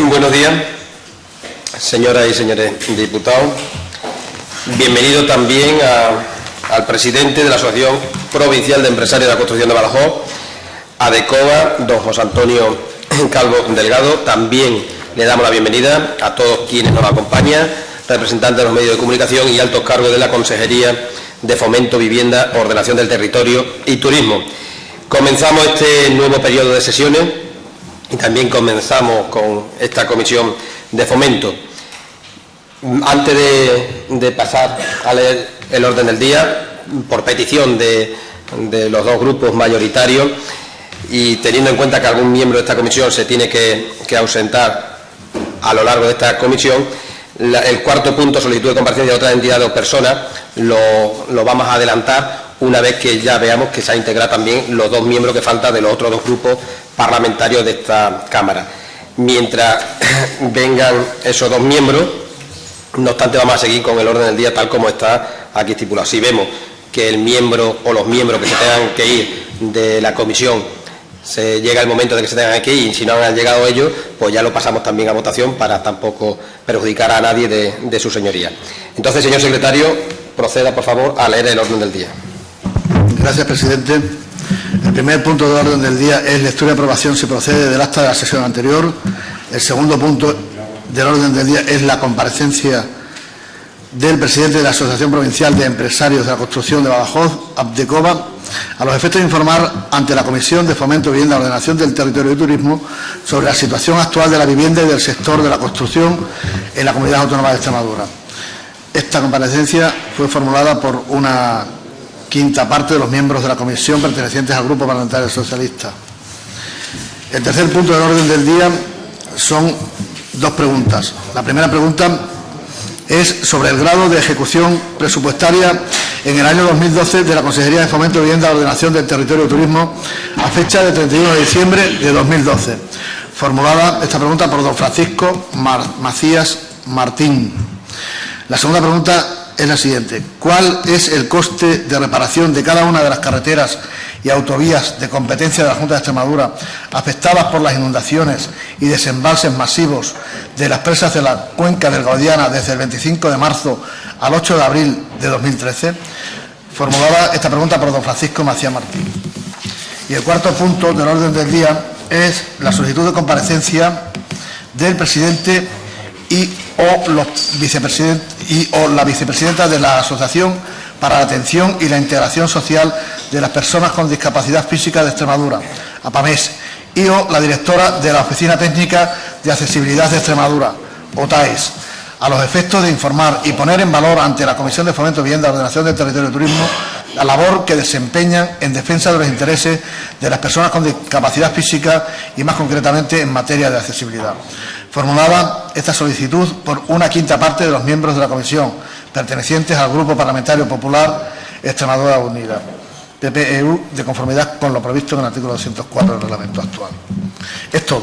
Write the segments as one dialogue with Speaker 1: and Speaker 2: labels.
Speaker 1: Buenos días, señoras y señores diputados. Bienvenido también al presidente de la Asociación Provincial de Empresarios de la Construcción de Badajoz, ADECOBA, don José Antonio Calvo Delgado. También le damos la bienvenida a todos quienes nos acompañan, representantes de los medios de comunicación y altos cargos de la Consejería de Fomento, Vivienda, Ordenación del Territorio y Turismo. Comenzamos este nuevo periodo de sesiones y también comenzamos con esta comisión de fomento. Antes de pasar a leer el orden del día, por petición de los dos grupos mayoritarios y teniendo en cuenta que algún miembro de esta comisión se tiene que ausentar a lo largo de esta comisión, el cuarto punto, solicitud de comparecencia de otras entidades o personas, lo vamos a adelantar una vez que ya veamos que se ha integrado también los dos miembros que faltan de los otros dos grupos parlamentarios de esta Cámara. Mientras vengan esos dos miembros, no obstante, vamos a seguir con el orden del día tal como está aquí estipulado. Si vemos que el miembro o los miembros que se tengan que ir de la comisión, se llega el momento de que se tengan que ir y si no han llegado ellos, pues ya lo pasamos también a votación para tampoco perjudicar a nadie de su señoría. Entonces, señor secretario, proceda, por favor, a leer el orden del día.
Speaker 2: Gracias, presidente. El primer punto del orden del día es lectura y aprobación, si procede, del acta de la sesión anterior. El segundo punto del orden del día es la comparecencia del presidente de la Asociación Provincial de Empresarios de la Construcción de Badajoz, ADECOBA, a los efectos de informar ante la Comisión de Fomento, Vivienda, Ordenación del Territorio y Turismo sobre la situación actual de la vivienda y del sector de la construcción en la Comunidad Autónoma de Extremadura. Esta comparecencia fue formulada por una quinta parte de los miembros de la comisión pertenecientes al Grupo Parlamentario Socialista. El tercer punto del orden del día son dos preguntas. La primera pregunta es sobre el grado de ejecución presupuestaria en el año 2012 de la Consejería de Fomento, Vivienda, Ordenación del Territorio y Turismo a fecha de 31 de diciembre de 2012. Formulada esta pregunta por don Francisco Macías Martín. La segunda pregunta es la siguiente: ¿cuál es el coste de reparación de cada una de las carreteras y autovías de competencia de la Junta de Extremadura afectadas por las inundaciones y desembalses masivos de las presas de la cuenca del Guadiana desde el 25 de marzo al 8 de abril de 2013? Formulada esta pregunta por don Francisco Macías Martín. Y el cuarto punto del orden del día es la solicitud de comparecencia del presidente o la vicepresidenta de la Asociación para la Atención y la Integración Social de las Personas con Discapacidad Física de Extremadura, APAMES, o la directora de la Oficina Técnica de Accesibilidad de Extremadura, OTAES, a los efectos de informar y poner en valor ante la Comisión de Fomento, Vivienda, Ordenación del Territorio y Turismo la labor que desempeñan en defensa de los intereses de las personas con discapacidad física y, más concretamente, en materia de accesibilidad. Formulada esta solicitud por una quinta parte de los miembros de la comisión pertenecientes al Grupo Parlamentario Popular Extremadura Unida, PPEU, de conformidad con lo previsto en el artículo 204 del reglamento actual. Es todo.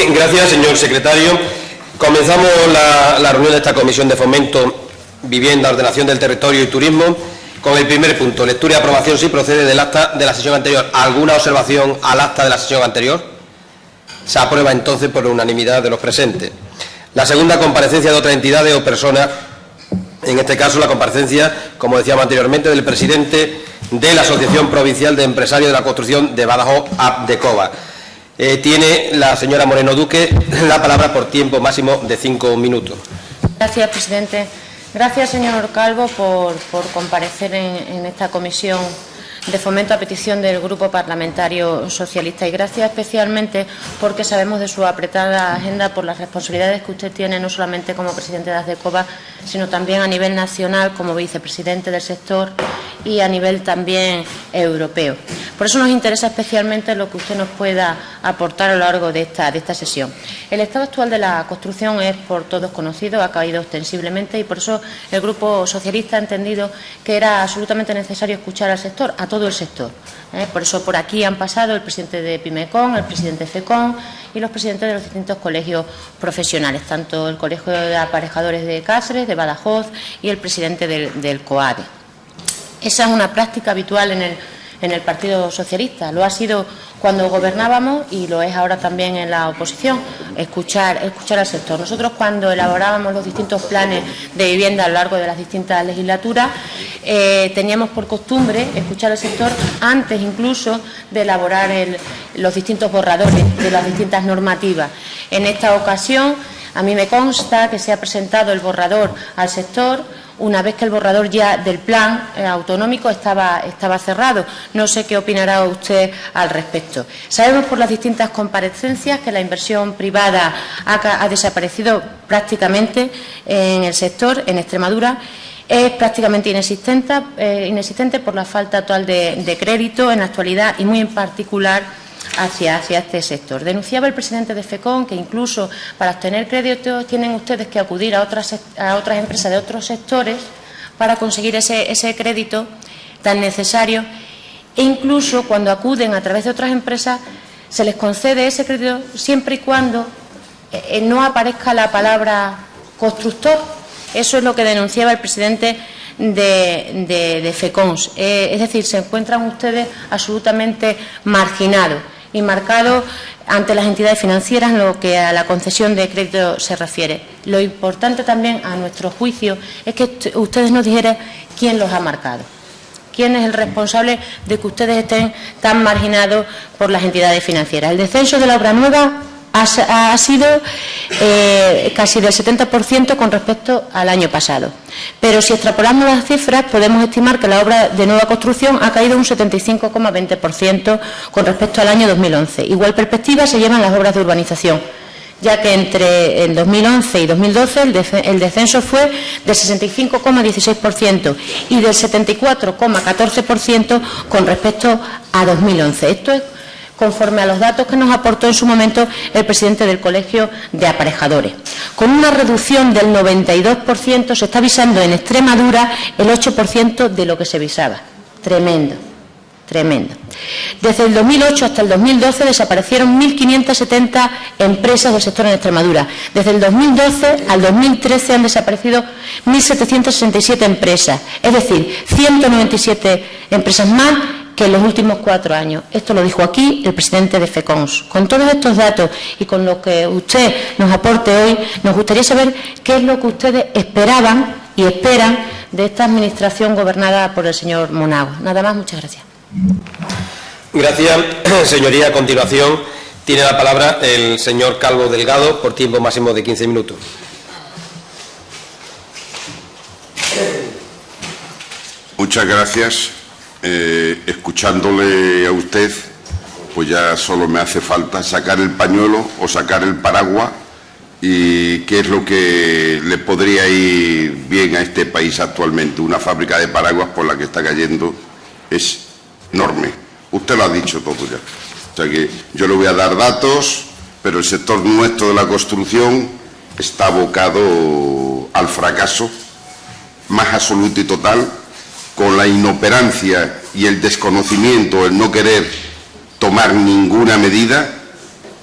Speaker 1: Gracias, señor secretario. Comenzamos la reunión de esta Comisión de Fomento, Vivienda, Ordenación del Territorio y Turismo con el primer punto, lectura y aprobación, si procede, del acta de la sesión anterior. ¿Alguna observación al acta de la sesión anterior? Se aprueba entonces por unanimidad de los presentes. La segunda, comparecencia de otras entidades o personas, en este caso la comparecencia, como decíamos anteriormente, del presidente de la Asociación Provincial de Empresarios de la Construcción de Badajoz, ADECOBA. Tiene la señora Moreno Duque la palabra por tiempo máximo de 5 minutos.
Speaker 3: Gracias, presidente. Gracias, señor Calvo, por comparecer en esta comisión de fomento a petición del Grupo Parlamentario Socialista, y gracias especialmente porque sabemos de su apretada agenda por las responsabilidades que usted tiene no solamente como presidente de ADECOBA, sino también a nivel nacional como vicepresidente del sector y a nivel también europeo. Por eso nos interesa especialmente lo que usted nos pueda aportar a lo largo de esta sesión. El estado actual de la construcción es por todos conocido, ha caído ostensiblemente, y por eso el Grupo Socialista ha entendido que era absolutamente necesario escuchar al sector, a todo el sector. Por eso por aquí han pasado el presidente de PIMECON, el presidente de FECON y los presidentes de los distintos colegios profesionales, tanto el Colegio de Aparejadores de Cáceres, de Badajoz, y el presidente del COADE. Esa es una práctica habitual en el Partido Socialista. Lo ha sido cuando gobernábamos, y lo es ahora también en la oposición, escuchar al sector. Nosotros, cuando elaborábamos los distintos planes de vivienda a lo largo de las distintas legislaturas, teníamos por costumbre escuchar al sector antes incluso de elaborar los distintos borradores de las distintas normativas. En esta ocasión, a mí me consta que se ha presentado el borrador al sector una vez que el borrador ya del plan autonómico estaba cerrado. No sé qué opinará usted al respecto. Sabemos por las distintas comparecencias que la inversión privada ha desaparecido prácticamente en el sector, en Extremadura. Es prácticamente inexistente por la falta total de crédito en la actualidad y muy en particular hacia este sector. Denunciaba el presidente de FECON que incluso para obtener crédito tienen ustedes que acudir a otras empresas de otros sectores para conseguir ese crédito tan necesario, e incluso cuando acuden a través de otras empresas se les concede ese crédito siempre y cuando no aparezca la palabra constructor. Eso es lo que denunciaba el presidente de FECONS. Es decir, se encuentran ustedes absolutamente marginados y marcados ante las entidades financieras en lo que a la concesión de crédito se refiere. Lo importante también, a nuestro juicio, es que ustedes nos dijeran quién los ha marcado. ¿Quién es el responsable de que ustedes estén tan marginados por las entidades financieras? El descenso de la obra nueva ha sido casi del 70% con respecto al año pasado. Pero si extrapolamos las cifras, podemos estimar que la obra de nueva construcción ha caído un 75,20% con respecto al año 2011. Igual perspectiva se llevan las obras de urbanización, ya que entre el 2011 y 2012 el descenso fue del 65,16% y del 74,14% con respecto a 2011. Esto es conforme a los datos que nos aportó en su momento el presidente del Colegio de Aparejadores. Con una reducción del 92% se está visando en Extremadura el 8% de lo que se visaba. Tremendo, tremendo. Desde el 2008 hasta el 2012 desaparecieron 1.570 empresas del sector en Extremadura. Desde el 2012 al 2013 han desaparecido 1.767 empresas, es decir, 197 empresas más que en los últimos 4 años. Esto lo dijo aquí el presidente de FECONS. Con todos estos datos y con lo que usted nos aporte hoy, nos gustaría saber qué es lo que ustedes esperaban y esperan de esta administración gobernada por el señor Monago. Nada más, muchas gracias.
Speaker 1: Gracias, señoría. A continuación tiene la palabra el señor Calvo Delgado por tiempo máximo de 15 minutos.
Speaker 4: Muchas gracias. Escuchándole a usted, pues ya solo me hace falta sacar el pañuelo o sacar el paraguas, y qué es lo que le podría ir bien a este país actualmente. Una fábrica de paraguas por la que está cayendo es enorme. Usted lo ha dicho todo ya. O sea que yo le voy a dar datos, pero el sector nuestro de la construcción está abocado al fracaso más absoluto y total, con la inoperancia y el desconocimiento, el no querer tomar ninguna medida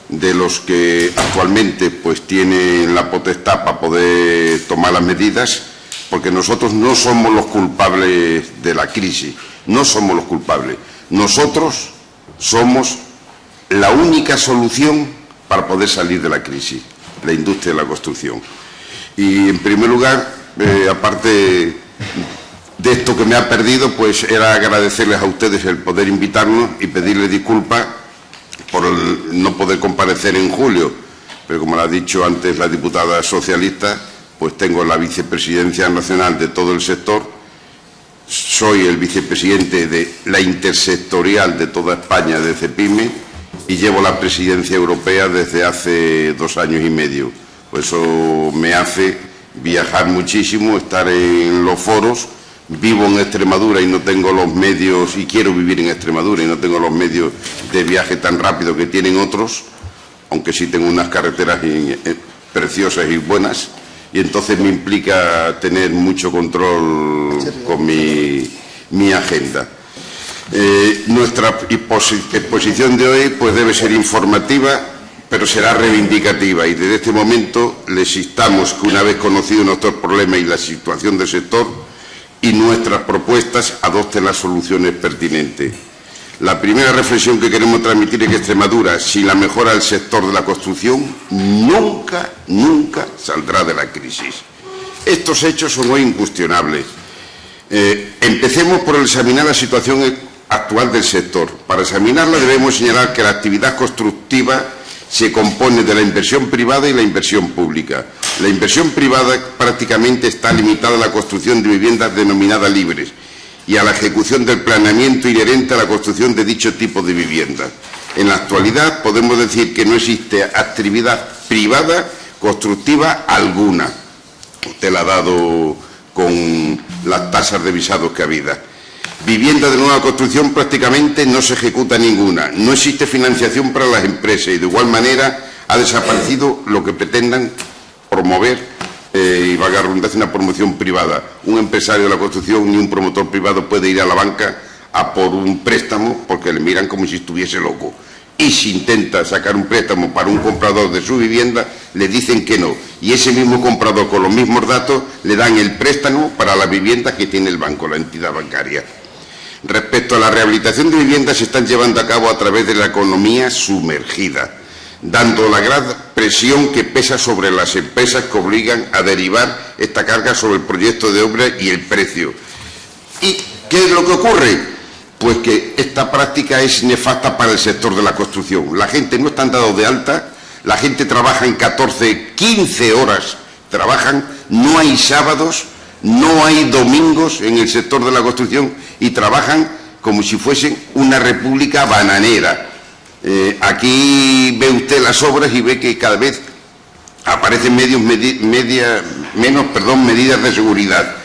Speaker 4: de los que actualmente pues tienen la potestad para poder tomar las medidas, porque nosotros no somos los culpables de la crisis, no somos los culpables. Nosotros somos la única solución para poder salir de la crisis, la industria de la construcción. Y en primer lugar, aparte de esto que me ha perdido, pues era agradecerles a ustedes el poder invitarnos y pedirles disculpas por no poder comparecer en julio, pero como lo ha dicho antes la diputada socialista, pues tengo la vicepresidencia nacional de todo el sector, soy el vicepresidente de la intersectorial de toda España de CEPIME y llevo la presidencia europea desde hace 2 años y medio. Pues eso me hace viajar muchísimo, estar en los foros. Vivo en Extremadura y no tengo los medios, y quiero vivir en Extremadura y no tengo los medios de viaje tan rápido que tienen otros, aunque sí tengo unas carreteras preciosas y buenas, y entonces me implica tener mucho control con mi agenda. Nuestra exposición de hoy pues debe ser informativa, pero será reivindicativa, y desde este momento les instamos que, una vez conocido nuestros problemas y la situación del sector y nuestras propuestas, adopten las soluciones pertinentes. La primera reflexión que queremos transmitir es que Extremadura, sin la mejora del sector de la construcción, nunca saldrá de la crisis. Estos hechos son hoy incuestionables. Empecemos por examinar la situación actual del sector. Para examinarla debemos señalar que la actividad constructiva se compone de la inversión privada y la inversión pública. La inversión privada prácticamente está limitada a la construcción de viviendas denominadas libres y a la ejecución del planeamiento inherente a la construcción de dicho tipo de viviendas. En la actualidad podemos decir que no existe actividad privada constructiva alguna. Usted la ha dado con las tasas de visados que ha habido. Vivienda de nueva construcción prácticamente no se ejecuta ninguna. No existe financiación para las empresas y de igual manera ha desaparecido lo que pretendan promover y valga la redundancia, una promoción privada. Un empresario de la construcción ni un promotor privado puede ir a la banca a por un préstamo porque le miran como si estuviese loco. Y si intenta sacar un préstamo para un comprador de su vivienda, le dicen que no. Y ese mismo comprador, con los mismos datos, le dan el préstamo para la vivienda que tiene el banco, la entidad bancaria. Respecto a la rehabilitación de viviendas, se están llevando a cabo a través de la economía sumergida, dando la gran presión que pesa sobre las empresas que obligan a derivar esta carga sobre el proyecto de obra y el precio. ¿Y qué es lo que ocurre? Pues que esta práctica es nefasta para el sector de la construcción. La gente no está dado de alta, la gente trabaja en 14, 15 horas, trabajan, no hay sábados, no hay domingos en el sector de la construcción y trabajan como si fuesen una república bananera. Aquí ve usted las obras y ve que cada vez aparecen medidas de seguridad.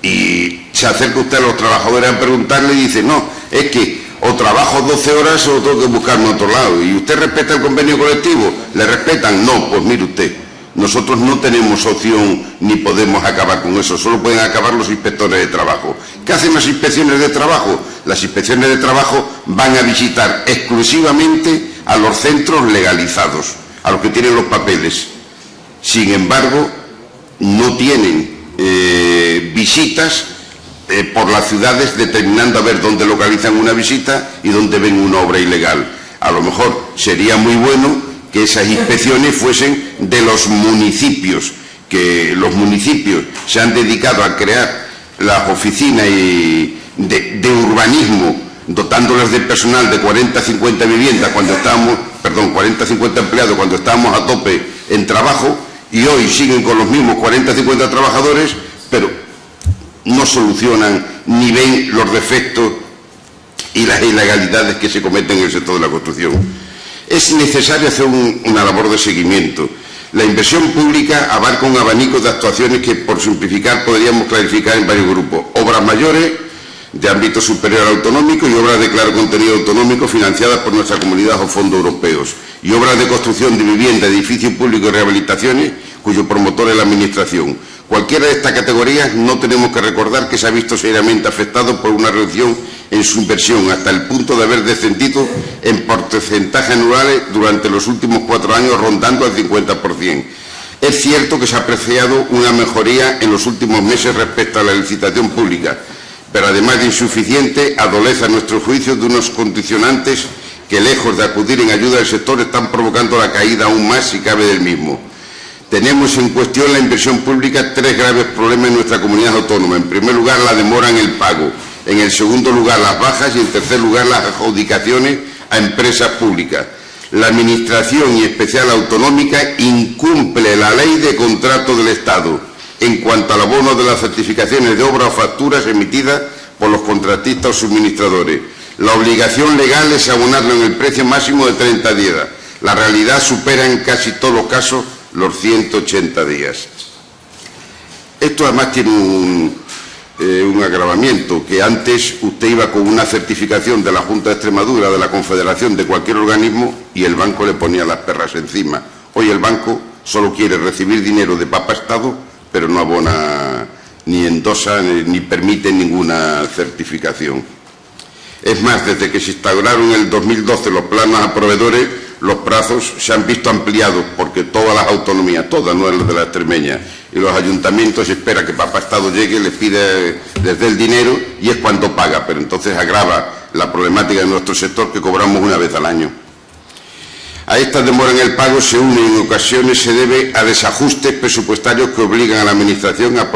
Speaker 4: Y se acerca usted a los trabajadores a preguntarle y dice, no, es que o trabajo 12 horas o tengo que buscarme a otro lado. ¿Y usted respeta el convenio colectivo? ¿Le respetan? No, pues mire usted, nosotros no tenemos opción ni podemos acabar con eso, solo pueden acabar los inspectores de trabajo. ¿Qué hacen las inspecciones de trabajo? Las inspecciones de trabajo van a visitar exclusivamente a los centros legalizados, a los que tienen los papeles. Sin embargo, no tienen visitas por las ciudades determinando a ver dónde localizan una visita y dónde ven una obra ilegal. A lo mejor sería muy bueno que esas inspecciones fuesen de los municipios, que los municipios se han dedicado a crear las oficinas de urbanismo, dotándolas de personal de 40 a 50 viviendas cuando estábamos, 40 a 50 empleados cuando estábamos a tope en trabajo, y hoy siguen con los mismos 40 a 50 trabajadores, pero no solucionan ni ven los defectos y las ilegalidades que se cometen en el sector de la construcción. Es necesario hacer una labor de seguimiento. La inversión pública abarca un abanico de actuaciones que, por simplificar, podríamos clarificar en varios grupos. Obras mayores de ámbito superior autonómico y obras de claro contenido autonómico financiadas por nuestra comunidad o fondos europeos. Y obras de construcción de vivienda, edificios públicos y rehabilitaciones, cuyo promotor es la Administración. Cualquiera de estas categorías no tenemos que recordar que se ha visto seriamente afectado por una reducción en su inversión, hasta el punto de haber descendido en porcentajes anuales durante los últimos 4 años, rondando al 50%. Es cierto que se ha apreciado una mejoría en los últimos meses respecto a la licitación pública, pero además de insuficiente, adolece a nuestro juicio de unos condicionantes que, lejos de acudir en ayuda del sector, están provocando la caída aún más, si cabe, del mismo. Tenemos en cuestión la inversión pública 3 graves problemas en nuestra comunidad autónoma. En primer lugar, la demora en el pago. En el segundo lugar, las bajas. Y en tercer lugar, las adjudicaciones a empresas públicas. La Administración, y especial autonómica, incumple la ley de contrato del Estado en cuanto al abono de las certificaciones de obra o facturas emitidas por los contratistas o suministradores. La obligación legal es abonarlo en el precio máximo de 30 días. La realidad supera en casi todos los casos los 180 días. Esto además tiene un agravamiento, que antes usted iba con una certificación de la Junta de Extremadura, de la Confederación, de cualquier organismo, y el banco le ponía las perras encima. Hoy el banco solo quiere recibir dinero de Papa Estado, pero no abona, ni endosa, ni permite ninguna certificación. Es más, desde que se instauraron en el 2012 los planos a proveedores, los plazos se han visto ampliados porque todas las autonomías, todas, no las de la extremeña, y los ayuntamientos espera que Papá Estado llegue, les pide desde el dinero y es cuando paga, pero entonces agrava la problemática de nuestro sector que cobramos una vez al año. A esta demora en el pago se une y en ocasiones se debe a desajustes presupuestarios que obligan a la Administración a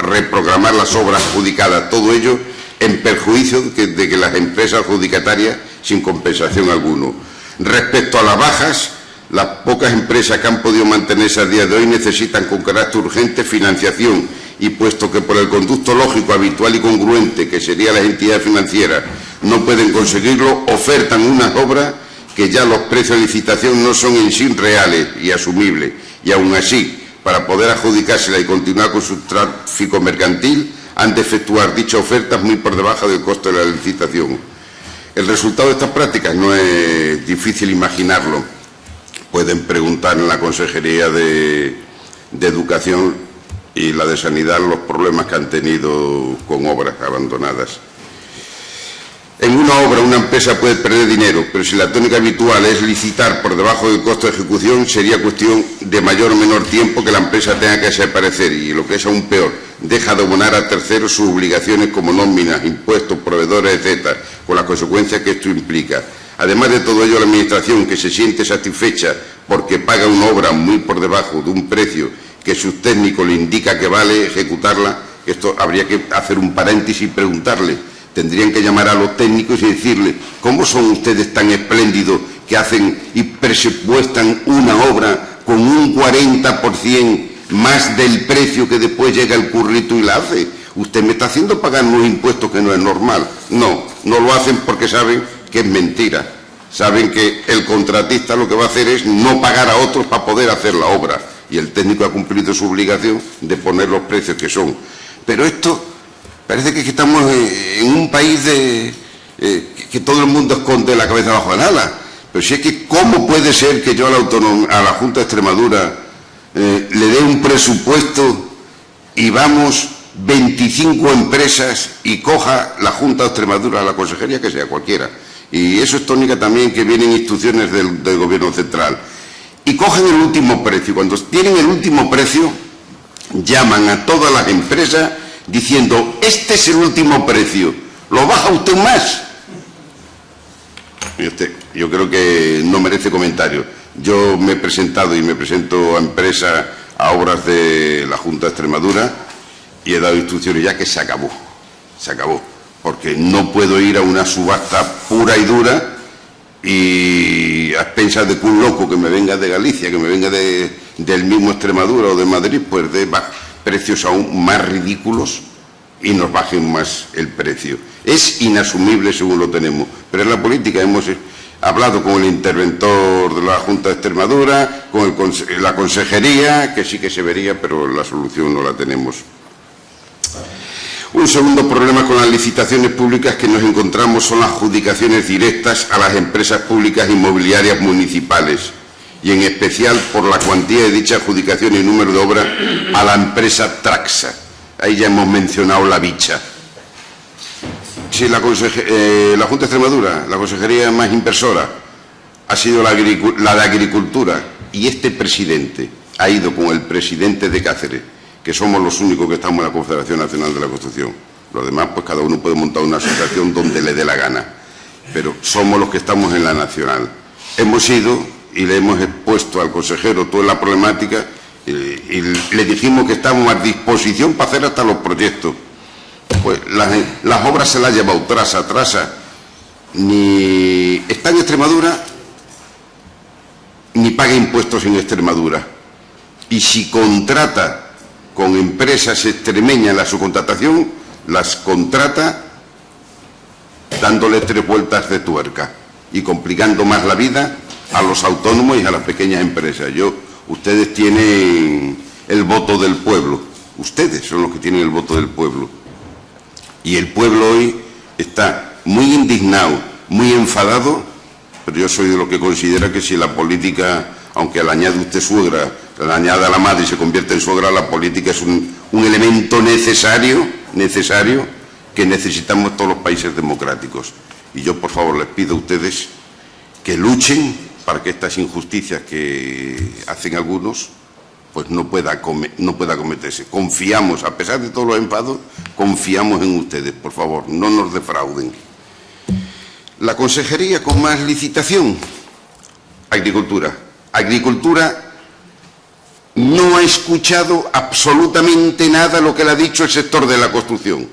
Speaker 4: reprogramar las obras adjudicadas, todo ello en perjuicio de que las empresas adjudicatarias sin compensación alguna. Respecto a las bajas, las pocas empresas que han podido mantenerse a día de hoy necesitan con carácter urgente financiación y puesto que por el conducto lógico, habitual y congruente que serían las entidades financieras no pueden conseguirlo, ofertan unas obras que ya los precios de licitación no son en sí reales y asumibles y aún así, para poder adjudicársela y continuar con su tráfico mercantil, han de efectuar dichas ofertas muy por debajo del coste de la licitación. El resultado de estas prácticas no es difícil imaginarlo. Pueden preguntar en la Consejería de Educación y la de Sanidad los problemas que han tenido con obras abandonadas. En una obra una empresa puede perder dinero, pero si la tónica habitual es licitar por debajo del costo de ejecución, sería cuestión de mayor o menor tiempo que la empresa tenga que desaparecer y, lo que es aún peor, deja de abonar a terceros sus obligaciones como nóminas, impuestos, proveedores, etcétera, con las consecuencias que esto implica. Además de todo ello, la Administración, que se siente satisfecha porque paga una obra muy por debajo de un precio que sus técnicos le indica que vale ejecutarla, esto habría que hacer un paréntesis y preguntarle. Tendrían que llamar a los técnicos y decirle ¿cómo son ustedes tan espléndidos que hacen y presupuestan una obra con un 40% más del precio que después llega el currito y la hace? Usted me está haciendo pagar unos impuestos que no es normal. No, no lo hacen porque saben que es mentira. Saben que el contratista lo que va a hacer es no pagar a otros para poder hacer la obra. Y el técnico ha cumplido su obligación de poner los precios que son. Pero esto parece que estamos en un país que todo el mundo esconde la cabeza bajo el ala. Pero si es que, ¿cómo puede ser que yo a la Junta de Extremadura le dé un presupuesto y vamos 25 empresas y coja la Junta de Extremadura, la consejería que sea, cualquiera? Y eso es tónica también que vienen instrucciones del Gobierno central. Y cogen el último precio. Cuando tienen el último precio, llaman a todas las empresas diciendo, este es el último precio, ¿lo baja usted más? Yo creo que no merece comentario. Yo me he presentado y me presento a empresas, a obras de la Junta de Extremadura y he dado instrucciones ya que se acabó, porque no puedo ir a una subasta pura y dura y a expensas de que un loco que me venga de Galicia, que me venga del mismo Extremadura o de Madrid, pues de precios aún más ridículos y nos bajen más el precio. Es inasumible según lo tenemos, pero en la política hemos hablado con el interventor de la Junta de Extremadura, con la consejería, que sí que se vería, pero la solución no la tenemos. Un segundo problema con las licitaciones públicas que nos encontramos son las adjudicaciones directas a las empresas públicas inmobiliarias municipales y en especial por la cuantía de dicha adjudicación y número de obras a la empresa Traxa. Ahí ya hemos mencionado la bicha. Si la Junta de Extremadura, la consejería más inversora, ha sido la de Agricultura y este presidente ha ido con el presidente de Cáceres, que somos los únicos que estamos en la Confederación Nacional de la Construcción. Los demás, pues cada uno puede montar una asociación donde le dé la gana, pero somos los que estamos en la nacional. Hemos ido y le hemos expuesto al consejero toda la problemática y le dijimos que estamos a disposición para hacer hasta los proyectos. Pues las obras se las ha llevado Trasa, ni está en Extremadura ni paga impuestos en Extremadura. Y si contrata con empresas extremeñas la subcontratación, las contrata dándole 3 vueltas de tuerca y complicando más la vida a los autónomos y a las pequeñas empresas. Ustedes tienen el voto del pueblo, ustedes son los que tienen el voto del pueblo. Y el pueblo hoy está muy indignado, muy enfadado, pero yo soy de los que considera que si la política, aunque le añade usted suegra, le añade a la madre y se convierte en suegra, la política es un elemento necesario que necesitamos todos los países democráticos. Y yo, por favor, les pido a ustedes que luchen para que estas injusticias que hacen algunos pues no pueda cometerse. Confiamos, a pesar de todos los enfados, confiamos en ustedes, por favor, no nos defrauden. La consejería con más licitación, Agricultura. Agricultura no ha escuchado absolutamente nada de lo que le ha dicho el sector de la construcción.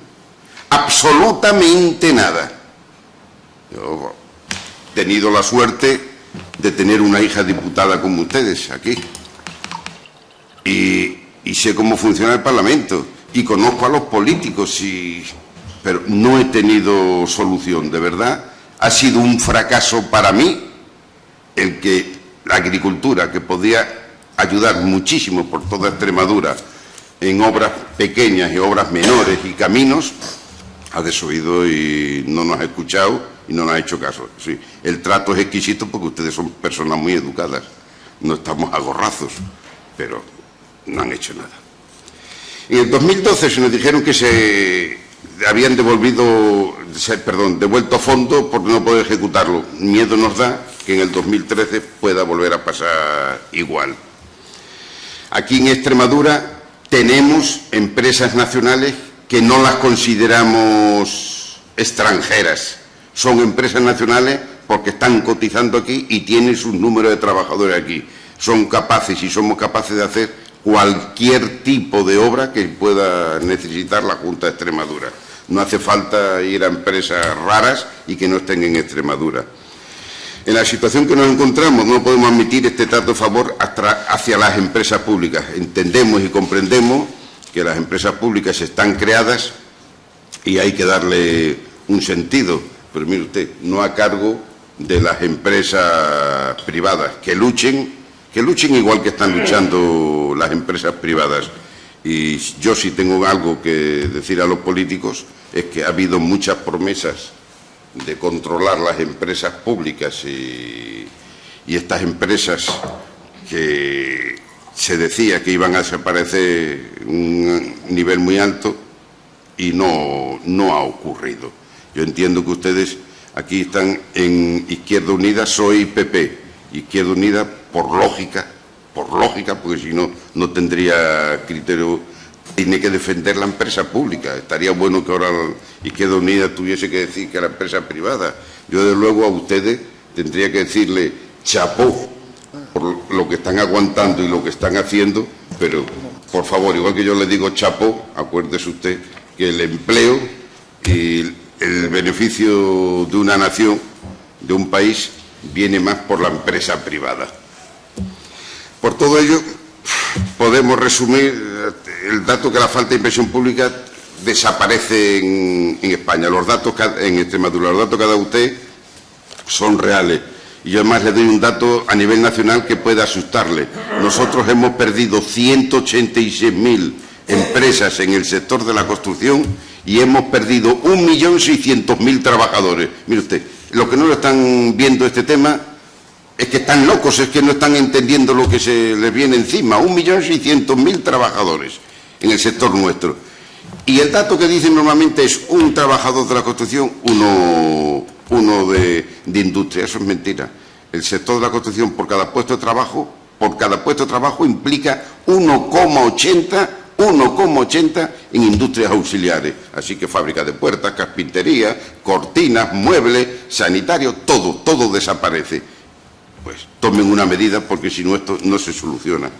Speaker 4: Absolutamente nada. Yo he tenido la suerte de tener una hija diputada como ustedes aquí. Y sé cómo funciona el Parlamento. Y conozco a los políticos, pero no he tenido solución. De verdad, ha sido un fracaso para mí el que la agricultura, que podía ayudar muchísimo por toda Extremadura en obras pequeñas y obras menores y caminos, ha desoído y no nos ha escuchado y no nos ha hecho caso. Sí, el trato es exquisito porque ustedes son personas muy educadas, no estamos a gorrazos, pero no han hecho nada. En el 2012 se nos dijeron que se habían devuelto fondos por no poder ejecutarlo. Miedo nos da que en el 2013 pueda volver a pasar igual. Aquí en Extremadura tenemos empresas nacionales que no las consideramos extranjeras. Son empresas nacionales porque están cotizando aquí y tienen sus números de trabajadores aquí. Son capaces y somos capaces de hacer cualquier tipo de obra que pueda necesitar la Junta de Extremadura. No hace falta ir a empresas raras y que no estén en Extremadura. En la situación que nos encontramos no podemos admitir este trato de favor hacia las empresas públicas. Entendemos y comprendemos que las empresas públicas están creadas y hay que darle un sentido. Pero mire usted, no a cargo de las empresas privadas, que luchen igual que están luchando las empresas privadas. Y yo sí tengo algo que decir a los políticos, es que ha habido muchas promesas de controlar las empresas públicas y estas empresas que se decía que iban a desaparecer en un nivel muy alto y no ha ocurrido. Yo entiendo que ustedes aquí están en Izquierda Unida, PSOE y PP. Izquierda Unida, por lógica, porque si no, no tendría criterio, tiene que defender la empresa pública. Estaría bueno que ahora Izquierda Unida tuviese que decir que la empresa privada. Yo, desde luego, a ustedes tendría que decirle chapó por lo que están aguantando y lo que están haciendo, pero, por favor, igual que yo le digo chapó, acuérdese usted que el empleo y el beneficio de una nación, de un país, viene más por la empresa privada. Por todo ello, podemos resumir el dato que la falta de inversión pública desaparece en España. Los datos en Extremadura, los datos que ha dado usted son reales. Y yo además le doy un dato a nivel nacional que puede asustarle. Nosotros hemos perdido 186.000 empresas en el sector de la construcción y hemos perdido 1.600.000 trabajadores. Mire usted, los que no lo están viendo este tema es que están locos, es que no están entendiendo lo que se les viene encima. 1.600.000 trabajadores en el sector nuestro. Y el dato que dicen normalmente es un trabajador de la construcción, uno de industria. Eso es mentira. El sector de la construcción por cada puesto de trabajo implica 1,80 en industrias auxiliares. Así que fábricas de puertas, carpintería, cortinas, muebles, sanitarios, todo desaparece. Pues tomen una medida porque si no esto no se soluciona.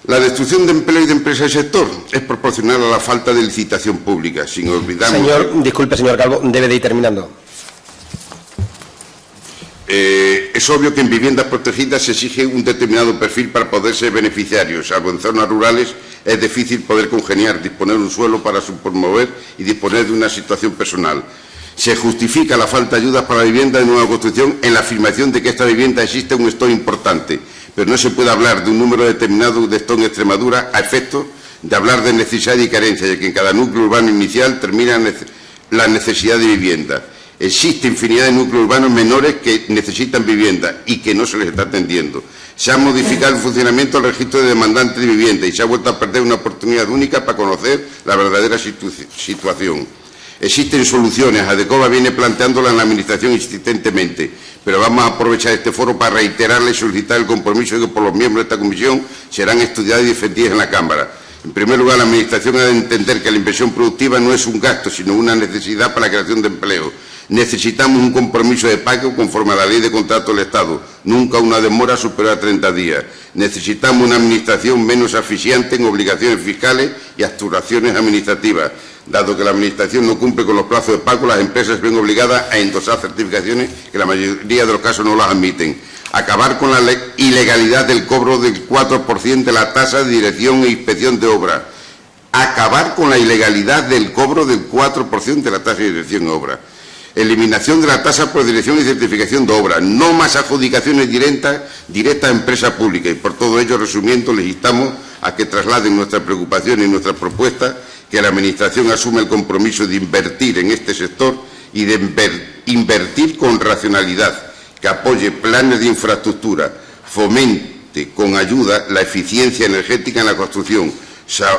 Speaker 4: La destrucción de empleo y de empresas del sector es proporcional a la falta de licitación pública, sin olvidar...
Speaker 1: Disculpe, señor Calvo, debe de ir terminando.
Speaker 4: Es obvio que en viviendas protegidas se exige un determinado perfil para poder ser beneficiario. Salvo en zonas rurales es difícil poder congeniar, disponer un suelo para promover y disponer de una situación personal. Se justifica la falta de ayudas para la vivienda de nueva construcción en la afirmación de que esta vivienda existe un stock importante, pero no se puede hablar de un número determinado de stock en Extremadura a efecto de hablar de necesidad y carencia, ya que en cada núcleo urbano inicial termina la necesidad de vivienda. Existe infinidad de núcleos urbanos menores que necesitan vivienda y que no se les está atendiendo. Se ha modificado el funcionamiento del registro de demandantes de vivienda y se ha vuelto a perder una oportunidad única para conocer la verdadera situación. Existen soluciones, Adecoba viene planteándolas en la Administración insistentemente, pero vamos a aprovechar este foro para reiterarle y solicitar el compromiso de que por los miembros de esta comisión serán estudiadas y defendidas en la Cámara. En primer lugar, la Administración ha de entender que la inversión productiva no es un gasto, sino una necesidad para la creación de empleo. Necesitamos un compromiso de pago conforme a la Ley de Contrato del Estado, nunca una demora superior a 30 días. Necesitamos una Administración menos asfixiante en obligaciones fiscales y actuaciones administrativas. Dado que la Administración no cumple con los plazos de pago, las empresas se ven obligadas a endosar certificaciones que en la mayoría de los casos no las admiten. Acabar con la ilegalidad del cobro del 4% de la tasa de dirección e inspección de obras. Acabar con la ilegalidad del cobro del 4% de la tasa de dirección de obras. Eliminación de la tasa por dirección y certificación de obras. No más adjudicaciones directas a empresas públicas. Y por todo ello, resumiendo, les instamos a que trasladen nuestra preocupación y nuestras propuestas, que la Administración asume el compromiso de invertir en este sector y de invertir con racionalidad, que apoye planes de infraestructura, fomente con ayuda la eficiencia energética en la construcción,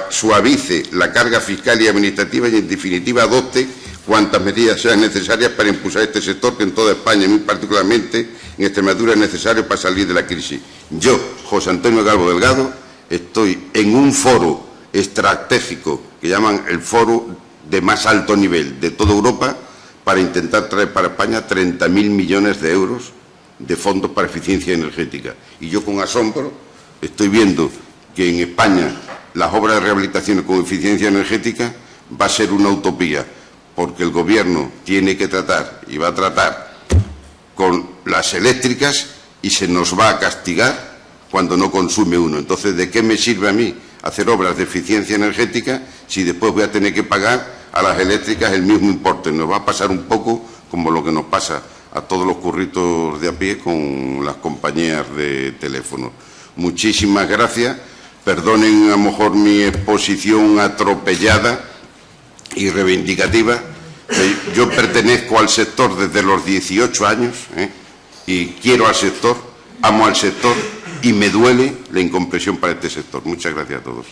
Speaker 4: suavice la carga fiscal y administrativa y, en definitiva, adopte cuantas medidas sean necesarias para impulsar este sector, que en toda España, y muy particularmente en Extremadura, es necesario para salir de la crisis. Yo, José Antonio Calvo Delgado, estoy en un foro estratégico que llaman el foro de más alto nivel de toda Europa, para intentar traer para España 30.000 millones de euros de fondos para eficiencia energética. Y yo, con asombro, estoy viendo que en España las obras de rehabilitación con eficiencia energética va a ser una utopía, porque el Gobierno tiene que tratar y va a tratar con las eléctricas y se nos va a castigar cuando no consume uno. Entonces, ¿de qué me sirve a mí hacer obras de eficiencia energética si después voy a tener que pagar a las eléctricas el mismo importe? Nos va a pasar un poco como lo que nos pasa a todos los curritos de a pie con las compañías de teléfono. Muchísimas gracias. Perdonen a lo mejor mi exposición atropellada y reivindicativa. Yo pertenezco al sector desde los 18 años y quiero al sector, amo al sector y me duele la incomprensión para este sector. Muchas gracias a todos.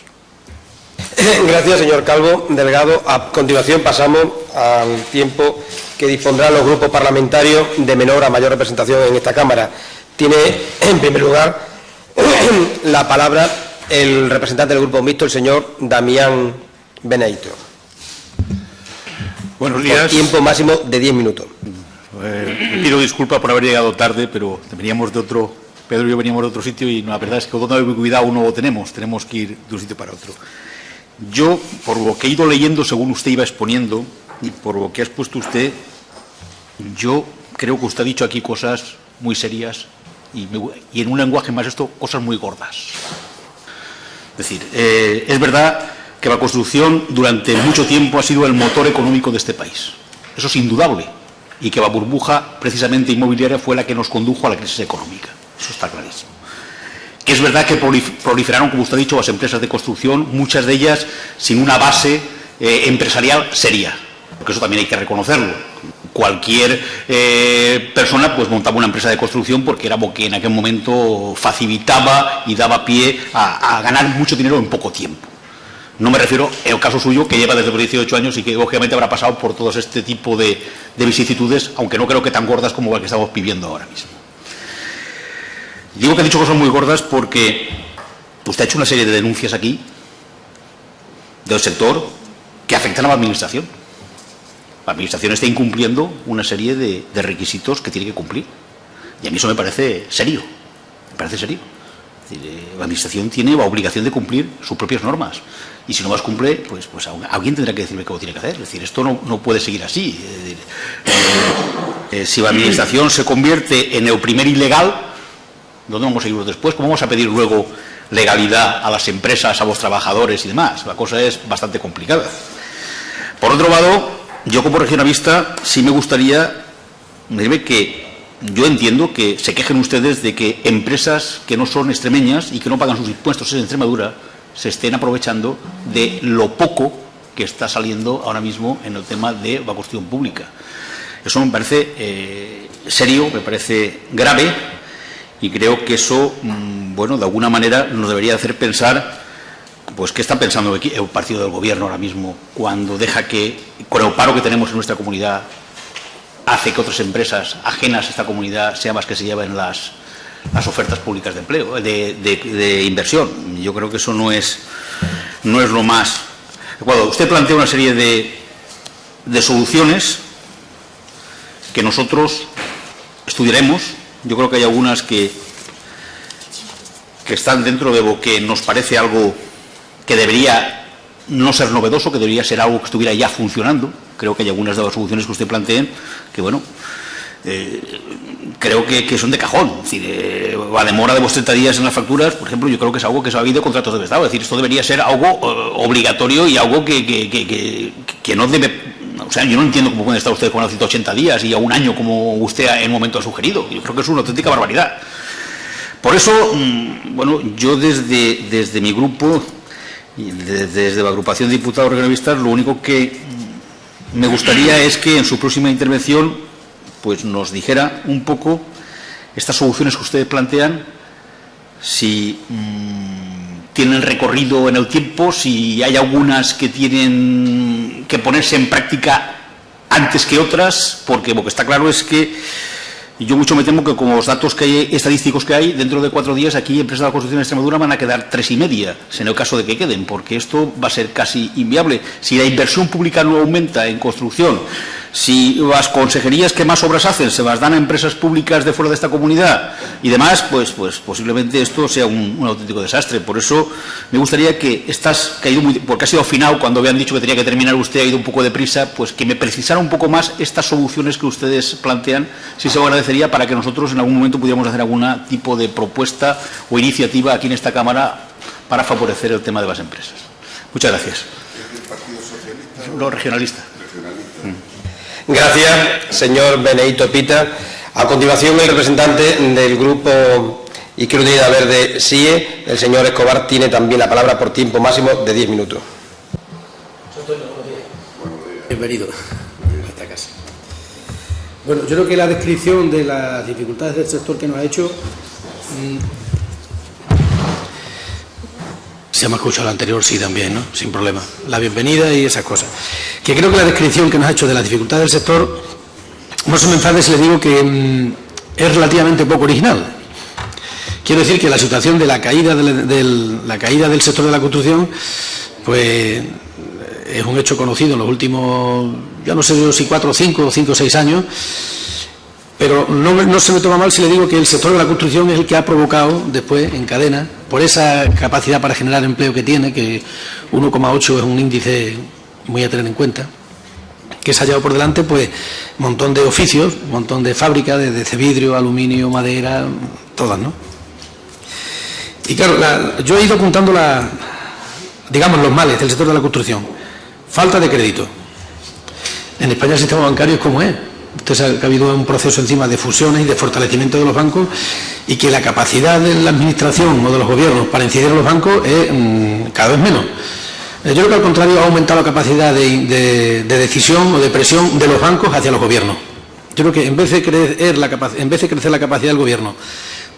Speaker 1: Gracias, señor Calvo Delgado. A continuación pasamos al tiempo que dispondrán los grupos parlamentarios de menor a mayor representación en esta Cámara. Tiene, en primer lugar, la palabra el representante del Grupo Mixto, el señor Damián Beneito.
Speaker 5: Buenos días.
Speaker 1: Por tiempo máximo de 10 minutos.
Speaker 5: Pido disculpas por haber llegado tarde, pero veníamos de otro... Pedro y yo veníamos de otro sitio y la verdad es que cuando hay cuidado uno lo tenemos que ir de un sitio para otro. Yo, por lo que he ido leyendo según usted iba exponiendo y por lo que ha expuesto usted, yo creo que usted ha dicho aquí cosas muy serias y en un lenguaje más cosas muy gordas. Es decir, es verdad que la construcción durante mucho tiempo ha sido el motor económico de este país. Eso es indudable. Y que la burbuja precisamente inmobiliaria fue la que nos condujo a la crisis económica. Eso está clarísimo. Que es verdad que proliferaron, como usted ha dicho, las empresas de construcción, muchas de ellas sin una base empresarial seria, porque eso también hay que reconocerlo. Cualquier persona pues montaba una empresa de construcción porque era lo que en aquel momento facilitaba y daba pie a ganar mucho dinero en poco tiempo. No me refiero al caso suyo, que lleva desde los 18 años y que lógicamente habrá pasado por todo este tipo de vicisitudes, aunque no creo que tan gordas como la que estamos viviendo ahora mismo. Digo que ha dicho cosas muy gordas porque usted ha hecho una serie de denuncias aquí del sector que afectan a la Administración. La Administración está incumpliendo una serie de requisitos que tiene que cumplir. Y a mí eso me parece serio. Me parece serio. Es decir, la Administración tiene la obligación de cumplir sus propias normas. Y si no las cumple, pues alguien tendrá que decirme qué lo tiene que hacer. Es decir, esto no puede seguir así. Es decir, si la Administración se convierte en el primer ilegal, ¿dónde vamos a ir después? ¿Cómo vamos a pedir luego legalidad a las empresas, a los trabajadores y demás? La cosa es bastante complicada. Por otro lado, yo como regionalista sí me gustaría decirme que yo entiendo que se quejen ustedes de que empresas que no son extremeñas y que no pagan sus impuestos en Extremadura se estén aprovechando de lo poco que está saliendo ahora mismo en el tema de la cuestión pública. Eso me parece serio, me parece grave. Y creo que eso, bueno, de alguna manera nos debería hacer pensar pues qué está pensando el partido del Gobierno ahora mismo cuando deja que, con el paro que tenemos en nuestra comunidad, hace que otras empresas ajenas a esta comunidad sean las que se lleven las ofertas públicas de empleo, de inversión. Yo creo que eso no es lo más adecuado. Usted plantea una serie de soluciones que nosotros estudiaremos. Yo creo que hay algunas que están dentro de lo que nos parece algo que debería no ser novedoso, que debería ser algo que estuviera ya funcionando. Creo que hay algunas de las soluciones que usted plantea que, bueno, creo que son de cajón. Es decir, la demora de 30 días en las facturas, por ejemplo, yo creo que es algo que se ha habido contratos de Estado. Es decir, esto debería ser algo obligatorio y algo que no debe. O sea, yo no entiendo cómo pueden estar ustedes con los 180 días y a un año como usted en un momento ha sugerido. Yo creo que es una auténtica barbaridad. Por eso, bueno, yo desde mi grupo y desde la agrupación de diputados regionalistas, lo único que me gustaría es que en su próxima intervención pues nos dijera un poco estas soluciones que ustedes plantean, si tienen recorrido en el tiempo, si hay algunas que tienen que ponerse en práctica antes que otras, porque lo que está claro es que yo mucho me temo que con los datos estadísticos que hay, dentro de 4 días aquí empresas de la construcción de Extremadura van a quedar 3,5, en el caso de que queden, porque esto va a ser casi inviable. Si la inversión pública no aumenta en construcción, si las consejerías que más obras hacen se las dan a empresas públicas de fuera de esta comunidad y demás, pues posiblemente esto sea un auténtico desastre. Por eso me gustaría que porque ha sido final, cuando habían dicho que tenía que terminar usted, ha ido un poco deprisa, pues que me precisara un poco más estas soluciones que ustedes plantean, si se lo agradecería, para que nosotros en algún momento pudiéramos hacer algún tipo de propuesta o iniciativa aquí en esta Cámara para favorecer el tema de las empresas. Muchas gracias.
Speaker 4: ¿Es del Partido Socialista?
Speaker 5: Los regionalistas.
Speaker 1: Gracias, señor Benedito Pita. A continuación, el representante del Grupo Izquierda Unida Verde SIE, el señor Escobar, tiene también la palabra por tiempo máximo de 10 minutos.
Speaker 6: Bienvenido a esta casa. Bueno, yo creo que la descripción de las dificultades del sector que nos ha hecho, se me ha escuchado la anterior, sí, también, ¿no? Sin problema. La bienvenida y esas cosas. Que creo que la descripción que nos ha hecho de las dificultades del sector, no se me enfade si le digo que es relativamente poco original. Quiero decir que la situación de la caída del sector de la construcción, pues es un hecho conocido en los últimos, ya no sé si 4 o 5 o 6 años, pero no se me toma mal si le digo que el sector de la construcción es el que ha provocado después, en cadena, por esa capacidad para generar empleo que tiene, que 1,8 es un índice muy a tener en cuenta, que se ha llevado por delante pues un montón de oficios, un montón de fábricas, desde vidrio, aluminio, madera, todas, ¿no? Y claro, yo he ido apuntando los males del sector de la construcción. Falta de crédito. En España el sistema bancario es como es. Usted sabe que ha habido un proceso encima de fusiones y de fortalecimiento de los bancos, y que la capacidad de la administración o de los gobiernos para incidir en los bancos es cada vez menos. Yo creo que al contrario ha aumentado la capacidad de decisión o de presión de los bancos hacia los gobiernos. Yo creo que en vez de crecer la capacidad del gobierno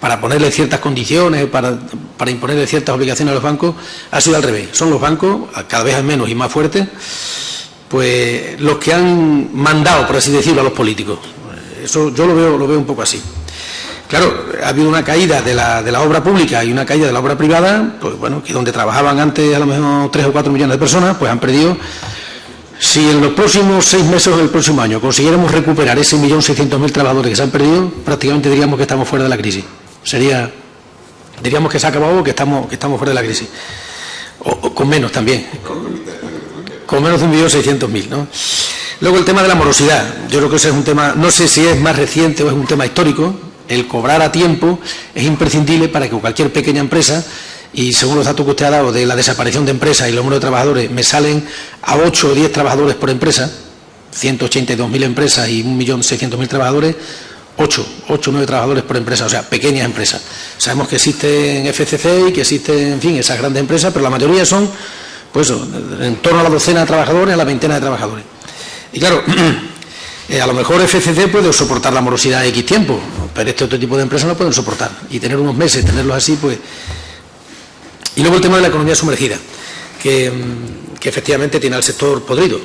Speaker 6: para ponerle ciertas condiciones, para imponerle ciertas obligaciones a los bancos, ha sido al revés. Son los bancos, cada vez menos y más fuertes, pues los que han mandado, por así decirlo, a los políticos. Eso yo lo veo un poco así. Claro, ha habido una caída de la obra pública y una caída de la obra privada, pues bueno, que donde trabajaban antes a lo mejor 3 o 4 millones de personas, pues han perdido. Si en los próximos 6 meses o el próximo año consiguiéramos recuperar ese 1.600.000 trabajadores que se han perdido, prácticamente diríamos que estamos fuera de la crisis. Diríamos que se ha acabado o que estamos fuera de la crisis. O con menos también. Con menos de 1.600.000, ¿no? Luego el tema de la morosidad. Yo creo que ese es un tema, no sé si es más reciente o es un tema histórico. El cobrar a tiempo es imprescindible para que cualquier pequeña empresa, y según los datos que usted ha dado de la desaparición de empresas y el número de trabajadores, me salen a 8 o 10 trabajadores por empresa, 182.000 empresas y 1.600.000 trabajadores, 8 o 9 trabajadores por empresa, o sea, pequeñas empresas. Sabemos que existen FCC y que existen, en fin, esas grandes empresas, pero la mayoría son, pues, en torno a la docena de trabajadores, a la veintena de trabajadores. Y claro, a lo mejor FCC puede soportar la morosidad de X tiempo, pero este otro tipo de empresas no pueden soportar. Y tener unos meses, tenerlos así, pues... Y luego el tema de la economía sumergida. que efectivamente tiene al sector podrido.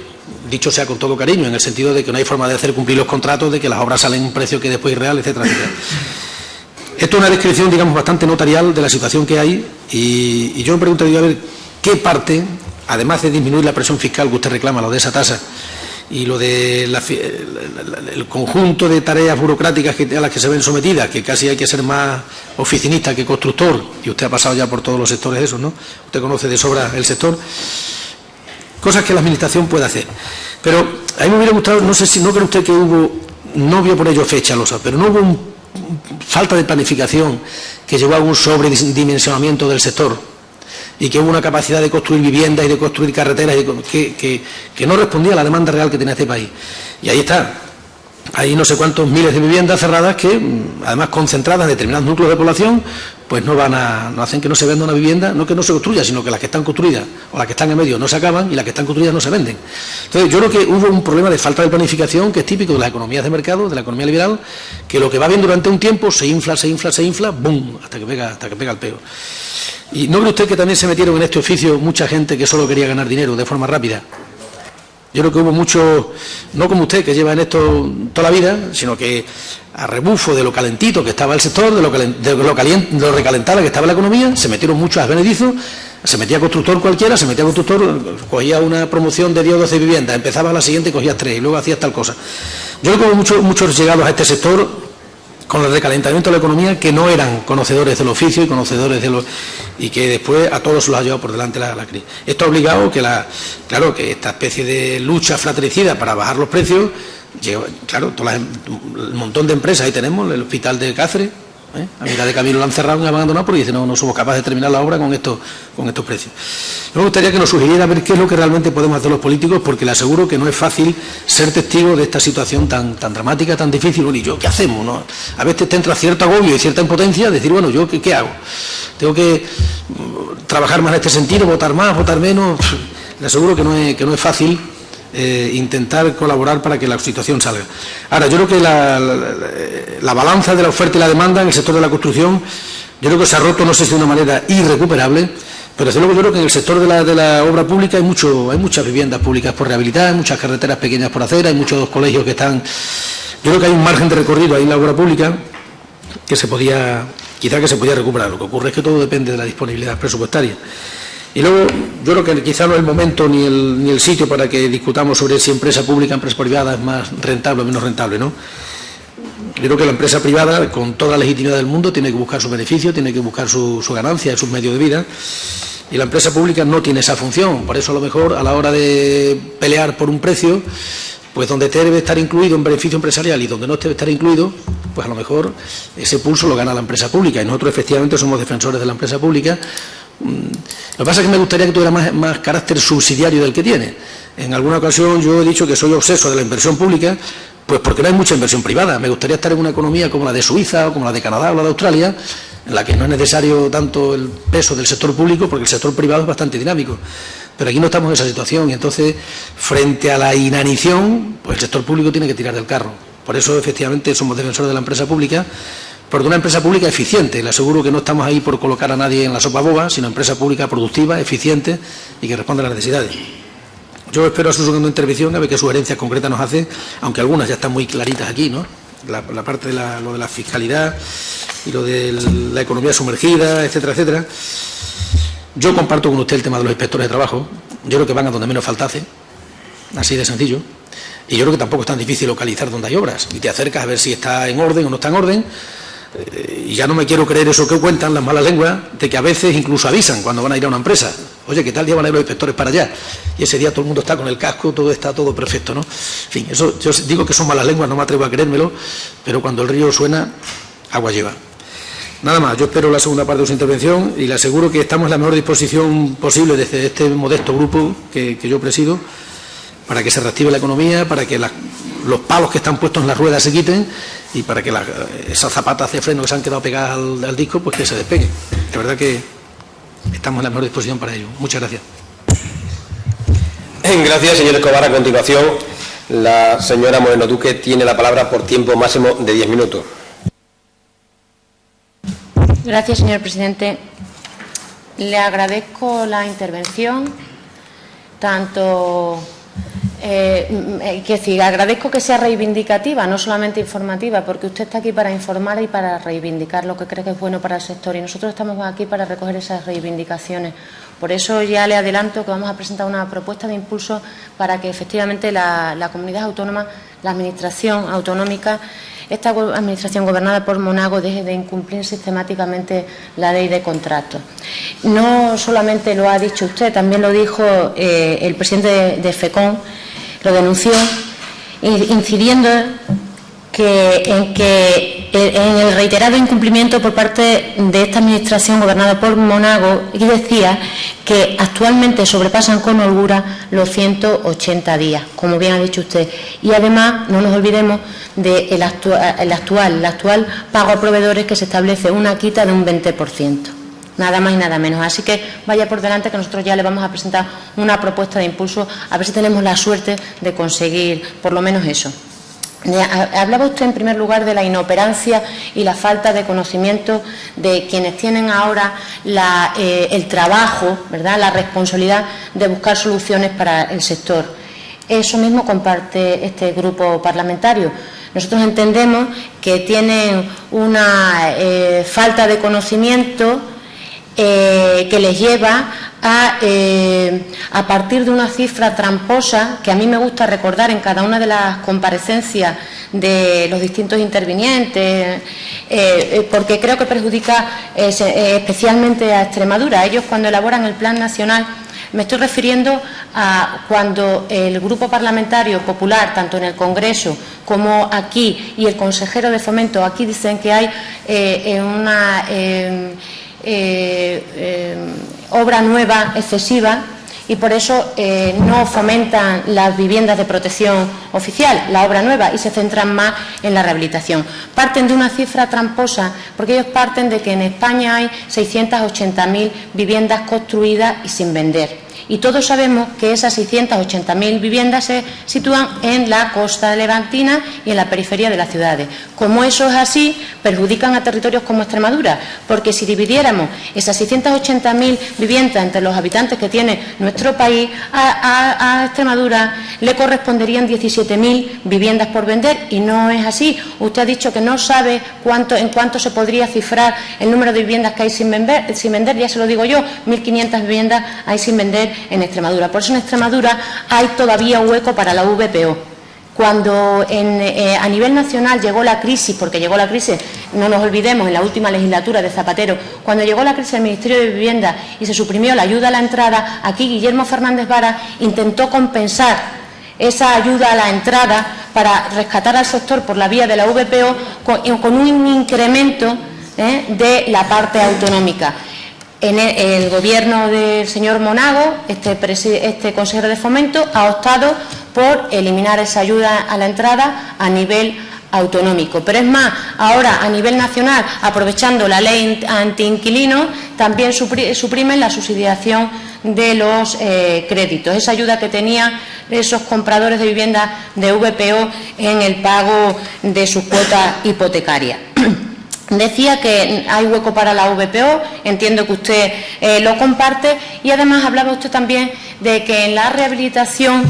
Speaker 6: Dicho sea con todo cariño, en el sentido de que no hay forma de hacer cumplir los contratos, de que las obras salen a un precio que después es real, etcétera, etcétera. Esto es una descripción, digamos, bastante notarial de la situación que hay y yo me preguntaría a ver qué parte, además de disminuir la presión fiscal que usted reclama, lo de esa tasa y lo de el conjunto de tareas burocráticas a las que se ven sometidas, que casi hay que ser más oficinista que constructor, y usted ha pasado ya por todos los sectores esos, ¿no? Usted conoce de sobra el sector. Cosas que la Administración puede hacer. Pero a mí me hubiera gustado, no sé si no cree usted que hubo, no vio por ello fecha, pero no hubo falta de planificación que llevó a un sobredimensionamiento del sector y que hubo una capacidad de construir viviendas y de construir carreteras que no respondía a la demanda real que tenía este país. Y ahí está. Hay no sé cuántos miles de viviendas cerradas que, además concentradas en determinados núcleos de población, pues no hacen que no se venda una vivienda, no que no se construya, sino que las que están construidas o las que están en medio no se acaban y las que están construidas no se venden. Entonces yo creo que hubo un problema de falta de planificación que es típico de las economías de mercado, de la economía liberal, que lo que va bien durante un tiempo se infla, ¡boom!, hasta que pega el pego. ¿Y no cree usted que también se metieron en este oficio mucha gente que solo quería ganar dinero de forma rápida? Yo creo que hubo mucho, no como usted, que lleva en esto toda la vida, sino que a rebufo de lo calentito que estaba el sector, de lo recalentada que estaba la economía, se metieron muchos asbenedizos, se metía constructor cualquiera, cogía una promoción de 10 o 12 viviendas, empezaba la siguiente y cogía 3 y luego hacía tal cosa. Yo creo que hubo muchos llegados a este sector con el recalentamiento de la economía que no eran conocedores del oficio y conocedores y que después a todos se los ha llevado por delante la crisis. Esto ha obligado que esta especie de lucha fratricida para bajar los precios, el montón de empresas, ahí tenemos el hospital de Cáceres, a mitad de camino lo han cerrado y han abandonado porque dicen no somos capaces de terminar la obra con estos precios. Me gustaría que nos sugiriera ver qué es lo que realmente podemos hacer los políticos, porque le aseguro que no es fácil ser testigo de esta situación tan dramática, tan difícil. Bueno, ¿y yo qué hacemos? ¿No? A veces te entra cierto agobio y cierta impotencia, decir, bueno, ¿yo qué hago? Tengo que trabajar más en este sentido, votar más, votar menos. Le aseguro que no es fácil intentar colaborar para que la situación salga. Ahora, yo creo que la balanza de la oferta y la demanda en el sector de la construcción, yo creo que se ha roto, no sé si de una manera irrecuperable, pero desde luego yo creo que en el sector de la obra pública hay muchas viviendas públicas por rehabilitar, hay muchas carreteras pequeñas por hacer, hay muchos colegios que están... Yo creo que hay un margen de recorrido ahí en la obra pública que se podía recuperar. Lo que ocurre es que todo depende de la disponibilidad presupuestaria. Y luego, yo creo que quizá no es el momento ni el sitio para que discutamos sobre si empresa pública, empresa privada es más rentable o menos rentable, ¿no? Yo creo que la empresa privada, con toda la legitimidad del mundo, tiene que buscar su beneficio, tiene que buscar su ganancia, sus medios de vida, y la empresa pública no tiene esa función. Por eso, a lo mejor, a la hora de pelear por un precio, pues donde debe estar incluido un beneficio empresarial y donde no debe estar incluido, pues a lo mejor ese pulso lo gana la empresa pública, y nosotros efectivamente somos defensores de la empresa pública. Lo que pasa es que me gustaría que tuviera más carácter subsidiario del que tiene. En alguna ocasión yo he dicho que soy obseso de la inversión pública, pues porque no hay mucha inversión privada. Me gustaría estar en una economía como la de Suiza o como la de Canadá o la de Australia, en la que no es necesario tanto el peso del sector público, porque el sector privado es bastante dinámico. Pero aquí no estamos en esa situación, y entonces, frente a la inanición, pues el sector público tiene que tirar del carro. Por eso, efectivamente, somos defensores de la empresa pública, porque una empresa pública eficiente. Le aseguro que no estamos ahí por colocar a nadie en la sopa boba, sino empresa pública productiva, eficiente y que responda a las necesidades. Yo espero a su segunda intervención a ver qué sugerencias concretas nos hace, aunque algunas ya están muy claritas aquí, ¿no? La parte de lo de la fiscalidad y lo de la economía sumergida, etcétera, etcétera. Yo comparto con usted el tema de los inspectores de trabajo. Yo creo que van a donde menos falta hace, así de sencillo. Y yo creo que tampoco es tan difícil localizar donde hay obras. Y te acercas a ver si está en orden o no está en orden. Y ya no me quiero creer eso que cuentan las malas lenguas, de que a veces incluso avisan cuando van a ir a una empresa. Oye, que tal día van a ir los inspectores para allá. Y ese día todo el mundo está con el casco, está todo perfecto, ¿no? En fin, eso yo digo que son malas lenguas, no me atrevo a creérmelo, pero cuando el río suena, agua lleva. Nada más, yo espero la segunda parte de su intervención y le aseguro que estamos en la mejor disposición posible desde este modesto grupo que yo presido, para que se reactive la economía, para que los palos que están puestos en las ruedas se quiten y para que esas zapatas de freno que se han quedado pegadas al disco, pues que se despeguen. De verdad que estamos en la mejor disposición para ello. Muchas gracias.
Speaker 1: Gracias, señor Escobar. A continuación, la señora Moreno Duque tiene la palabra por tiempo máximo de 10 minutos.
Speaker 3: Gracias, señor presidente. le agradezco la intervención, tanto... agradezco que sea reivindicativa, no solamente informativa, porque usted está aquí para informar y para reivindicar lo que cree que es bueno para el sector, y nosotros estamos aquí para recoger esas reivindicaciones. Por eso ya le adelanto que vamos a presentar una propuesta de impulso para que efectivamente la comunidad autónoma, la administración autonómica, esta administración gobernada por Monago, deje de incumplir sistemáticamente la ley de contratos. No solamente lo ha dicho usted, también lo dijo el presidente de FECON, lo denunció, incidiendo en el reiterado incumplimiento por parte de esta administración gobernada por Monago, y decía que actualmente sobrepasan con holgura los 180 días, como bien ha dicho usted. Y además, no nos olvidemos del actual pago a proveedores, que se establece una quita de un 20%. Nada más y nada menos. Así que vaya por delante, que nosotros ya le vamos a presentar una propuesta de impulso, a ver si tenemos la suerte de conseguir por lo menos eso. Hablaba usted en primer lugar de la inoperancia y la falta de conocimiento de quienes tienen ahora el trabajo, ¿verdad?, la responsabilidad de buscar soluciones para el sector. Eso mismo comparte este grupo parlamentario. Nosotros entendemos que tienen una falta de conocimiento que les lleva a partir de una cifra tramposa que a mí me gusta recordar en cada una de las comparecencias de los distintos intervinientes, porque creo que perjudica especialmente a Extremadura. Ellos, cuando elaboran el Plan Nacional, me estoy refiriendo a cuando el Grupo Parlamentario Popular, tanto en el Congreso como aquí, y el consejero de Fomento aquí, dicen que hay una obra nueva excesiva, y por eso no fomentan las viviendas de protección oficial, la obra nueva, y se centran más en la rehabilitación. Parten de una cifra tramposa, porque ellos parten de que en España hay 680.000 viviendas construidas y sin vender. Y todos sabemos que esas 680.000 viviendas se sitúan en la costa levantina y en la periferia de las ciudades. Como eso es así, perjudican a territorios como Extremadura, porque si dividiéramos esas 680.000 viviendas entre los habitantes que tiene nuestro país, a Extremadura le corresponderían 17.000 viviendas por vender, y no es así. Usted ha dicho que no sabe en cuánto se podría cifrar el número de viviendas que hay sin vender, ya se lo digo yo, 1.500 viviendas hay sin vender en Extremadura. Por eso en Extremadura hay todavía hueco para la VPO. Cuando a nivel nacional llegó la crisis, porque llegó la crisis, no nos olvidemos, en la última legislatura de Zapatero, cuando llegó la crisis del Ministerio de Vivienda y se suprimió la ayuda a la entrada, aquí Guillermo Fernández Vara intentó compensar esa ayuda a la entrada para rescatar al sector por la vía de la VPO con un incremento de la parte autonómica. En el gobierno del señor Monago, este consejero de Fomento ha optado por eliminar esa ayuda a la entrada a nivel autonómico. Pero es más, ahora a nivel nacional, aprovechando la ley antiinquilinos, también suprimen la subsidiación de los créditos, esa ayuda que tenían esos compradores de viviendas de VPO en el pago de sus cuotas hipotecarias. Decía que hay hueco para la VPO, entiendo que usted lo comparte, y además hablaba usted también de que en la rehabilitación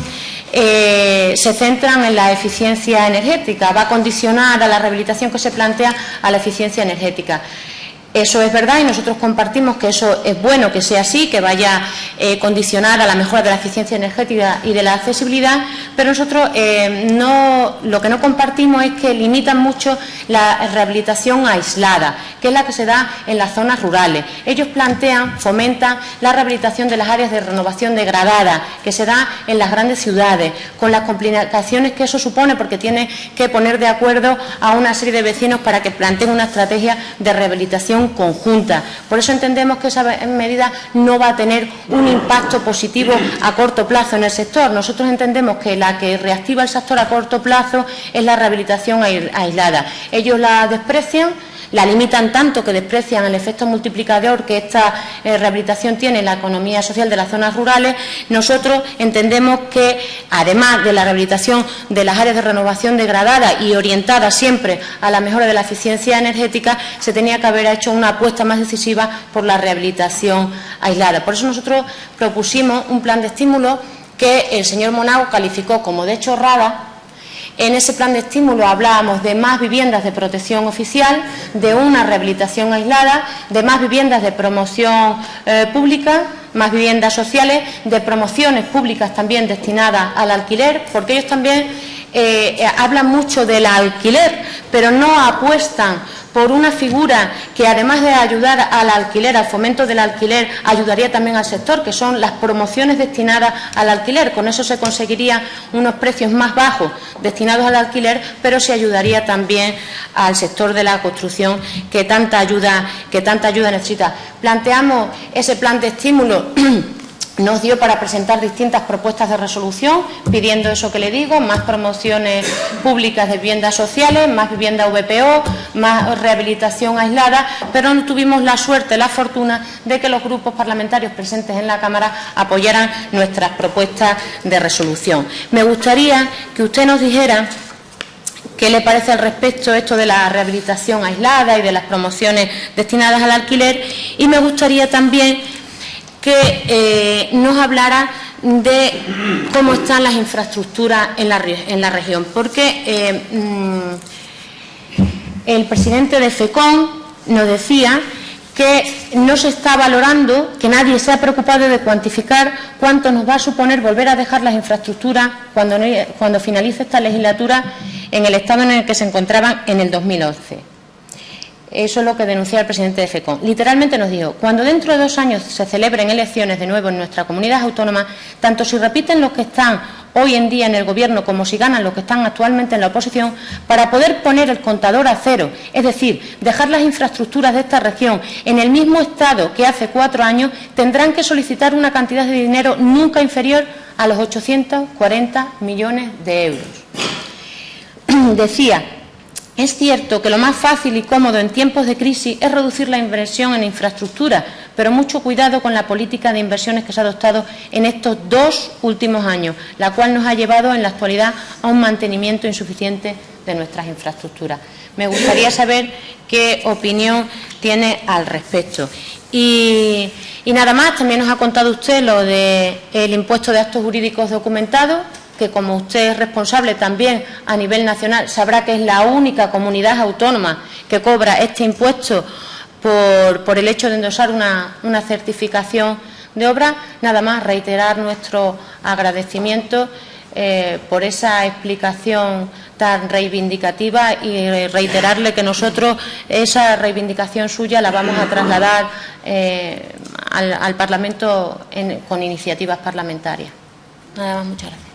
Speaker 3: se centran en la eficiencia energética, va a condicionar a la rehabilitación que se plantea a la eficiencia energética. Eso es verdad, y nosotros compartimos que eso es bueno que sea así, que vaya a condicionar a la mejora de la eficiencia energética y de la accesibilidad, pero nosotros lo que no compartimos es que limitan mucho la rehabilitación aislada, que es la que se da en las zonas rurales. Ellos fomentan la rehabilitación de las áreas de renovación degradada, que se da en las grandes ciudades, con las complicaciones que eso supone, porque tiene que poner de acuerdo a una serie de vecinos para que planteen una estrategia de rehabilitación conjunta. Por eso entendemos que esa medida no va a tener un impacto positivo a corto plazo en el sector. Nosotros entendemos que la que reactiva el sector a corto plazo es la rehabilitación aislada. Ellos la desprecian, la limitan tanto que desprecian el efecto multiplicador que esta rehabilitación tiene en la economía social de las zonas rurales, nosotros entendemos que, además de la rehabilitación de las áreas de renovación degradada y orientada siempre a la mejora de la eficiencia energética, se tenía que haber hecho una apuesta más decisiva por la rehabilitación aislada. Por eso nosotros propusimos un plan de estímulo que el señor Monao calificó como de chorrada. En ese plan de estímulo hablábamos de más viviendas de protección oficial, de una rehabilitación aislada, de más viviendas de promoción pública, más viviendas sociales, de promociones públicas también destinadas al alquiler, porque ellos también hablan mucho del alquiler, pero no apuestan por una figura que, además de ayudar al alquiler, al fomento del alquiler, ayudaría también al sector, que son las promociones destinadas al alquiler. Con eso se conseguirían unos precios más bajos destinados al alquiler, pero se ayudaría también al sector de la construcción que tanta ayuda necesita. Planteamos ese plan de estímulo. Nos dio para presentar distintas propuestas de resolución, pidiendo eso que le digo, más promociones públicas de viviendas sociales, más vivienda VPO, más rehabilitación aislada, pero no tuvimos la suerte, la fortuna de que los grupos parlamentarios presentes en la Cámara apoyaran nuestras propuestas de resolución. Me gustaría que usted nos dijera qué le parece al respecto esto de la rehabilitación aislada y de las promociones destinadas al alquiler, y me gustaría también que nos hablara de cómo están las infraestructuras en la región, porque el presidente de FECON nos decía que no se está valorando, que nadie se ha preocupado de cuantificar cuánto nos va a suponer volver a dejar las infraestructuras cuando finalice esta legislatura en el estado en el que se encontraban en el 2011. Eso es lo que denunciaba el presidente de FECON. Literalmente nos dijo: cuando dentro de 2 años se celebren elecciones de nuevo en nuestra comunidad autónoma, tanto si repiten los que están hoy en día en el Gobierno como si ganan los que están actualmente en la oposición, para poder poner el contador a cero, es decir, dejar las infraestructuras de esta región en el mismo estado que hace 4 años, tendrán que solicitar una cantidad de dinero nunca inferior a los 840 millones de euros. Decía: es cierto que lo más fácil y cómodo en tiempos de crisis es reducir la inversión en infraestructura, pero mucho cuidado con la política de inversiones que se ha adoptado en estos 2 últimos años, la cual nos ha llevado en la actualidad a un mantenimiento insuficiente de nuestras infraestructuras. Me gustaría saber qué opinión tiene al respecto. Y nada más, también nos ha contado usted lo del impuesto de actos jurídicos documentados, que como usted es responsable también a nivel nacional, sabrá que es la única comunidad autónoma que cobra este impuesto por el hecho de endosar una certificación de obra. Nada más, reiterar nuestro agradecimiento por esa explicación tan reivindicativa y reiterarle que nosotros esa reivindicación suya la vamos a trasladar al Parlamento con iniciativas parlamentarias. Nada más, muchas gracias.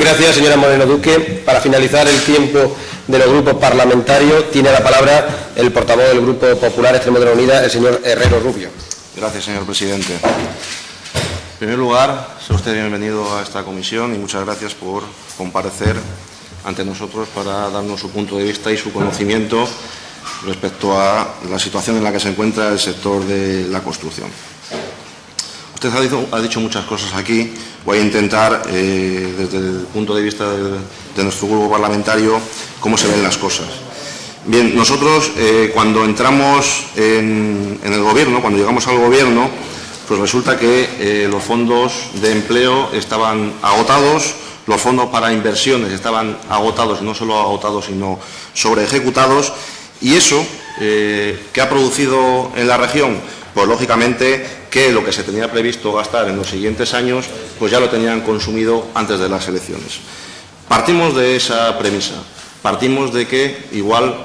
Speaker 1: Gracias, señora Moreno Duque. Para finalizar el tiempo de los grupos parlamentarios, tiene la palabra el portavoz del Grupo Popular Extremadura Unida, el señor Herrero Rubio.
Speaker 7: Gracias, señor presidente. En primer lugar, sea usted bienvenido a esta comisión y muchas gracias por comparecer ante nosotros para darnos su punto de vista y su conocimiento respecto a la situación en la que se encuentra el sector de la construcción. Usted ha dicho muchas cosas aquí. Voy a intentar, desde el punto de vista de nuestro grupo parlamentario, cómo se ven las cosas. Bien, nosotros cuando entramos en el Gobierno, cuando llegamos al Gobierno, pues resulta que los fondos de empleo estaban agotados, los fondos para inversiones estaban agotados, no solo agotados, sino sobre ejecutados, y eso, ¿qué ha producido en la región? Pues lógicamente que lo que se tenía previsto gastar en los siguientes años, pues ya lo tenían consumido antes de las elecciones. Partimos de esa premisa, partimos de que igual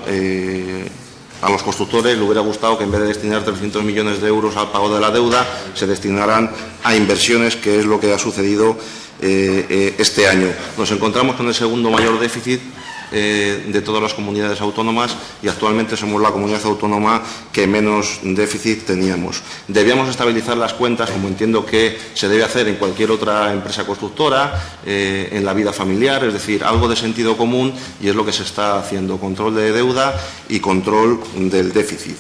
Speaker 7: a los constructores le hubiera gustado que en vez de destinar 300 millones de euros al pago de la deuda, se destinaran a inversiones, que es lo que ha sucedido este año. Nos encontramos con el segundo mayor déficit de todas las comunidades autónomas y actualmente somos la comunidad autónoma que menos déficit teníamos. Debíamos estabilizar las cuentas, como entiendo que se debe hacer en cualquier otra empresa constructora, en la vida familiar, es decir, algo de sentido común, y es lo que se está haciendo, control de deuda y control del déficit.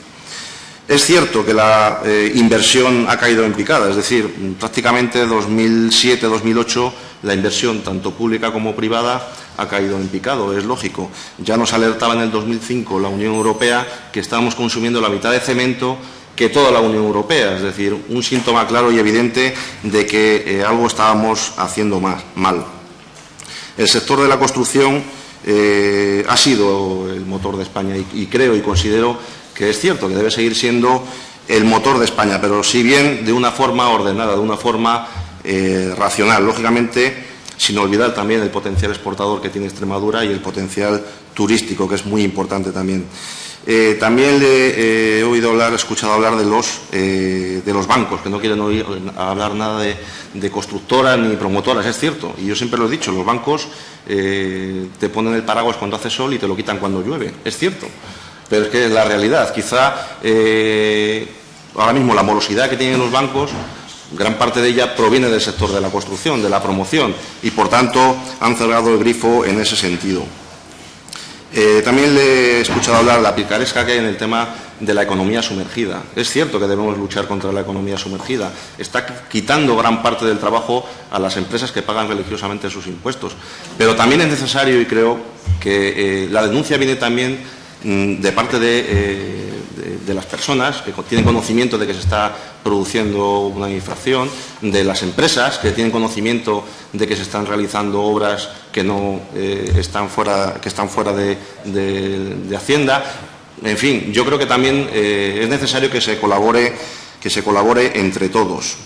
Speaker 7: Es cierto que la inversión ha caído en picada, es decir, prácticamente 2007-2008 la inversión, tanto pública como privada, ha caído en picado, es lógico. Ya nos alertaba en el 2005 la Unión Europea que estábamos consumiendo la mitad de cemento que toda la Unión Europea, es decir, un síntoma claro y evidente de que algo estábamos haciendo mal. El sector de la construcción ha sido el motor de España y creo y considero que es cierto que debe seguir siendo el motor de España, pero si bien de una forma ordenada, de una forma racional, lógicamente, sin olvidar también el potencial exportador que tiene Extremadura y el potencial turístico, que es muy importante también. También le he escuchado hablar de los bancos, que no quieren oír hablar nada de constructoras ni promotoras, es cierto, y yo siempre lo he dicho, los bancos te ponen el paraguas cuando hace sol y te lo quitan cuando llueve, es cierto. Pero es que es la realidad. Quizá ahora mismo la morosidad que tienen los bancos, gran parte de ella proviene del sector de la construcción, de la promoción, y por tanto han cerrado el grifo en ese sentido. También le he escuchado hablar de la picaresca que hay en el tema de la economía sumergida. Es cierto que debemos luchar contra la economía sumergida. Está quitando gran parte del trabajo a las empresas que pagan religiosamente sus impuestos. Pero también es necesario, y creo que la denuncia viene también de parte de las personas que tienen conocimiento de que se está produciendo una infracción, de las empresas que tienen conocimiento de que se están realizando obras que no están fuera de Hacienda. En fin, yo creo que también es necesario que se colabore entre todos.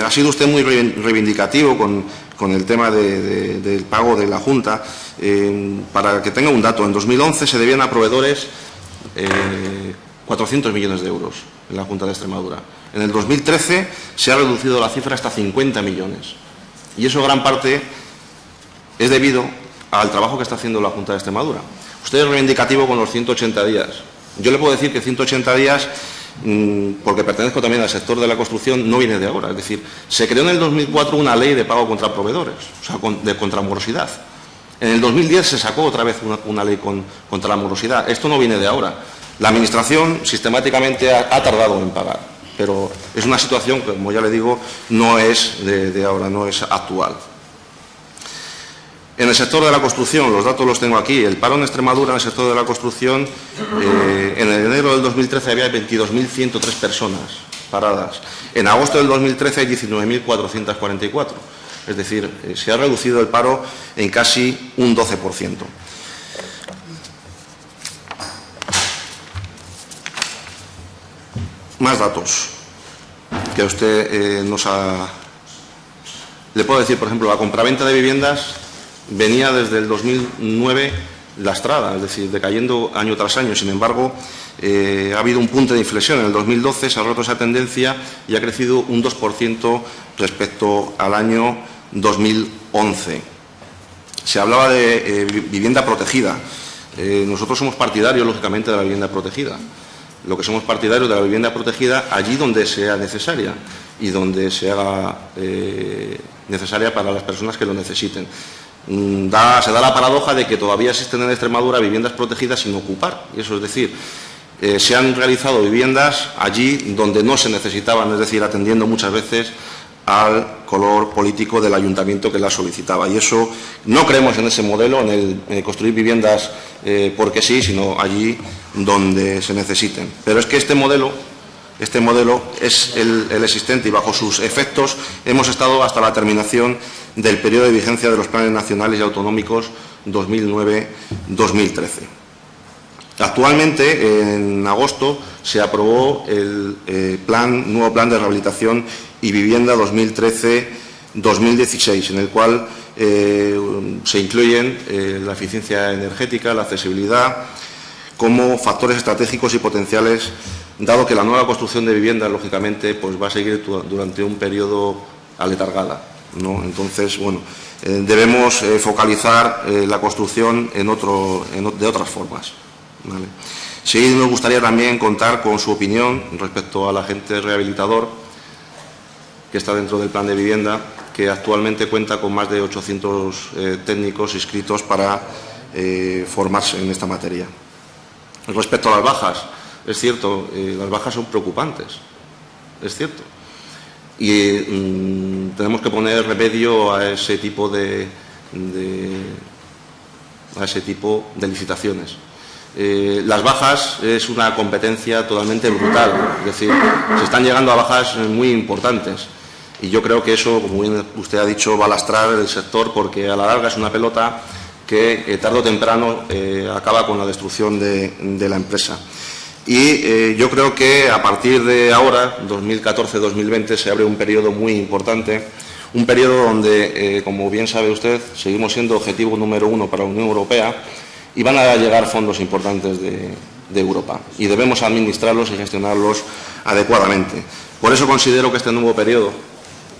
Speaker 7: Ha sido usted muy reivindicativo con el tema del pago de la Junta. Para que tenga un dato, en 2011 se debían a proveedores 400 millones de euros en la Junta de Extremadura. En el 2013 se ha reducido la cifra hasta 50 millones. Y eso gran parte es debido al trabajo que está haciendo la Junta de Extremadura. Usted es reivindicativo con los 180 días. Yo le puedo decir que 180 días, porque pertenezco también al sector de la construcción, no viene de ahora. Es decir, se creó en el 2004 una ley de pago contra proveedores, o sea, contra morosidad. En el 2010 se sacó otra vez una ley contra la morosidad. Esto no viene de ahora. La Administración sistemáticamente ha tardado en pagar, pero es una situación que, como ya le digo, no es de ahora, no es actual. En el sector de la construcción, los datos los tengo aquí, el paro en Extremadura en el sector de la construcción, en enero del 2013 había 22.103 personas paradas. En agosto del 2013 hay 19.444. Es decir, se ha reducido el paro en casi un 12%. Más datos que usted nos ha... Le puedo decir, por ejemplo, la compraventa de viviendas venía desde el 2009 lastrada, es decir, decayendo año tras año. Sin embargo, ha habido un punto de inflexión. En el 2012 se ha roto esa tendencia y ha crecido un 2% respecto al año 2011. Se hablaba de vivienda protegida. Nosotros somos partidarios, lógicamente, de la vivienda protegida. Lo que somos partidarios de la vivienda protegida allí donde sea necesaria y donde se haga necesaria para las personas que lo necesiten. Se da la paradoja de que todavía existen en Extremadura viviendas protegidas sin ocupar. Y eso es decir, se han realizado viviendas allí donde no se necesitaban, es decir, atendiendo muchas veces al color político del ayuntamiento que la solicitaba. Y eso, no creemos en ese modelo, en el construir viviendas porque sí, sino allí donde se necesiten. Pero es que este modelo es el existente y bajo sus efectos hemos estado hasta la terminación del periodo de vigencia de los planes nacionales y autonómicos 2009-2013. Actualmente, en agosto, se aprobó el nuevo plan de rehabilitación y vivienda 2013-2016, en el cual se incluyen la eficiencia energética, la accesibilidad, como factores estratégicos y potenciales, dado que la nueva construcción de viviendas, lógicamente, pues va a seguir durante un periodo aletargada. ¿no? Entonces, bueno, debemos focalizar la construcción de otras formas, ¿vale? Sí, nos gustaría también contar con su opinión respecto al agente rehabilitador que está dentro del plan de vivienda, que actualmente cuenta con más de 800 técnicos inscritos para formarse en esta materia. Respecto a las bajas, es cierto, las bajas son preocupantes, es cierto. Y tenemos que poner remedio a ese tipo de licitaciones. Las bajas es una competencia totalmente brutal, es decir, se están llegando a bajas muy importantes. Y yo creo que eso, como bien usted ha dicho, va a lastrar el sector, porque a la larga es una pelota que tarde o temprano acaba con la destrucción de la empresa. Y yo creo que a partir de ahora, 2014-2020, se abre un periodo muy importante, un periodo donde, como bien sabe usted, seguimos siendo objetivo número 1 para la Unión Europea y van a llegar fondos importantes de Europa y debemos administrarlos y gestionarlos adecuadamente. Por eso considero que este nuevo periodo,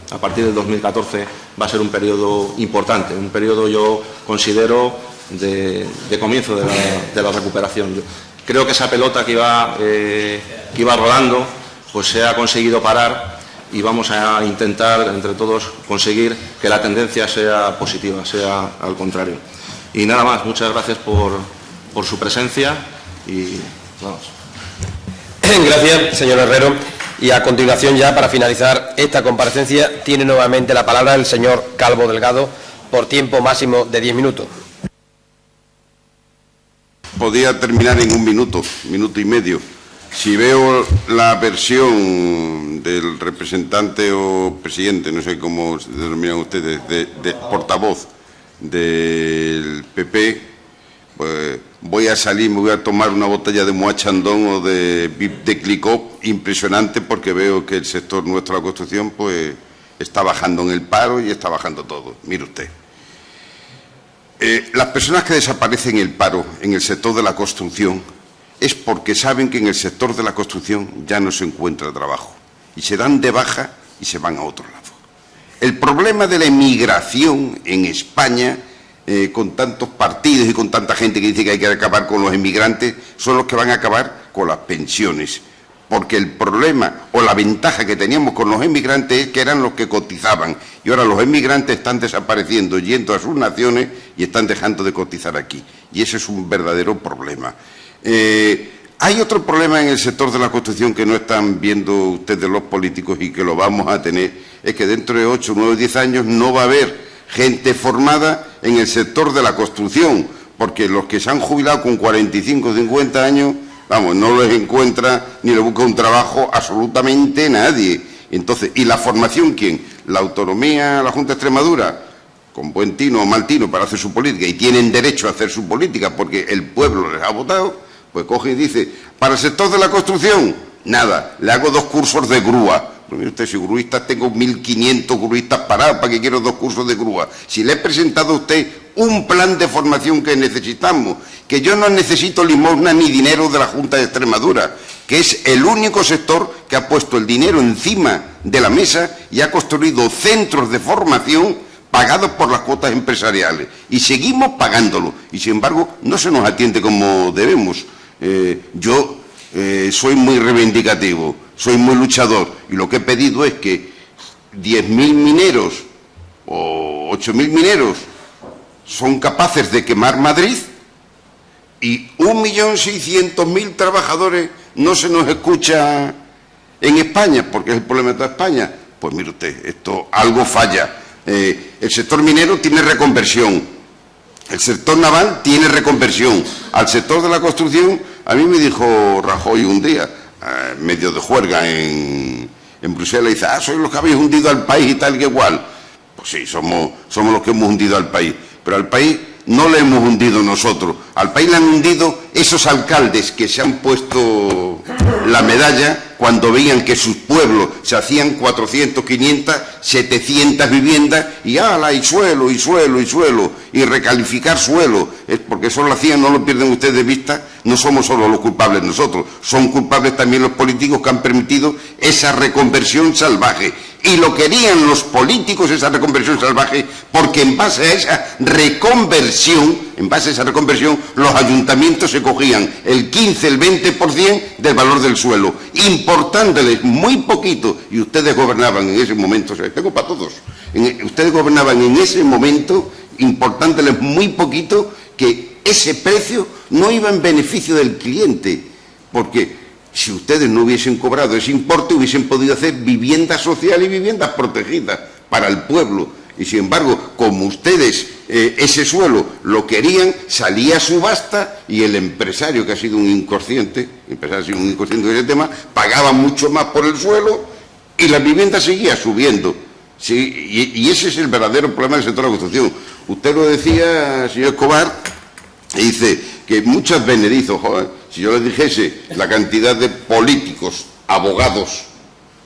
Speaker 7: a partir del 2014, va a ser un periodo importante, un periodo, yo considero, de comienzo de la recuperación. Creo que esa pelota que iba rodando, pues se ha conseguido parar y vamos a intentar entre todos conseguir que la tendencia sea positiva, sea al contrario. Y nada más, muchas gracias por su presencia y vamos.
Speaker 1: Gracias, señor Herrero. Y a continuación, ya para finalizar esta comparecencia, tiene nuevamente la palabra el señor Calvo Delgado por tiempo máximo de 10 minutos.
Speaker 4: Podía terminar en un minuto, minuto y medio. Si veo la versión del representante o presidente, no sé cómo se denominan ustedes, de portavoz del PP, pues voy a salir, me voy a tomar una botella de Moët Chandon o de Clicquot, impresionante, porque veo que el sector nuestro de la construcción pues está bajando en el paro y está bajando todo. Mire usted. Las personas que desaparecen en el paro en el sector de la construcción es porque saben que en el sector de la construcción ya no se encuentra trabajo y se dan de baja y se van a otro lado. El problema de la emigración en España, con tantos partidos y con tanta gente que dice que hay que acabar con los emigrantes, son los que van a acabar con las pensiones. Porque el problema o la ventaja que teníamos con los emigrantes es que eran los que cotizaban. Y ahora los emigrantes están desapareciendo, yendo a sus naciones y están dejando de cotizar aquí. Y ese es un verdadero problema. Hay otro problema en el sector de la construcción que no están viendo ustedes los políticos y que lo vamos a tener, es que dentro de 8, 9, 10 años no va a haber gente formada en el sector de la construcción, porque los que se han jubilado con 45, 50 años, vamos, no les encuentra ni le busca un trabajo absolutamente nadie. Entonces, ¿y la formación quién? La autonomía, la Junta de Extremadura, con buen tino o mal tino para hacer su política, y tienen derecho a hacer su política porque el pueblo les ha votado, pues coge y dice, para el sector de la construcción, nada, le hago 2 cursos de grúa. Pues mire usted, si gruistas tengo 1.500 gruistas parados, ¿para qué quiero 2 cursos de grúa? Si le he presentado a usted un plan de formación que necesitamos, que yo no necesito limosna ni dinero de la Junta de Extremadura, que es el único sector que ha puesto el dinero encima de la mesa y ha construido centros de formación pagados por las cuotas empresariales. Y seguimos pagándolo. Y sin embargo, no se nos atiende como debemos. Yo soy muy reivindicativo, soy muy luchador, y lo que he pedido es que 10.000 mineros o 8.000 mineros son capaces de quemar Madrid y 1.600.000 trabajadores no se nos escucha en España, porque es el problema de toda España. Pues mire usted, esto algo falla. El sector minero tiene reconversión, el sector naval tiene reconversión, al sector de la construcción, a mí me dijo Rajoy un día, medio de juerga en Bruselas, dice, sois los que habéis hundido al país y tal que igual. Pues sí, somos los que hemos hundido al país, pero al país no le hemos hundido nosotros, al país le han hundido esos alcaldes que se han puesto la medalla cuando veían que sus pueblos se hacían 400, 500, 700 viviendas y ala, y suelo, y suelo, y suelo. y recalificar suelo, porque eso lo hacían, no lo pierden ustedes de vista, no somos solo los culpables nosotros, son culpables también los políticos que han permitido esa reconversión salvaje. Y lo querían los políticos, esa reconversión salvaje, porque en base a esa reconversión, los ayuntamientos se cogían el 15, el 20% del valor del suelo, importándoles muy poquito, y ustedes gobernaban en ese momento, o sea, tengo para todos, ustedes gobernaban en ese momento, importándoles muy poquito, que ese precio no iba en beneficio del cliente, porque si ustedes no hubiesen cobrado ese importe, hubiesen podido hacer vivienda social y viviendas protegidas para el pueblo. Y sin embargo, como ustedes ese suelo lo querían, salía a subasta y el empresario, que ha sido un inconsciente, de ese tema, pagaba mucho más por el suelo y la vivienda seguía subiendo. Sí, y ese es el verdadero problema del sector de la construcción. Usted lo decía, señor Escobar, y dice que muchas benedizos, joder, si yo les dijese la cantidad de políticos, abogados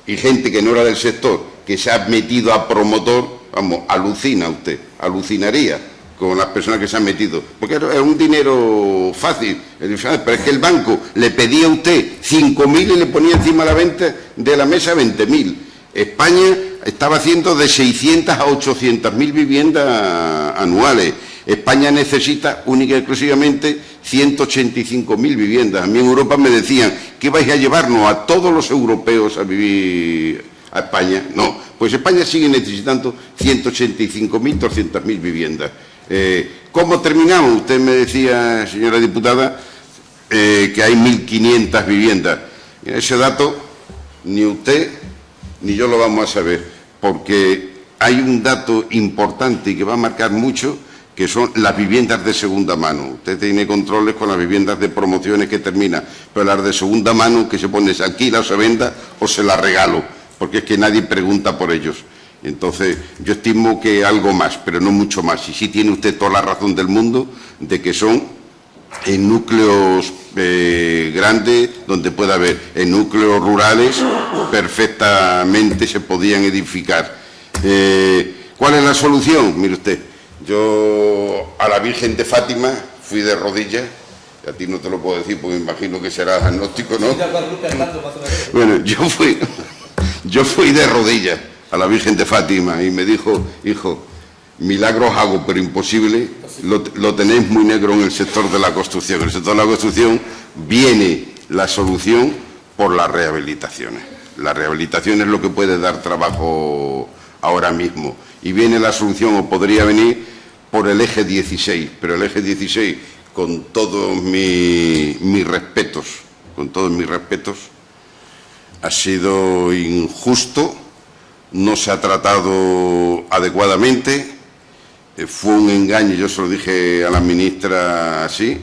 Speaker 4: y gente que no era del sector, que se ha metido a promotor, vamos, alucina usted, alucinaría con las personas que se han metido, porque era un dinero fácil, pero es que el banco le pedía a usted 5.000 y le ponía encima de la mesa 20.000. España estaba haciendo de 600 a 800.000 viviendas anuales. España necesita única y exclusivamente 185.000 viviendas. A mí en Europa me decían que vais a llevarnos a todos los europeos a vivir a España. No, pues España sigue necesitando 185.000, 200.000 viviendas. ¿Cómo terminamos? Usted me decía, señora diputada, que hay 1.500 viviendas. Ese dato ni usted ni yo lo vamos a saber, porque hay un dato importante y que va a marcar mucho, que son las viviendas de segunda mano. Usted tiene controles con las viviendas de promociones que termina, pero las de segunda mano que se pone, se alquila o se venda o se la regalo, porque es que nadie pregunta por ellos. Entonces, yo estimo que algo más, pero no mucho más. Y sí tiene usted toda la razón del mundo de que son en núcleos grandes, donde puede haber, en núcleos rurales, perfectamente se podían edificar. ¿Cuál es la solución? Mire usted, yo a la Virgen de Fátima fui de rodillas, a ti no te lo puedo decir porque me imagino que serás agnóstico, ¿no? Bueno, yo fui de rodillas a la Virgen de Fátima y me dijo, hijo, milagros hago, pero imposible, lo tenéis muy negro en el sector de la construcción. En el sector de la construcción viene la solución por las rehabilitaciones. La rehabilitación es lo que puede dar trabajo ahora mismo. Y viene la solución, o podría venir, por el eje 16. Pero el eje 16, con todos mis respetos, ha sido injusto, no se ha tratado adecuadamente. Fue un engaño, yo se lo dije a la ministra así,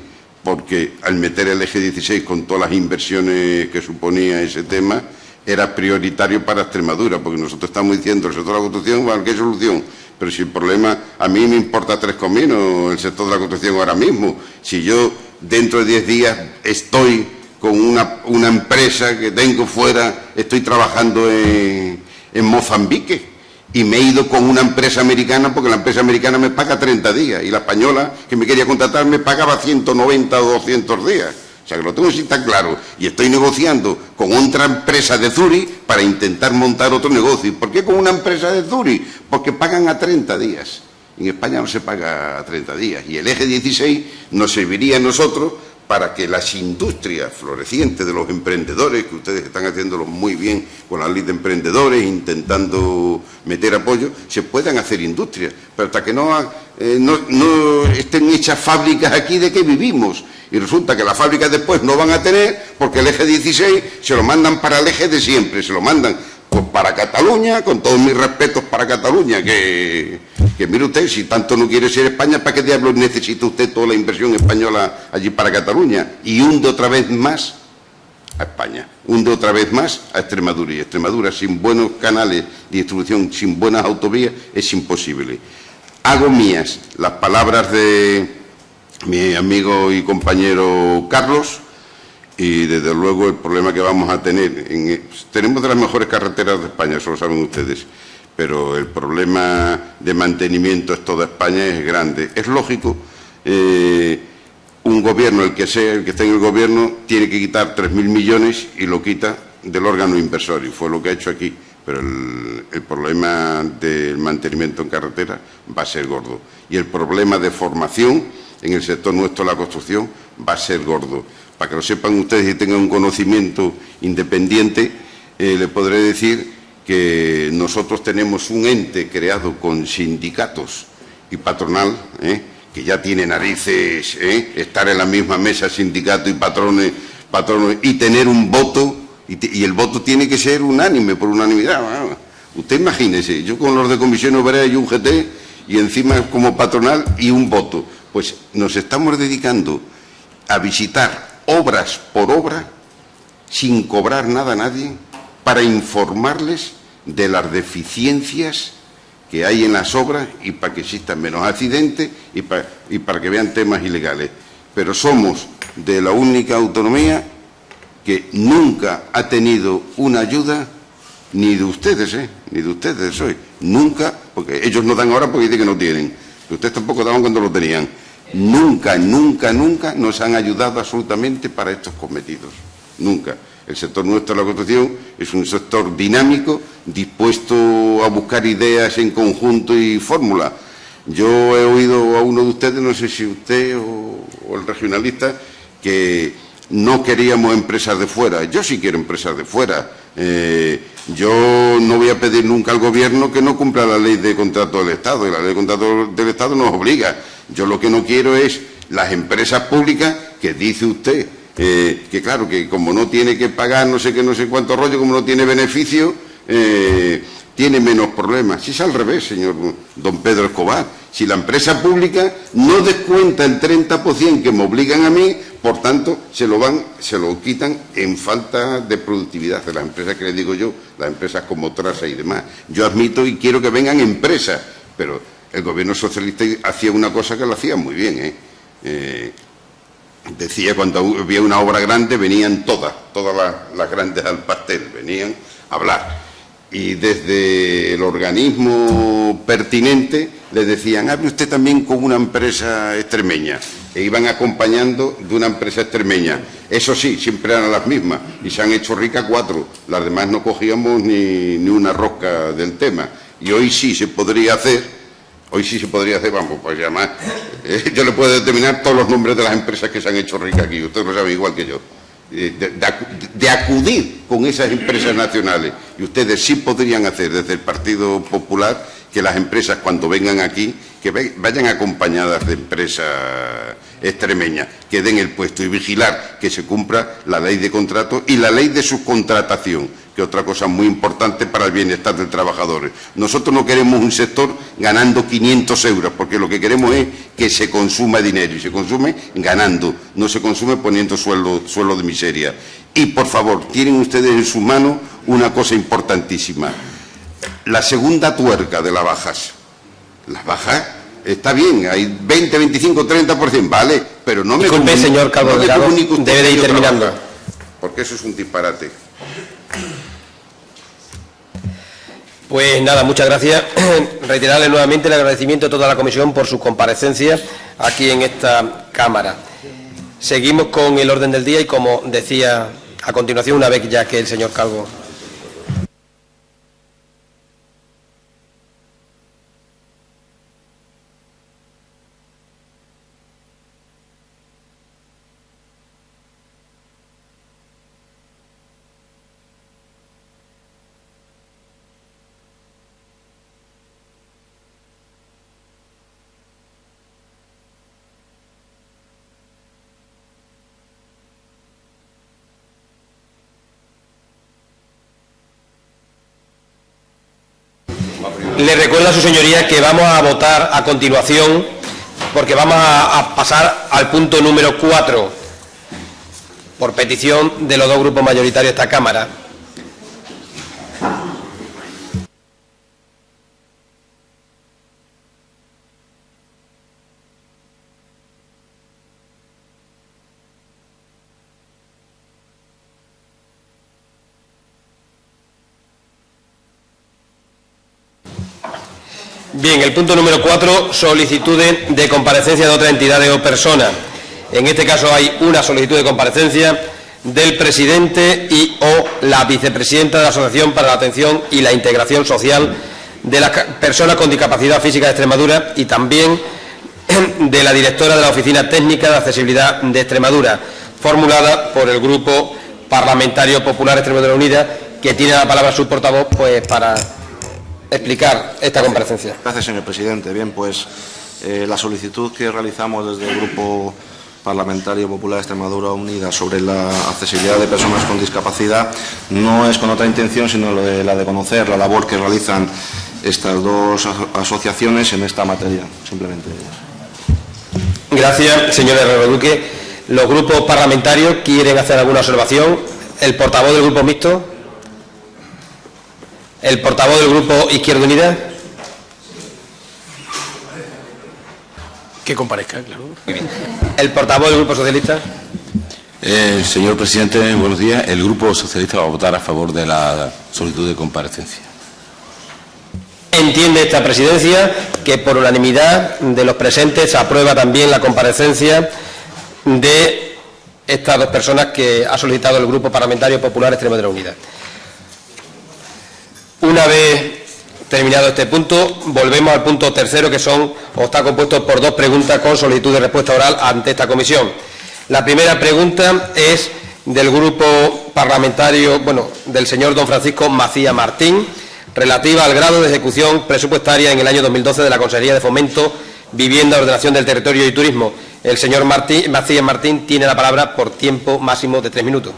Speaker 4: porque al meter el eje 16 con todas las inversiones que suponía ese tema, era prioritario para Extremadura, porque nosotros estamos diciendo el sector de la construcción, bueno, ¿qué solución? Pero si el problema, a mí me importa 3 cominos el sector de la construcción ahora mismo. Si yo dentro de 10 días estoy con una empresa que tengo fuera, estoy trabajando en Mozambique, y me he ido con una empresa americana porque la empresa americana me paga 30 días y la española que me quería contratar me pagaba 190 o 200 días. O sea que lo tengo así tan claro. Y estoy negociando con otra empresa de Zurich para intentar montar otro negocio. ¿Por qué con una empresa de Zurich? Porque pagan a 30 días. En España no se paga a 30 días. Y el eje 16 nos serviría a nosotros para que las industrias florecientes de los emprendedores, que ustedes están haciéndolo muy bien con la ley de emprendedores, intentando meter apoyo, se puedan hacer industrias. Pero hasta que no estén hechas fábricas aquí, ¿de qué vivimos? Y resulta que las fábricas después no van a tener, porque el eje 16 se lo mandan para el eje de siempre, se lo mandan pues para Cataluña, con todos mis respetos para Cataluña, que mire usted, si tanto no quiere ser España, ¿para qué diablos necesita usted toda la inversión española allí para Cataluña? Y hunde otra vez más a España, hunde otra vez más a Extremadura. Y Extremadura, sin buenos canales de distribución, sin buenas autovías, es imposible. Hago mías las palabras de mi amigo y compañero Carlos, y desde luego el problema que vamos a tener, tenemos de las mejores carreteras de España, eso lo saben ustedes, pero el problema de mantenimiento en toda España es grande. Es lógico, un gobierno, el que sea, el que esté en el gobierno, tiene que quitar 3.000 millones y lo quita del órgano inversor, y fue lo que ha hecho aquí. Pero el problema del mantenimiento en carretera va a ser gordo. Y el problema de formación en el sector nuestro de la construcción va a ser gordo. Para que lo sepan ustedes y tengan un conocimiento independiente, le podré decir que nosotros tenemos un ente creado con sindicatos y patronal, que ya tiene narices, estar en la misma mesa sindicato y patrones, y tener un voto, y el voto tiene que ser unánime, por unanimidad. Bueno, usted imagínese, yo con los de Comisión Obrera y UGT, y encima como patronal y un voto. Pues nos estamos dedicando a visitar obras por obra, sin cobrar nada a nadie, para informarles de las deficiencias que hay en las obras y para que existan menos accidentes y para que vean temas ilegales. Pero somos de la única autonomía que nunca ha tenido una ayuda ni de ustedes, ni de ustedes hoy. Nunca, porque ellos no dan ahora porque dicen que no tienen. Ustedes tampoco daban cuando lo tenían. Nunca, nunca, nunca nos han ayudado absolutamente para estos cometidos. Nunca. El sector nuestro de la construcción es un sector dinámico, dispuesto a buscar ideas en conjunto y fórmulas. Yo he oído a uno de ustedes, no sé si usted o el regionalista, que no queríamos empresas de fuera. Yo sí quiero empresas de fuera. Yo no voy a pedir nunca al Gobierno que no cumpla la ley de contrato del Estado, y la ley de contrato del Estado nos obliga. Yo lo que no quiero es las empresas públicas que dice usted, que claro, que como no tiene que pagar no sé qué, no sé cuánto rollo, como no tiene beneficio, tiene menos problemas. Si es al revés, señor don Pedro Escobar, si la empresa pública no descuenta el 30% que me obligan a mí, por tanto, se lo quitan en falta de productividad de las empresas que les digo yo, las empresas como Trasa y demás. Yo admito y quiero que vengan empresas, pero el gobierno socialista hacía una cosa que lo hacía muy bien, decía, cuando había una obra grande, venían todas las grandes al pastel, venían a hablar. Y desde el organismo pertinente le decían, hable usted también con una empresa extremeña. E iban acompañando de una empresa extremeña. Eso sí, siempre eran las mismas. Y se han hecho ricas 4. Las demás no cogíamos ni una rosca del tema. Y hoy sí se podría hacer. Hoy sí se podría hacer, vamos, pues además, yo le puedo determinar todos los nombres de las empresas que se han hecho ricas aquí. Usted lo sabe igual que yo. De acudir con esas empresas nacionales, y ustedes sí podrían hacer desde el Partido Popular que las empresas cuando vengan aquí que vayan acompañadas de empresas extremeñas, que den el puesto y vigilar que se cumpla la ley de contrato y la ley de subcontratación, que es otra cosa muy importante para el bienestar del trabajador. Nosotros no queremos un sector ganando 500 euros, porque lo que queremos es que se consuma dinero, y se consume ganando, no se consume poniendo sueldo de miseria. Y, por favor, tienen ustedes en sus manos una cosa importantísima. La segunda tuerca de las bajas. Las bajas, está bien, hay 20, 25, 30%, vale, pero no me...
Speaker 1: Disculpe, señor Calvo Delgado, debe de ir terminando.
Speaker 4: Porque eso es un disparate.
Speaker 1: Pues nada, muchas gracias. Reiterarle nuevamente el agradecimiento a toda la comisión por sus comparecencias aquí en esta Cámara. Seguimos con el orden del día y, como decía a continuación, una vez ya que el señor Calvo... Le recuerdo a su señoría que vamos a votar a continuación, porque vamos a pasar al punto número 4, por petición de los dos grupos mayoritarios de esta Cámara. Bien, el punto número 4, solicitudes de comparecencia de otras entidades o personas. En este caso hay una solicitud de comparecencia del presidente y o la vicepresidenta de la Asociación para la Atención y la Integración Social de las Personas con Discapacidad Física de Extremadura y también de la directora de la Oficina Técnica de Accesibilidad de Extremadura, formulada por el Grupo Parlamentario Popular Extremadura Unida, que tiene la palabra su portavoz pues para explicar esta comparecencia.
Speaker 7: Gracias, señor presidente. Bien, pues la solicitud que realizamos desde el Grupo Parlamentario Popular Extremadura Unida sobre la accesibilidad de personas con discapacidad no es con otra intención, sino la de conocer la labor que realizan estas dos asociaciones en esta materia, simplemente.
Speaker 1: Gracias, señor Herrero Duque. ¿Los grupos parlamentarios quieren hacer alguna observación? ¿El portavoz del Grupo Mixto? ¿El portavoz del Grupo Izquierda Unida?
Speaker 6: Que comparezca, claro.
Speaker 1: Muy bien. ¿El portavoz del Grupo Socialista?
Speaker 8: Señor presidente, buenos días. El Grupo Socialista va a votar a favor de la solicitud de comparecencia.
Speaker 1: Entiende esta presidencia que por unanimidad de los presentes se aprueba también la comparecencia de estas dos personas que ha solicitado el Grupo Parlamentario Popular Extremadura Unida. Una vez terminado este punto, volvemos al punto tercero, que está compuesto por dos preguntas con solicitud de respuesta oral ante esta comisión. La primera pregunta es del Grupo Parlamentario, del señor don Francisco Macías Martín, relativa al grado de ejecución presupuestaria en el año 2012 de la Consejería de Fomento, Vivienda, Ordenación del Territorio y Turismo. El señor Macías Martín tiene la palabra por tiempo máximo de 3 minutos.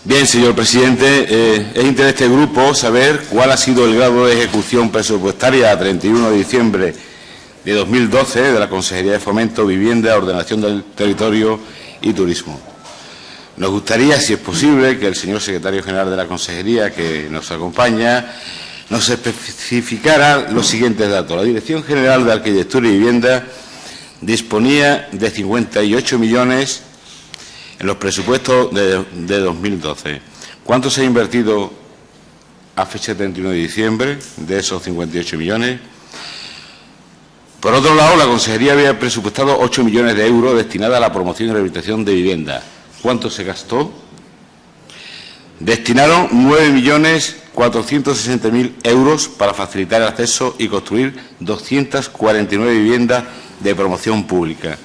Speaker 8: Bien, señor presidente, es interés de este grupo saber cuál ha sido el grado de ejecución presupuestaria a 31 de diciembre de 2012 de la Consejería de Fomento, Vivienda, Ordenación del Territorio y Turismo. Nos gustaría, si es posible, que el señor secretario general de la Consejería, que nos acompaña, nos especificara los siguientes datos. La Dirección General de Arquitectura y Vivienda disponía de 58 millones en los presupuestos de 2012. ¿Cuánto se ha invertido a fecha de 31 de diciembre de esos 58 millones? Por otro lado, la Consejería había presupuestado 8 millones de euros destinados a la promoción y rehabilitación de vivienda. ¿Cuánto se gastó? Destinaron 9.460.000 euros para facilitar el acceso y construir 249 viviendas de promoción pública.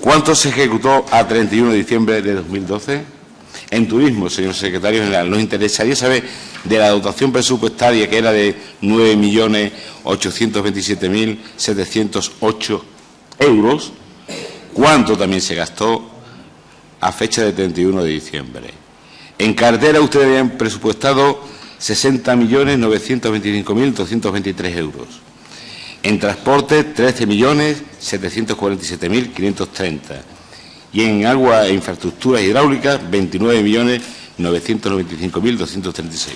Speaker 8: ¿Cuánto se ejecutó a 31 de diciembre de 2012? En turismo, señor secretario general, nos interesaría saber de la dotación presupuestaria, que era de 9.827.708 euros, ¿cuánto también se gastó a fecha de 31 de diciembre? En cartera ustedes habían presupuestado 60.925.223 euros. En transporte, 13.747.530. Y en agua e infraestructuras hidráulicas, 29.995.236.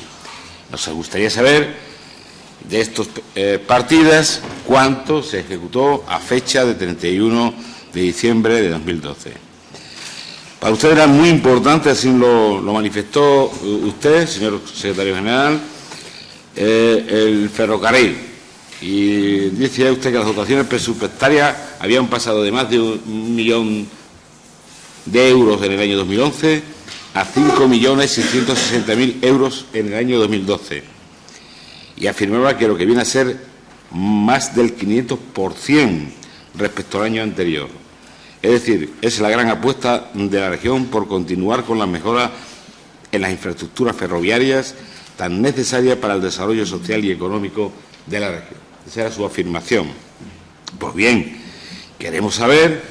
Speaker 8: Nos gustaría saber de estas partidas cuánto se ejecutó a fecha de 31 de diciembre de 2012. Para usted era muy importante, así lo manifestó usted, señor secretario general, el ferrocarril. Y dice usted que las dotaciones presupuestarias habían pasado de más de 1 millón de euros en el año 2011 a 5.660.000 euros en el año 2012. Y afirmaba que lo que viene a ser más del 500% respecto al año anterior. Es decir, es la gran apuesta de la región por continuar con las mejoras en las infraestructuras ferroviarias tan necesarias para el desarrollo social y económico de la región. Esa era su afirmación. Pues bien, queremos saber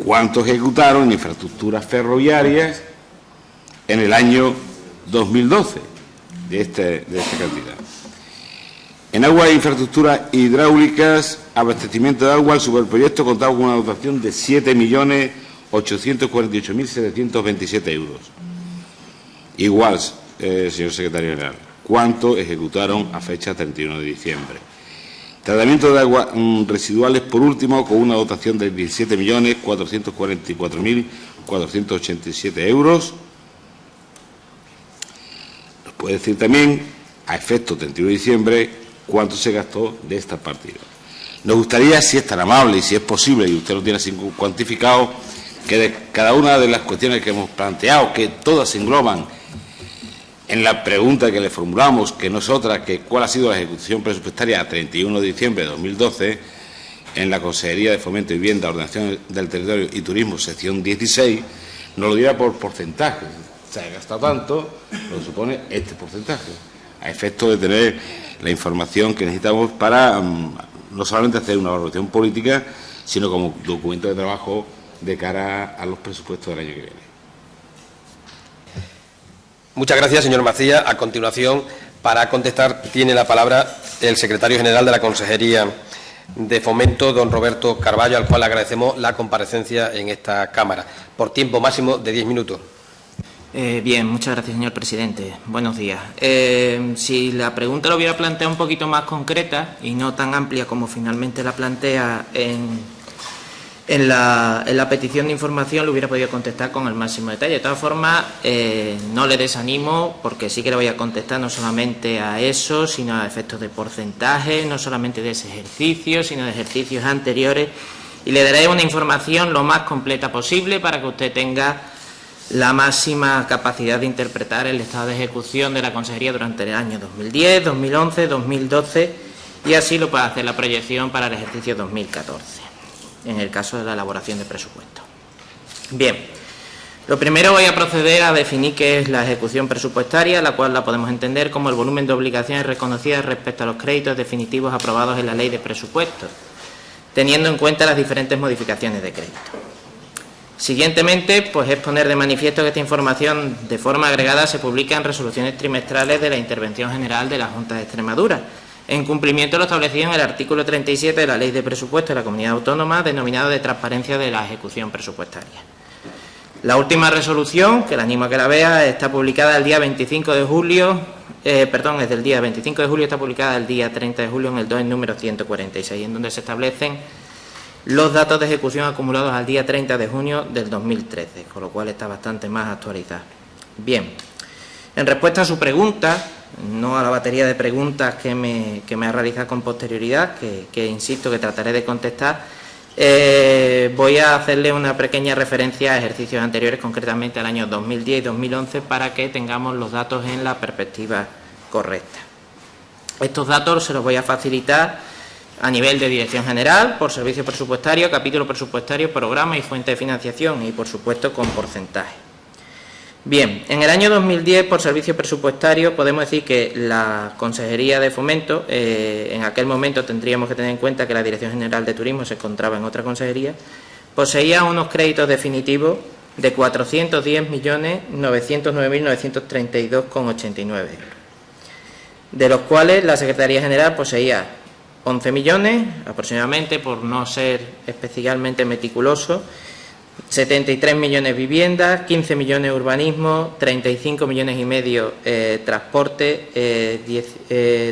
Speaker 8: cuánto ejecutaron en infraestructuras ferroviarias en el año 2012 de esta cantidad. En agua e infraestructuras hidráulicas, abastecimiento de agua, el superproyecto contaba con una dotación de 7.848.727 euros. Igual, señor secretario general, ¿cuánto ejecutaron a fecha 31 de diciembre? Tratamiento de aguas residuales, por último, con una dotación de 17.444.487 euros. Nos puede decir también a efecto 31 de diciembre, cuánto se gastó de esta partida. Nos gustaría, si es tan amable y si es posible, y usted lo tiene así cuantificado, que de cada una de las cuestiones que hemos planteado, que todas se engloban en la pregunta que le formulamos, que no es otra que cuál ha sido la ejecución presupuestaria a 31 de diciembre de 2012 en la Consejería de Fomento y Vivienda, Ordenación del Territorio y Turismo, sección 16, nos lo diera por porcentaje. Se ha gastado tanto, lo supone este porcentaje, a efecto de tener la información que necesitamos para no solamente hacer una valoración política, sino como documento de trabajo de cara a los presupuestos del año que viene.
Speaker 1: Muchas gracias, señor Macías. A continuación, para contestar, tiene la palabra el secretario general de la Consejería de Fomento, don Roberto Carballo, al cual le agradecemos la comparecencia en esta Cámara, por tiempo máximo de 10 minutos.
Speaker 9: Bien, muchas gracias, señor presidente. Buenos días. Si la pregunta lo hubiera planteado un poquito más concreta y no tan amplia como finalmente la plantea en la petición de información, lo hubiera podido contestar con el máximo detalle. De todas formas, no le desanimo, porque sí que le voy a contestar no solamente a eso, sino a efectos de porcentaje, no solamente de ese ejercicio, sino de ejercicios anteriores, y le daré una información lo más completa posible para que usted tenga la máxima capacidad de interpretar el estado de ejecución de la Consejería durante el año 2010, 2011, 2012, y así lo pueda hacer la proyección para el ejercicio 2014. En el caso de la elaboración de presupuesto. Bien, lo primero voy a proceder a definir qué es la ejecución presupuestaria, la cual la podemos entender como el volumen de obligaciones reconocidas respecto a los créditos definitivos aprobados en la Ley de Presupuestos, teniendo en cuenta las diferentes modificaciones de crédito. Siguientemente, pues es poner de manifiesto que esta información de forma agregada se publica en resoluciones trimestrales de la Intervención General de la Junta de Extremadura, en cumplimiento de lo establecido en el artículo 37 de la Ley de Presupuestos de la Comunidad Autónoma, denominado de transparencia de la ejecución presupuestaria. La última resolución, que le animo a que la vea, está publicada el día 25 de julio, es del día 25 de julio, está publicada el día 30 de julio en el DOE número 146, en donde se establecen los datos de ejecución acumulados al día 30 de junio del 2013, con lo cual está bastante más actualizada. Bien, en respuesta a su pregunta, no a la batería de preguntas que me ha realizado con posterioridad, que insisto que trataré de contestar, voy a hacerle una pequeña referencia a ejercicios anteriores, concretamente al año 2010 y 2011, para que tengamos los datos en la perspectiva correcta. Estos datos se los voy a facilitar a nivel de Dirección General, por servicio presupuestario, capítulo presupuestario, programa y fuente de financiación, y por supuesto con porcentaje. Bien, en el año 2010, por servicio presupuestario, podemos decir que la Consejería de Fomento, en aquel momento tendríamos que tener en cuenta que la Dirección General de Turismo se encontraba en otra consejería, poseía unos créditos definitivos de 410.909.932,89 euros, de los cuales la Secretaría General poseía 11 millones, aproximadamente, por no ser especialmente meticuloso, 73 millones viviendas, 15 millones urbanismo, 35 millones y medio transporte,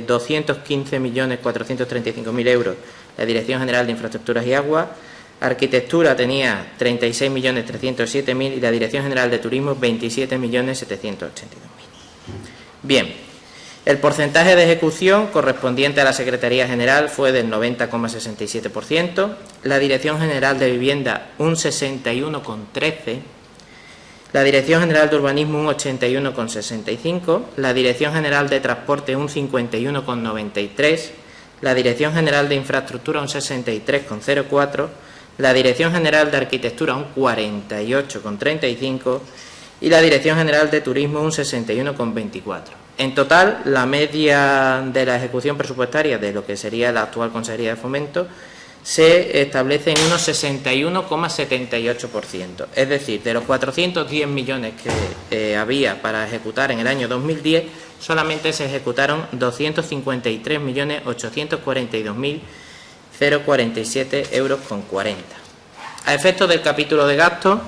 Speaker 9: 215.435.000 euros la Dirección General de Infraestructuras y Agua, Arquitectura tenía 36.307.000 y la Dirección General de Turismo 27.782.000. Bien. El porcentaje de ejecución correspondiente a la Secretaría General fue del 90,67%, la Dirección General de Vivienda un 61,13%, la Dirección General de Urbanismo un 81,65%, la Dirección General de Transporte un 51,93%, la Dirección General de Infraestructura un 63,04%, la Dirección General de Arquitectura un 48,35% y la Dirección General de Turismo un 61,24%. En total, la media de la ejecución presupuestaria de lo que sería la actual Consejería de Fomento se establece en unos 61,78%. Es decir, de los 410 millones que había para ejecutar en el año 2010, solamente se ejecutaron 253.842.047,47 euros. A efectos del capítulo de gastos,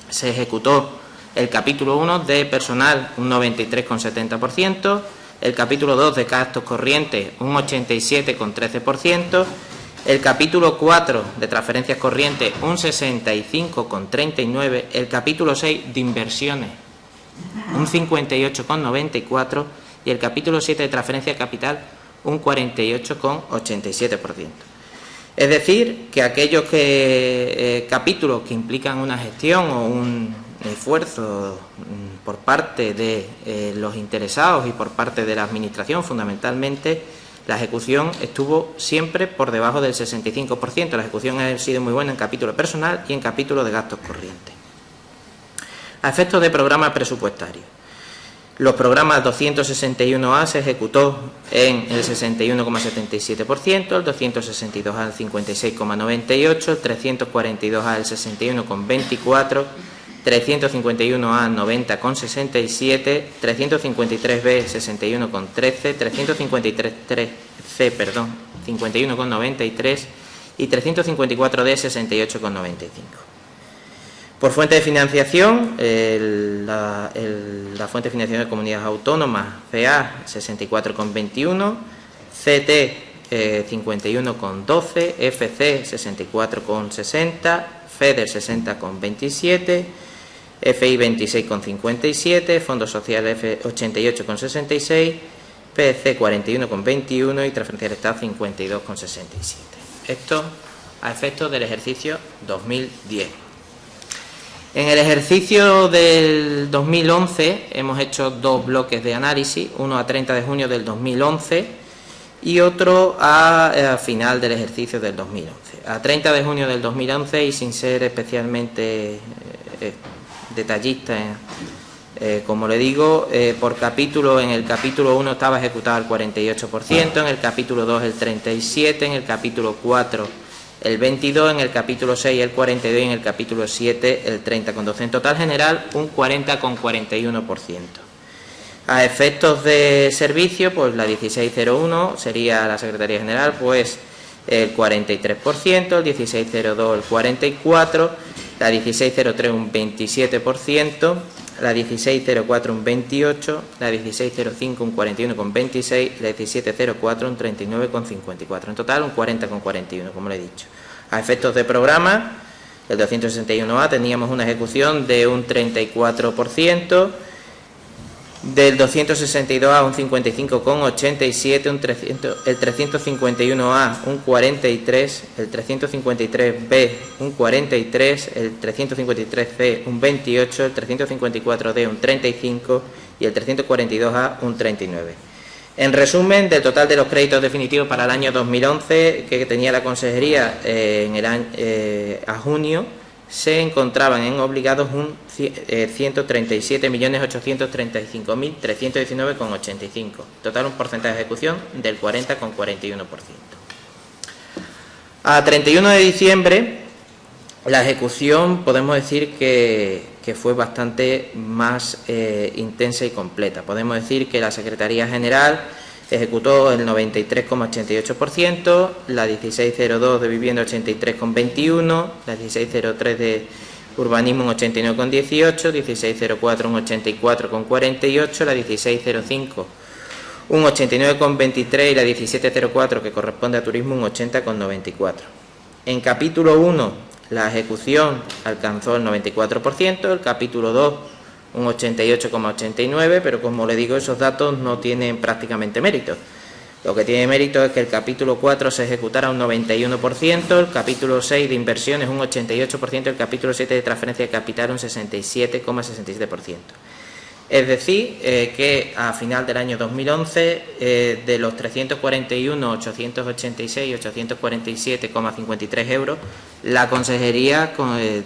Speaker 9: se ejecutó el capítulo 1 de personal un 93,70%, el capítulo 2 de gastos corrientes un 87,13%, el capítulo 4 de transferencias corrientes un 65,39%, el capítulo 6 de inversiones un 58,94% y el capítulo 7 de transferencia de capital un 48,87%. Es decir, que aquellos capítulos que implican una gestión o un esfuerzo por parte de los interesados y por parte de la Administración, fundamentalmente, la ejecución estuvo siempre por debajo del 65%. La ejecución ha sido muy buena en capítulo personal y en capítulo de gastos corrientes. A efectos de programa presupuestario, los programas 261A se ejecutó en el 61,77%, el 262A el 56,98%, el 342A el 61,24%, 351A 90,67, 353B 61,13, 353C 51,93 y 354D 68,95. Por fuente de financiación, la fuente de financiación de comunidades autónomas, CA 64,21, CT 51,12, FC 64,60, FEDER 60,27, FI 26,57, Fondo Social F 88,66, PC 41,21 y Transferencia del Estado 52,67. Esto a efectos del ejercicio 2010. En el ejercicio del 2011 hemos hecho dos bloques de análisis, uno a 30 de junio del 2011 y otro a final del ejercicio del 2011. A 30 de junio del 2011, y sin ser especialmente detallista, como le digo, por capítulo, en el capítulo 1 estaba ejecutado el 48%, en el capítulo 2 el 37%, en el capítulo 4 el 22%, en el capítulo 6 el 42% y en el capítulo 7 el 30,12%. En total general un 40,41%. A efectos de servicio, pues la 1601 sería la Secretaría General, pues el 43%, el 1602 el 44%, la 1603 un 27%, la 1604 un 28%, la 1605 un 41,26%, la 1704 un 39,54%. En total un 40,41%, como le he dicho. A efectos de programa, el 261A teníamos una ejecución de un 34%, del 262A un 55,87%, el 351A un 43%, el 353B un 43%, el 353C un 28%, el 354D un 35% y el 342A un 39%. En resumen, del total de los créditos definitivos para el año 2011 que tenía la Consejería a junio, se encontraban en obligados 137.835.319,85. Total, un porcentaje de ejecución del 40,41%. A 31 de diciembre, la ejecución podemos decir que fue bastante más intensa y completa. Podemos decir que la Secretaría General ejecutó el 93,88%, la 1602 de Vivienda 83,21%, la 1603 de Urbanismo un 89,18%, 1604 un 84,48%, la 1605 un 89,23% y la 1704, que corresponde a Turismo, un 80,94%. En capítulo 1, la ejecución alcanzó el 94%, el capítulo 2 un 88,89%, pero como le digo, esos datos no tienen prácticamente mérito. Lo que tiene mérito es que el capítulo 4 se ejecutara un 91%, el capítulo 6 de inversiones un 88%, el capítulo 7 de transferencia de capital un 67,67%. Es decir, que a final del año 2011, de los 341, 886 euros, la Consejería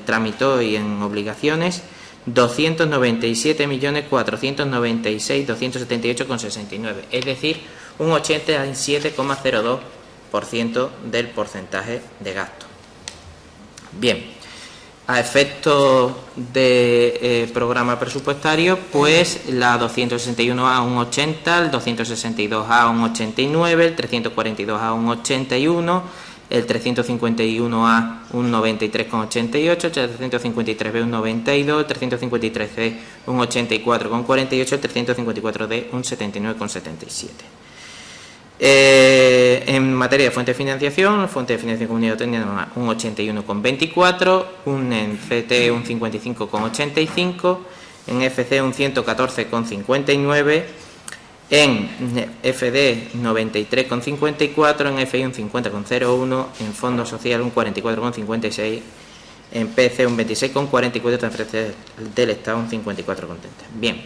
Speaker 9: tramitó y en obligaciones 297.496.278,69, es decir, un 87,02% del porcentaje de gasto. Bien, a efectos de programa presupuestario, pues la 261A un 80, el 262A un 89, el 342A un 81, el 351A un 93,88, el 353B un 92, el 353C un 84,48, el 354D un 79,77. En materia de fuente de financiación comunitaria tenía un 81,24, en CT un 55,85, en FC un 114,59, en FD 93,54, en FI un 50,01, en Fondo Social un 44,56, en PC un 26,44, transferencias del Estado un 54,30. Bien,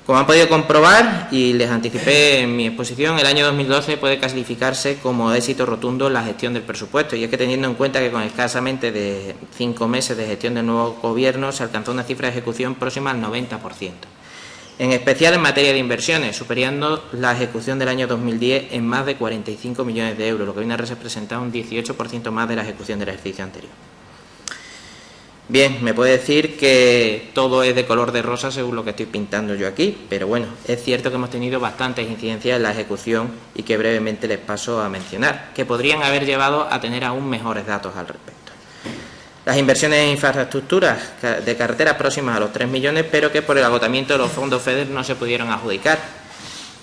Speaker 9: como han podido comprobar y les anticipé en mi exposición, el año 2012 puede calificarse como éxito rotundo en la gestión del presupuesto, y es que teniendo en cuenta que con escasamente de 5 meses de gestión del nuevo Gobierno se alcanzó una cifra de ejecución próxima al 90%. En especial en materia de inversiones, superando la ejecución del año 2010 en más de 45 millones de euros, lo que viene a representar un 18% más de la ejecución del ejercicio anterior. Bien, me puede decir que todo es de color de rosa según lo que estoy pintando yo aquí, pero bueno, es cierto que hemos tenido bastantes incidencias en la ejecución y que brevemente les paso a mencionar, que podrían haber llevado a tener aún mejores datos al respecto. Las inversiones en infraestructuras de carreteras próximas a los 3 millones, pero que por el agotamiento de los fondos FEDER no se pudieron adjudicar.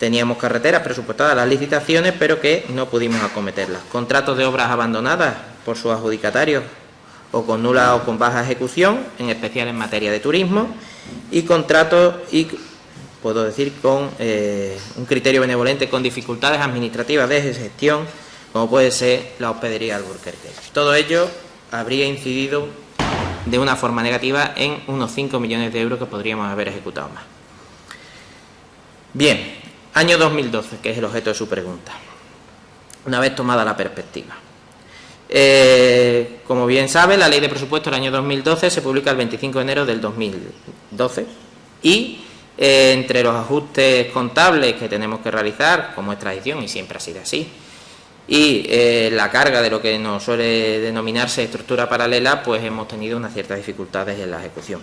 Speaker 9: Teníamos carreteras presupuestadas a las licitaciones, pero que no pudimos acometerlas. Contratos de obras abandonadas por sus adjudicatarios o con nula o con baja ejecución, en especial en materia de turismo, y contratos, y puedo decir, con un criterio benevolente con dificultades administrativas de gestión, como puede ser la hospedería Alburquerque. Todo ello habría incidido de una forma negativa en unos 5 millones de euros que podríamos haber ejecutado más. Bien, año 2012, que es el objeto de su pregunta, una vez tomada la perspectiva. Como bien sabe, la Ley de Presupuestos del año 2012 se publica el 25 de enero del 2012 y entre los ajustes contables que tenemos que realizar, como es tradición y siempre ha sido así, y la carga de lo que nos suele denominarse estructura paralela, pues hemos tenido unas ciertas dificultades en la ejecución.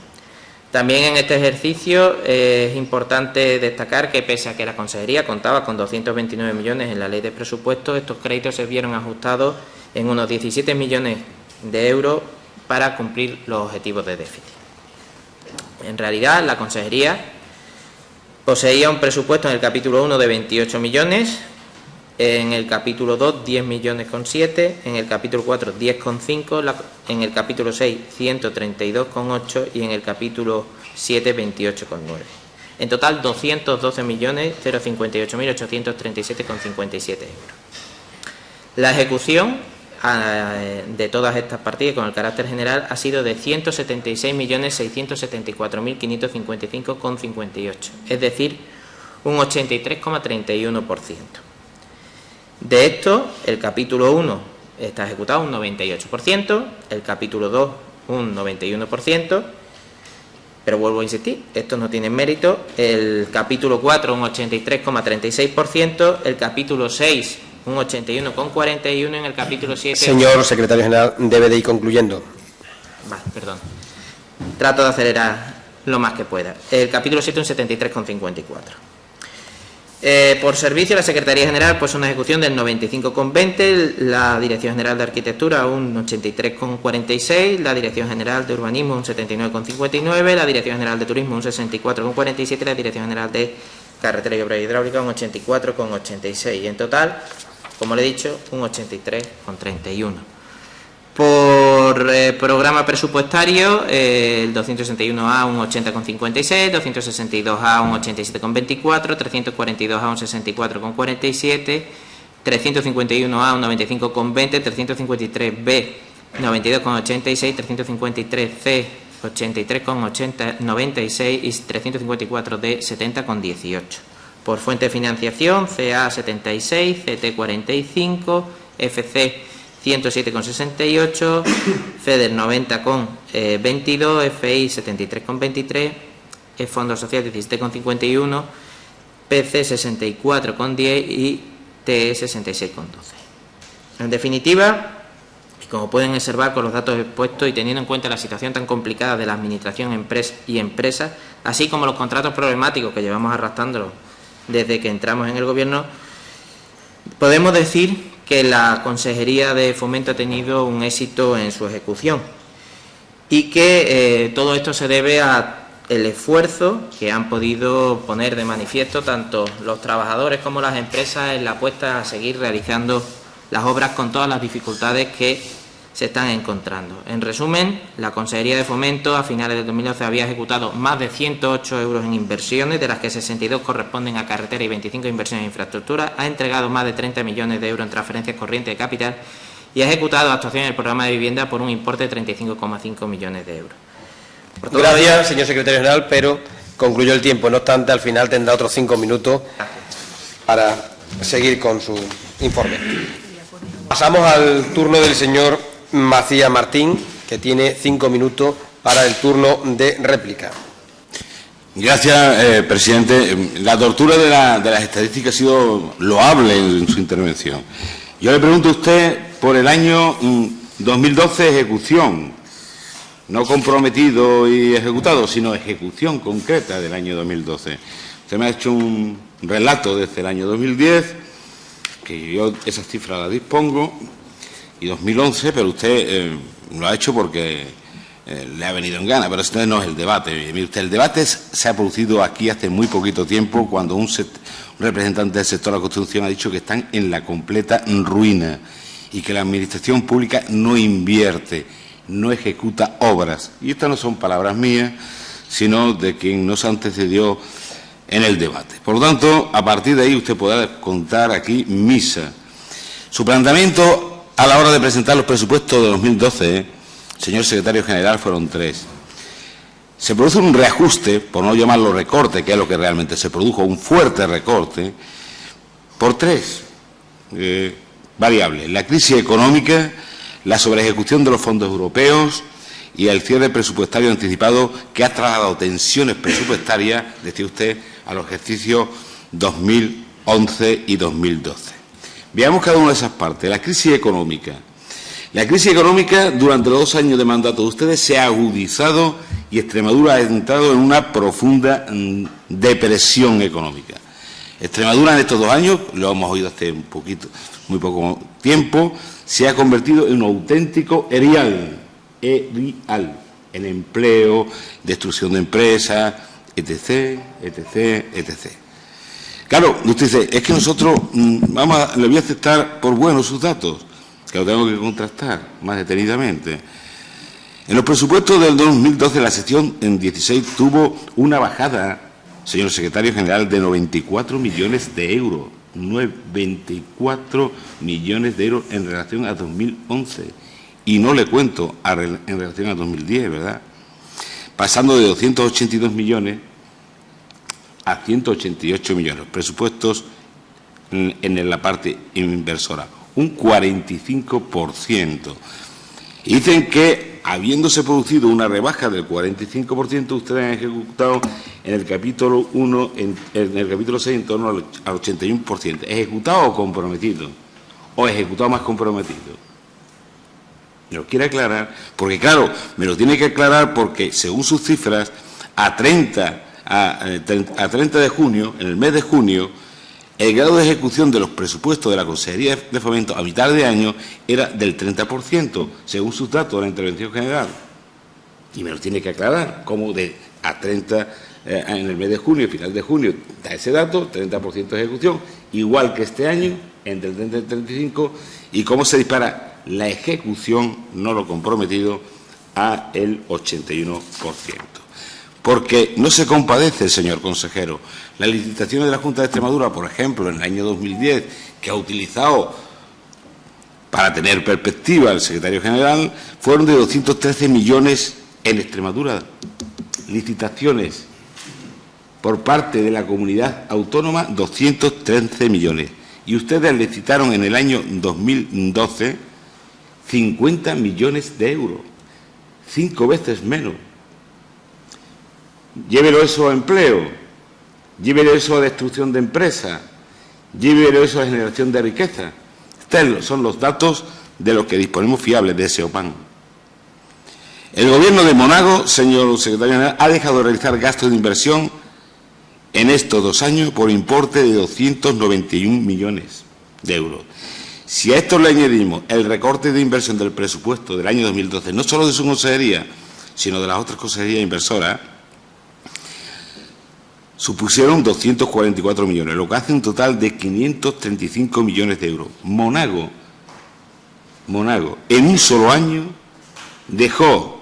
Speaker 9: También en este ejercicio es importante destacar que pese a que la Consejería contaba con 229 millones en la Ley de Presupuestos, estos créditos se vieron ajustados en unos 17 millones de euros para cumplir los objetivos de déficit. En realidad, la Consejería poseía un presupuesto en el capítulo 1 de 28 millones, en el capítulo 2 10 millones con 7, en el capítulo 4 10,5, en el capítulo 6 132,8 y en el capítulo 7 28,9. En total 212.058.837,57 euros. La ejecución de todas estas partidas con el carácter general ha sido de 176.674.555,58, es decir, un 83,31%. De esto, el capítulo 1 está ejecutado un 98%, el capítulo 2 un 91%, pero vuelvo a insistir, esto no tiene mérito, el capítulo 4 un 83,36%, el capítulo 6 un 81,41, en el capítulo 7...
Speaker 1: Señor secretario general, debe de ir concluyendo.
Speaker 9: Vale, perdón. Trato de acelerar lo más que pueda. El capítulo 7 un 73,54. Por servicio, la Secretaría General pues una ejecución del 95,20, la Dirección General de Arquitectura un 83,46, la Dirección General de Urbanismo un 79,59, la Dirección General de Turismo un 64,47 y la Dirección General de Carretera y Obra Hidráulica un 84,86. Y en total, como le he dicho, un 83,31. Por programa presupuestario, el 261A un 80,56, 262A un 87,24, 342A un 64,47, 351A un 95,20, 353B 92,86, 353C 83,96 y 354D 70,18. Por fuente de financiación, CA 76, CT 45, FC 107,68, FEDER 90,22, FI 73,23, Fondo Social 17,51, PC 64,10 y TE 66,12. En definitiva, y como pueden observar con los datos expuestos y teniendo en cuenta la situación tan complicada de la administración y empresas, así como los contratos problemáticos que llevamos arrastrando desde que entramos en el Gobierno, podemos decir que la Consejería de Fomento ha tenido un éxito en su ejecución y que todo esto se debe al esfuerzo que han podido poner de manifiesto tanto los trabajadores como las empresas en la apuesta a seguir realizando las obras con todas las dificultades que se están encontrando. En resumen, la Consejería de Fomento a finales de 2012 había ejecutado más de 108 euros en inversiones, de las que 62 corresponden a carretera y 25 inversiones en infraestructura, ha entregado más de 30 millones de euros en transferencias corrientes de capital y ha ejecutado actuaciones en el programa de vivienda por un importe de 35,5 millones de euros.
Speaker 1: Gracias, señor secretario general, pero concluyó el tiempo. No obstante, al final tendrá otros 5 minutos para seguir con su informe. Pasamos al turno del señor Macías Martín, que tiene 5 minutos para el turno de réplica.
Speaker 8: Gracias, presidente. La tortura de las estadísticas ha sido loable en su intervención. Yo le pregunto a usted por el año 2012, ejecución, no comprometido y ejecutado, sino ejecución concreta del año 2012. Usted me ha hecho un relato desde el año 2010, que yo esas cifras las dispongo, y 2011, pero usted lo ha hecho porque le ha venido en gana, pero este no es el debate. Mire usted, el debate se ha producido aquí hace muy poquito tiempo, cuando un representante del sector de la construcción ha dicho que están en la completa ruina y que la administración pública no invierte, no ejecuta obras. Y estas no son palabras mías, sino de quien nos antecedió en el debate. Por lo tanto, a partir de ahí usted podrá contar aquí misa. Su planteamiento a la hora de presentar los presupuestos de 2012, señor secretario general, fueron 3. Se produce un reajuste, por no llamarlo recorte, que es lo que realmente se produjo, un fuerte recorte, por 3 variables: la crisis económica, la sobreejecución de los fondos europeos y el cierre presupuestario anticipado, que ha trasladado tensiones presupuestarias, decía usted, a los ejercicios 2011 y 2012. Veamos cada una de esas partes. La crisis económica. La crisis económica, durante los 2 años de mandato de ustedes, se ha agudizado y Extremadura ha entrado en una profunda depresión económica. Extremadura en estos 2 años, lo hemos oído hace muy poco tiempo, se ha convertido en un auténtico erial, en empleo, destrucción de empresas, etc., etc., etc. Claro, usted dice, es que nosotros le voy a aceptar por buenos sus datos, que lo tengo que contrastar más detenidamente. En los presupuestos del 2012, la sección en 16 tuvo una bajada, señor secretario general, de 94 millones de euros. 24 millones de euros en relación a 2011. Y no le cuento en relación a 2010, ¿verdad? Pasando de 282 millones a 188 millones, presupuestos en la parte inversora, un 45%. Y dicen que, habiéndose producido una rebaja del 45%, ustedes han ejecutado en el capítulo 1, en el capítulo 6, en torno al 81%. ¿Ejecutado o comprometido? ¿O ejecutado más comprometido? Me lo quiere aclarar, porque claro, me lo tiene que aclarar porque, según sus cifras, a 30 de junio, en el mes de junio, el grado de ejecución de los presupuestos de la Consejería de Fomento a mitad de año era del 30%, según sus datos de la intervención general. Y me lo tiene que aclarar, como a 30 en el mes de junio, final de junio, da ese dato, 30% de ejecución, igual que este año, entre el 30 y el 35, y cómo se dispara la ejecución, no lo comprometido, a el 81%. Porque no se compadece, señor consejero. Las licitaciones de la Junta de Extremadura, por ejemplo, en el año 2010, que ha utilizado para tener perspectiva el secretario general, fueron de 213 millones en Extremadura. Licitaciones por parte de la comunidad autónoma, 213 millones. Y ustedes licitaron en el año 2012 50 millones de euros, 5 veces menos. Llévelo eso a empleo, llévelo eso a destrucción de empresas, llévelo eso a generación de riqueza. Estos son los datos de los que disponemos fiables de SEOPAN. El Gobierno de Monago, señor secretario general, ha dejado de realizar gastos de inversión en estos 2 años por importe de 291 millones de euros. Si a esto le añadimos el recorte de inversión del presupuesto del año 2012, no solo de su consejería, sino de las otras consejerías inversoras, supusieron 244 millones, lo que hace un total de 535 millones de euros. Monago Monago, en un solo año, dejó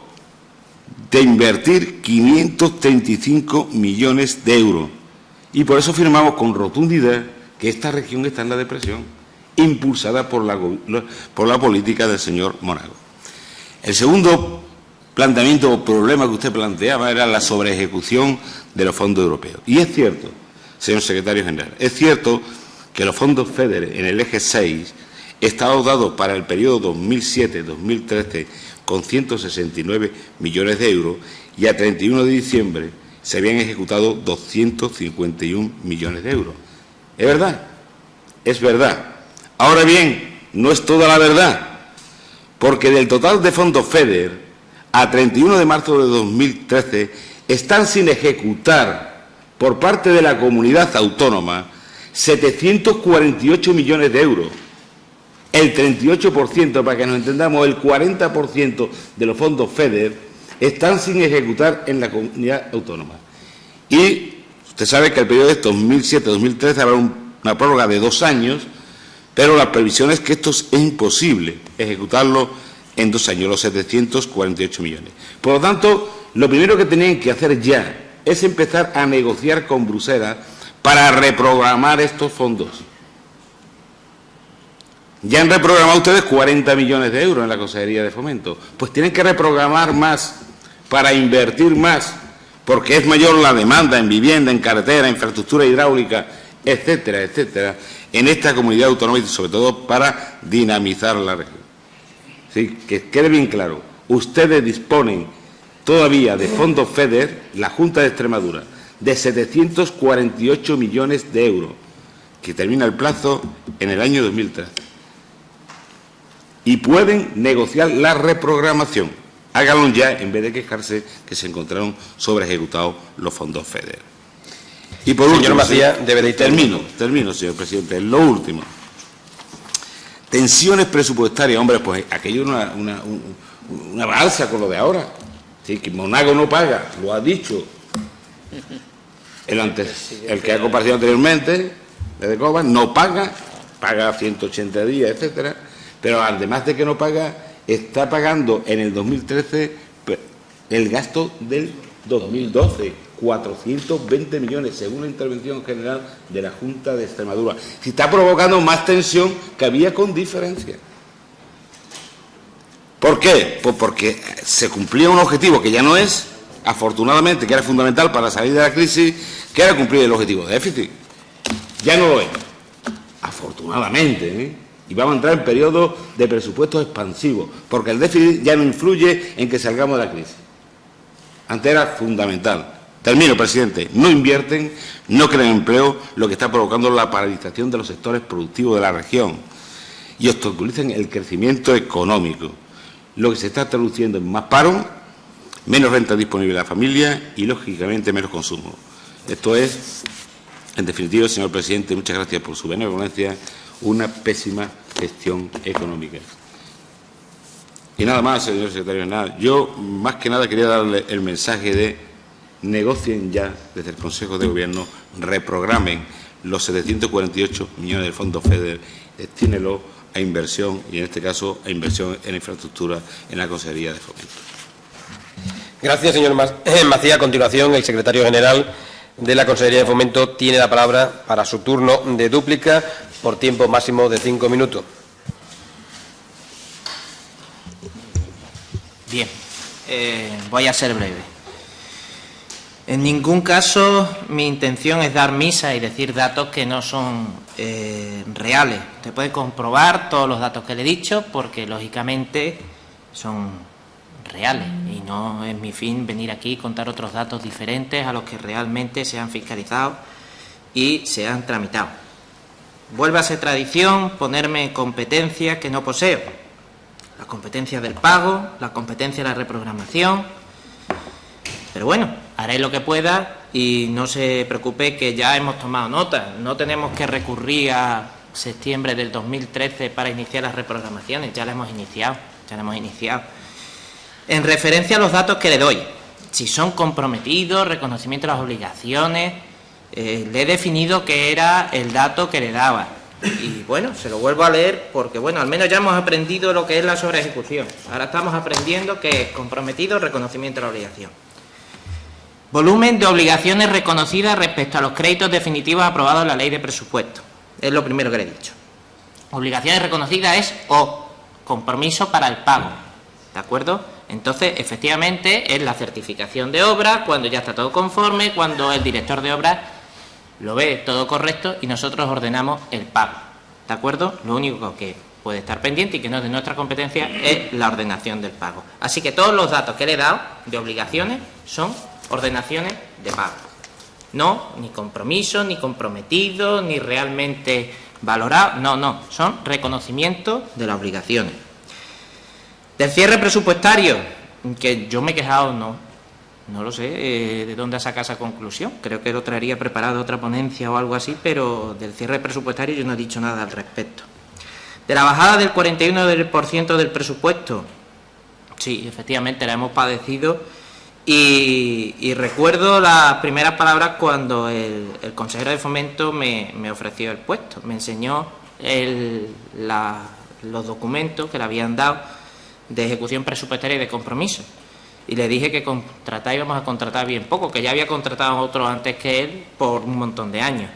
Speaker 8: de invertir 535 millones de euros. Y por eso afirmamos con rotundidad que esta región está en la depresión, impulsada por la política del señor Monago. El segundo planteamiento o problema que usted planteaba era la sobreejecución de los fondos europeos. Y es cierto, señor secretario general, es cierto que los fondos FEDER en el eje 6 estaban dotados para el periodo 2007-2013 con 169 millones de euros y a 31 de diciembre se habían ejecutado 251 millones de euros. ¿Es verdad? Es verdad. Ahora bien, no es toda la verdad, porque del total de fondos FEDER, a 31 de marzo de 2013, están sin ejecutar por parte de la comunidad autónoma 748 millones de euros. El 38%, para que nos entendamos, el 40% de los fondos FEDER están sin ejecutar en la comunidad autónoma. Y usted sabe que el periodo de 2007-2013 habrá una prórroga de 2 años, pero la previsión es que esto es imposible ejecutarlo en 2 años, los 748 millones. Por lo tanto, lo primero que tenían que hacer ya es empezar a negociar con Bruselas para reprogramar estos fondos. Ya han reprogramado ustedes 40 millones de euros en la Consejería de Fomento. Pues tienen que reprogramar más para invertir más, porque es mayor la demanda en vivienda, en carretera, infraestructura hidráulica, etcétera, etcétera, en esta comunidad autónoma y sobre todo para dinamizar la región. Sí, que quede bien claro, ustedes disponen todavía de fondos FEDER, la Junta de Extremadura, de 748 millones de euros, que termina el plazo en el año 2013. Y pueden negociar la reprogramación. Háganlo ya en vez de quejarse que se encontraron sobre ejecutados los fondos FEDER. Y por último,
Speaker 1: Macías, debe de
Speaker 8: termino, señor presidente, lo último. Tensiones presupuestarias, hombre, pues aquello es una balsa con lo de ahora. Sí, que Monago no paga, lo ha dicho el que ha compartido anteriormente, de Cobas, no paga 180 días, etcétera. Pero además de que no paga, está pagando en el 2013 el gasto del 2012, 420 millones, según la intervención general de la Junta de Extremadura. Si está provocando más tensión que había con diferencia. ¿Por qué? Pues porque se cumplía un objetivo que ya no es, afortunadamente, que era fundamental para salir de la crisis, que era cumplir el objetivo de déficit. Ya no lo es. Afortunadamente, Y vamos a entrar en periodo de presupuestos expansivos, porque el déficit ya no influye en que salgamos de la crisis. Antes era fundamental. Termino, presidente. No invierten, no crean empleo, lo que está provocando la paralización de los sectores productivos de la región y obstaculizan el crecimiento económico, lo que se está traduciendo en más paro, menos renta disponible a la familia y, lógicamente, menos consumo. Esto es, en definitiva, señor presidente, muchas gracias por su benevolencia, una pésima gestión económica. Y nada más, señor secretario general. Yo, más que nada, quería darle el mensaje de negocien ya desde el Consejo de Gobierno, reprogramen los 748 millones del fondo FEDER, destínelo a inversión y, en este caso, a inversión en infraestructura en la Consejería de Fomento.
Speaker 1: Gracias, señor Macías. A continuación, el secretario general de la Consejería de Fomento tiene la palabra para su turno de dúplica por tiempo máximo de 5 minutos.
Speaker 9: Bien, voy a ser breve. En ningún caso mi intención es dar misa y decir datos que no son reales. Usted puede comprobar todos los datos que le he dicho porque, lógicamente, son reales y no es mi fin venir aquí y contar otros datos diferentes a los que realmente se han fiscalizado y se han tramitado. Vuelve a ser tradición ponerme competencias que no poseo. La competencia del pago, la competencia de la reprogramación. Pero bueno, haré lo que pueda y no se preocupe que ya hemos tomado nota. No tenemos que recurrir a septiembre del 2013 para iniciar las reprogramaciones. Ya las hemos iniciado, En referencia a los datos que le doy, si son comprometidos, reconocimiento de las obligaciones, le he definido que era el dato que le daba. Y bueno, se lo vuelvo a leer porque, bueno, al menos ya hemos aprendido lo que es la sobreejecución. Ahora estamos aprendiendo que es comprometido, reconocimiento de la obligación. Volumen de obligaciones reconocidas respecto a los créditos definitivos aprobados en la ley de presupuesto. Es lo primero que le he dicho. Obligaciones reconocidas es o compromiso para el pago. ¿De acuerdo? Entonces, efectivamente, es la certificación de obra, cuando ya está todo conforme, cuando el director de obra lo ve todo correcto y nosotros ordenamos el pago. ¿De acuerdo? Lo único que puede estar pendiente y que no es de nuestra competencia es la ordenación del pago. Así que todos los datos que le he dado de obligaciones son ordenaciones de pago. No, ni compromiso, ni comprometido, ni realmente valorado. No, son reconocimientos de las obligaciones. Del cierre presupuestario, que yo me he quejado, no lo sé de dónde ha sacado esa conclusión. Creo que lo traería preparado otra ponencia o algo así, pero del cierre presupuestario yo no he dicho nada al respecto. De la bajada del 41% del presupuesto, sí, efectivamente la hemos padecido y recuerdo las primeras palabras cuando el consejero de Fomento me ofreció el puesto. Me enseñó los documentos que le habían dado de ejecución presupuestaria y de compromiso. Y le dije que íbamos a contratar bien poco, que ya había contratado a otros antes que él por un montón de años.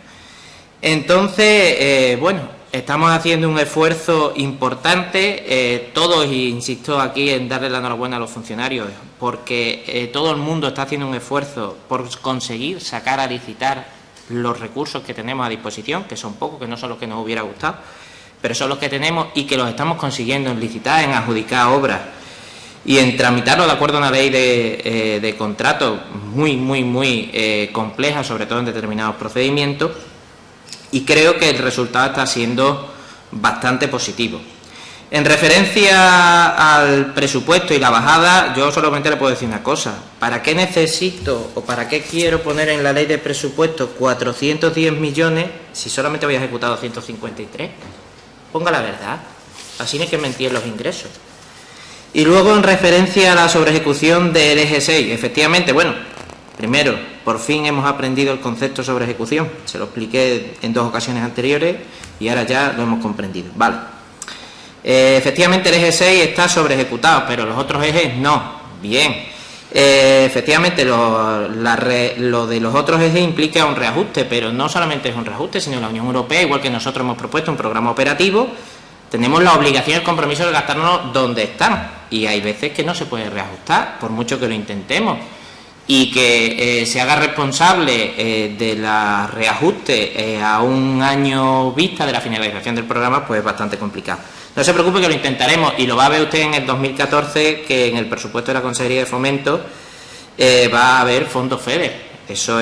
Speaker 9: Entonces, bueno, estamos haciendo un esfuerzo importante, todos, y insisto aquí en darle la enhorabuena a los funcionarios, porque todo el mundo está haciendo un esfuerzo por conseguir sacar a licitar los recursos que tenemos a disposición, que son pocos, que no son los que nos hubiera gustado, pero son los que tenemos y que los estamos consiguiendo en licitar, en adjudicar obras y en tramitarlo de acuerdo a una ley de contratos muy compleja, sobre todo en determinados procedimientos, y creo que el resultado está siendo bastante positivo. En referencia al presupuesto y la bajada, yo solamente le puedo decir una cosa: ¿para qué necesito o para qué quiero poner en la ley de presupuesto 410 millones si solamente voy a ejecutar 253? Ponga la verdad, así no hay que mentir los ingresos. Y luego, en referencia a la sobreejecución del eje 6, efectivamente, bueno, primero, por fin hemos aprendido el concepto sobre ejecución. Se lo expliqué en 2 ocasiones anteriores y ahora ya lo hemos comprendido. Vale. Efectivamente, el eje 6 está sobreejecutado, pero los otros ejes no. Bien. Efectivamente, lo de los otros ejes implica un reajuste, pero no solamente es un reajuste, sino la Unión Europea, igual que nosotros hemos propuesto un programa operativo, tenemos la obligación y el compromiso de gastarnos donde están, y hay veces que no se puede reajustar, por mucho que lo intentemos, y que se haga responsable de la reajuste a un año vista de la finalización del programa, pues es bastante complicado. No se preocupe, que lo intentaremos, y lo va a ver usted en el 2014, que en el presupuesto de la Consejería de Fomento va a haber fondos FEDER. Eso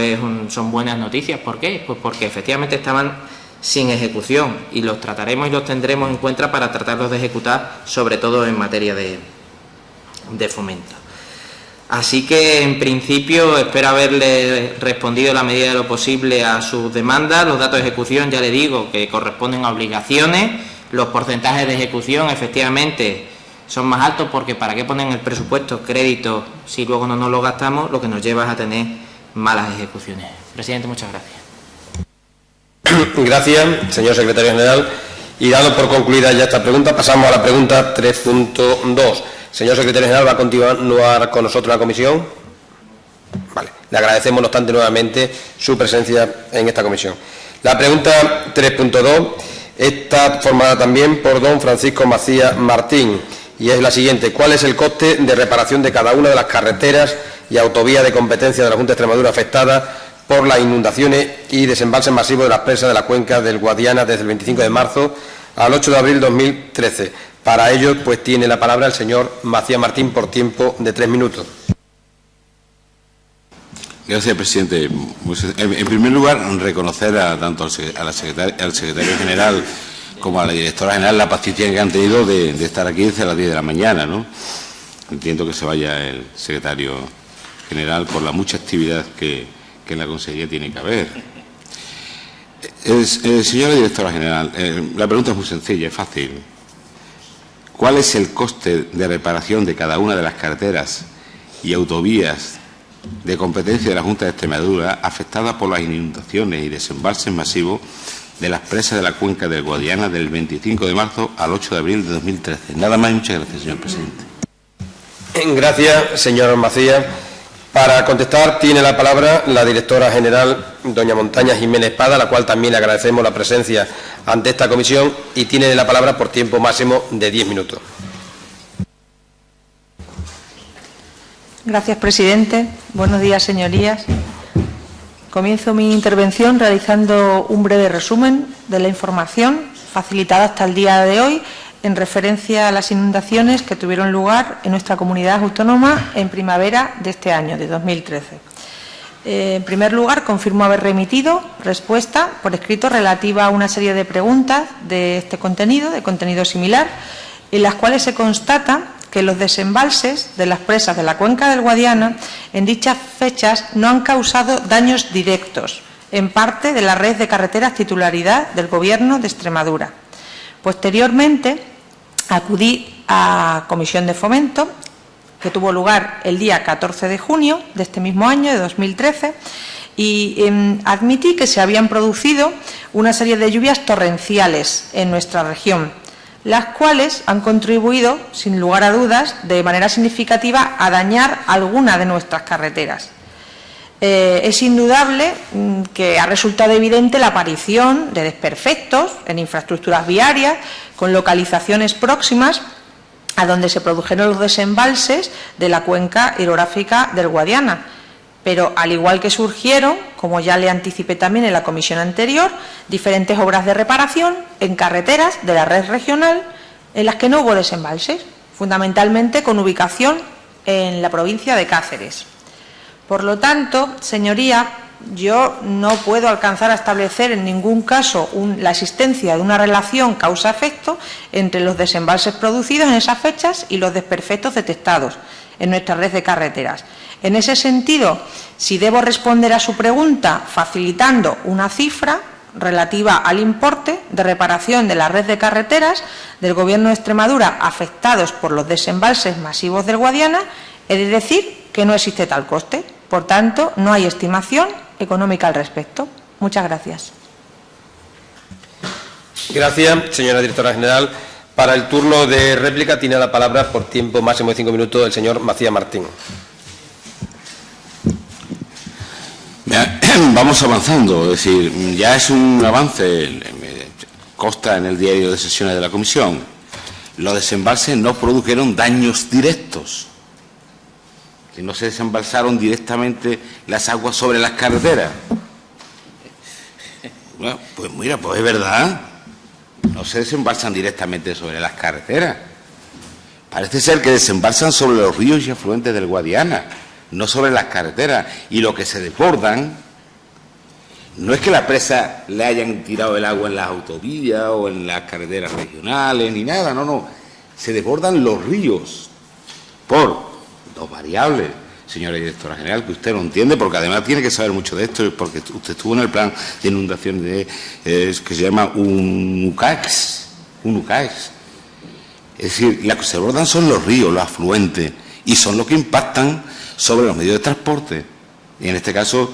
Speaker 9: son buenas noticias. ¿Por qué? Pues porque efectivamente estaban sin ejecución, y los trataremos y los tendremos en cuenta para tratarlos de ejecutar, sobre todo en materia de fomento. Así que, en principio, espero haberle respondido en la medida de lo posible a sus demandas. Los datos de ejecución, ya le digo, que corresponden a obligaciones. Los porcentajes de ejecución, efectivamente, son más altos, porque ¿para qué ponen en el presupuesto créditos si luego no nos lo gastamos? Lo que nos lleva a tener malas ejecuciones. Presidente, muchas gracias.
Speaker 1: Gracias, señor secretario general. Y dado por concluida ya esta pregunta, pasamos a la pregunta 3.2. Señor secretario general, ¿va a continuar con nosotros en la comisión? Vale. Le agradecemos, no obstante, nuevamente su presencia en esta comisión. La pregunta 3.2 está formada también por don Francisco Macías Martín y es la siguiente: ¿cuál es el coste de reparación de cada una de las carreteras y autovías de competencia de la Junta de Extremadura afectadas por las inundaciones y desembalses masivos de las presas de la cuenca del Guadiana desde el 25 de marzo al 8 de abril de 2013? Para ello, pues tiene la palabra el señor Macías Martín por tiempo de 3 minutos.
Speaker 8: Gracias, presidente. En primer lugar, reconocer tanto al secretario general como a la directora general la paciencia que han tenido de estar aquí desde las 10 de la mañana, ¿no? Entiendo que se vaya el secretario general por la mucha actividad que en la consejería tiene que haber. Señora directora general, la pregunta es muy sencilla, es fácil. ¿Cuál es el coste de reparación de cada una de las carreteras y autovías de competencia de la Junta de Extremadura afectadas por las inundaciones y desembalses masivos de las presas de la cuenca del Guadiana del 25 de marzo al 8 de abril de 2013. Nada más y muchas gracias, señor presidente.
Speaker 1: Gracias, señor Macías. Para contestar tiene la palabra la directora general, doña Montaña Jiménez Espada, a la cual también le agradecemos la presencia ante esta comisión, y tiene la palabra por tiempo máximo de 10 minutos.
Speaker 10: Gracias, presidente. Buenos días, señorías. Comienzo mi intervención realizando un breve resumen de la información facilitada hasta el día de hoy en referencia a las inundaciones que tuvieron lugar en nuestra comunidad autónoma en primavera de este año, de 2013. En primer lugar, confirmo haber remitido respuesta por escrito relativa a una serie de preguntas de este contenido, de contenido similar, en las cuales se constata que los desembalses de las presas de la cuenca del Guadiana en dichas fechas no han causado daños directos, en parte de la red de carreteras titularidad del Gobierno de Extremadura. Posteriormente, acudí a Comisión de Fomento, que tuvo lugar el día 14 de junio de este mismo año, de 2013, y admití que se habían producido una serie de lluvias torrenciales en nuestra región, las cuales han contribuido, sin lugar a dudas, de manera significativa a dañar alguna de nuestras carreteras. Es indudable que ha resultado evidente la aparición de desperfectos en infraestructuras viarias con localizaciones próximas a donde se produjeron los desembalses de la cuenca hidrográfica del Guadiana. Pero, al igual que surgieron, como ya le anticipé también en la comisión anterior, diferentes obras de reparación en carreteras de la red regional en las que no hubo desembalses, fundamentalmente con ubicación en la provincia de Cáceres. Por lo tanto, señoría, yo no puedo alcanzar a establecer en ningún caso la existencia de una relación causa-efecto entre los desembalses producidos en esas fechas y los desperfectos detectados en nuestra red de carreteras. En ese sentido, si debo responder a su pregunta facilitando una cifra relativa al importe de reparación de la red de carreteras del Gobierno de Extremadura afectados por los desembalses masivos del Guadiana, he de decir que no existe tal coste. Por tanto, no hay estimación económica al respecto. Muchas gracias.
Speaker 1: Gracias, señora directora general. Para el turno de réplica tiene la palabra por tiempo máximo de 5 minutos el señor Macías Martín.
Speaker 8: Vamos avanzando, es decir, ya es un avance, consta en el diario de sesiones de la comisión. Los desembalses no produjeron daños directos, que no se desembalsaron directamente las aguas sobre las carreteras. Bueno, pues mira, pues es verdad, no se desembalsan directamente sobre las carreteras. Parece ser que desembalsan sobre los ríos y afluentes del Guadiana, no sobre las carreteras. Y lo que se desbordan no es que la presa le hayan tirado el agua en las autovías o en las carreteras regionales, ni nada, no. Se desbordan los ríos por dos variables, señora directora general, que usted no entiende, porque además tiene que saber mucho de esto, porque usted estuvo en el plan de inundación que se llama UNUCAEX. Es decir, las que se desbordan son los ríos, los afluentes, y son los que impactan sobre los medios de transporte, y en este caso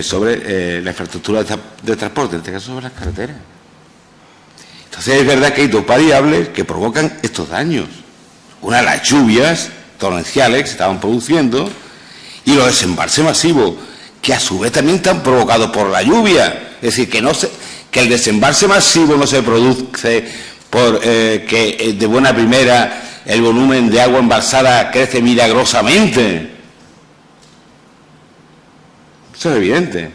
Speaker 8: sobre la infraestructura de transporte, en este caso sobre las carreteras. Entonces es verdad que hay dos variables que provocan estos daños. Una, las lluvias torrenciales que se estaban produciendo, y los desembalses masivos, que a su vez también están provocados por la lluvia. Es decir, que el desembalse masivo no se produce por que de buena primera el volumen de agua embalsada crece milagrosamente. Eso es evidente.